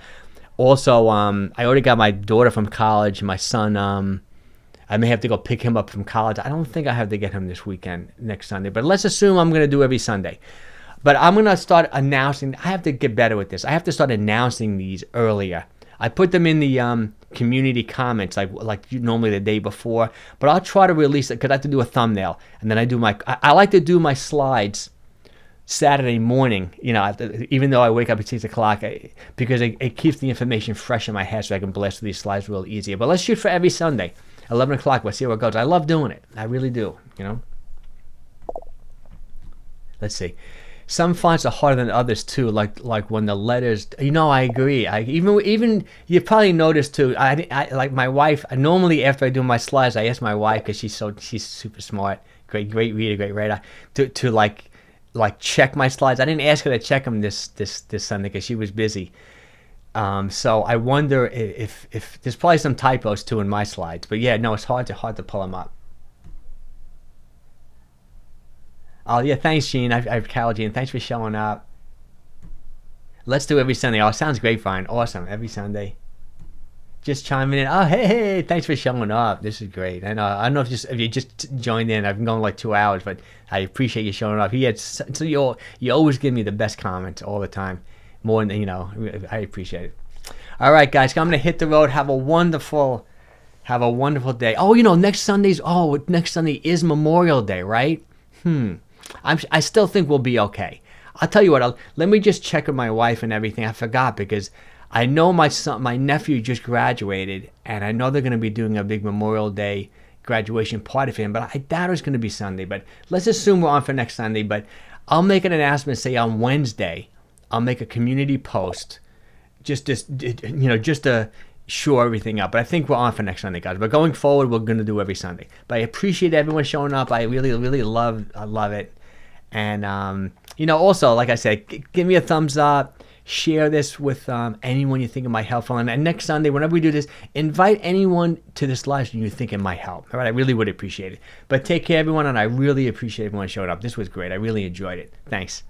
Also, I already got my daughter from college. My son, I may have to go pick him up from college. I don't think I have to get him this weekend, next Sunday. But let's assume I'm going to do every Sunday. But I'm going to start announcing. I have to get better with this. I have to start announcing these earlier. I put them in the community comments, like normally the day before. But I'll try to release it because I have to do a thumbnail. And then I like to do my slides Saturday morning, you know, even though I wake up at 6 o'clock, because it keeps the information fresh in my head so I can blast through these slides real easier. But let's shoot for every Sunday, 11 o'clock. We'll see where it goes. I love doing it. I really do, you know. Let's see. Some fonts are harder than others too, like when the letters, you know, I agree. Even you probably noticed too, I like my wife, normally after I do my slides, I ask my wife, because she's super smart, great reader, great writer, to like check my slides. I didn't ask her to check them this Sunday because she was busy. So I wonder if there's probably some typos too in my slides. But yeah, no, it's hard to pull them up. Oh yeah, thanks, Gene. I've Carol, Gene. Thanks for showing up. Let's do every Sunday. Oh, sounds great, fine, awesome. Every Sunday. Just chiming in. Oh, hey, thanks for showing up. This is great. I don't know if you just joined in. I've been going like 2 hours, but I appreciate you showing up. So you always give me the best comments all the time. More than, you know, I appreciate it. All right, guys, I'm gonna hit the road. Have a wonderful day. Oh, you know, next Sunday is Memorial Day, right? I still think we'll be okay. I'll tell you what. Let me just check with my wife and everything. I forgot because I know my nephew just graduated, and I know they're going to be doing a big Memorial Day graduation party for him, but I doubt it's going to be Sunday. But let's assume we're on for next Sunday. But I'll make an announcement, say on Wednesday, I'll make a community post, just to shore everything up. But I think we're on for next Sunday, guys. But going forward, we're going to do every Sunday. But I appreciate everyone showing up. I really love it. And you know, also, like I said, give me a thumbs up. Share this with anyone you think it might help. And next Sunday, whenever we do this, invite anyone to this live stream you think it might help. All right, I really would appreciate it. But take care, everyone, and I really appreciate everyone showing up. This was great. I really enjoyed it. Thanks.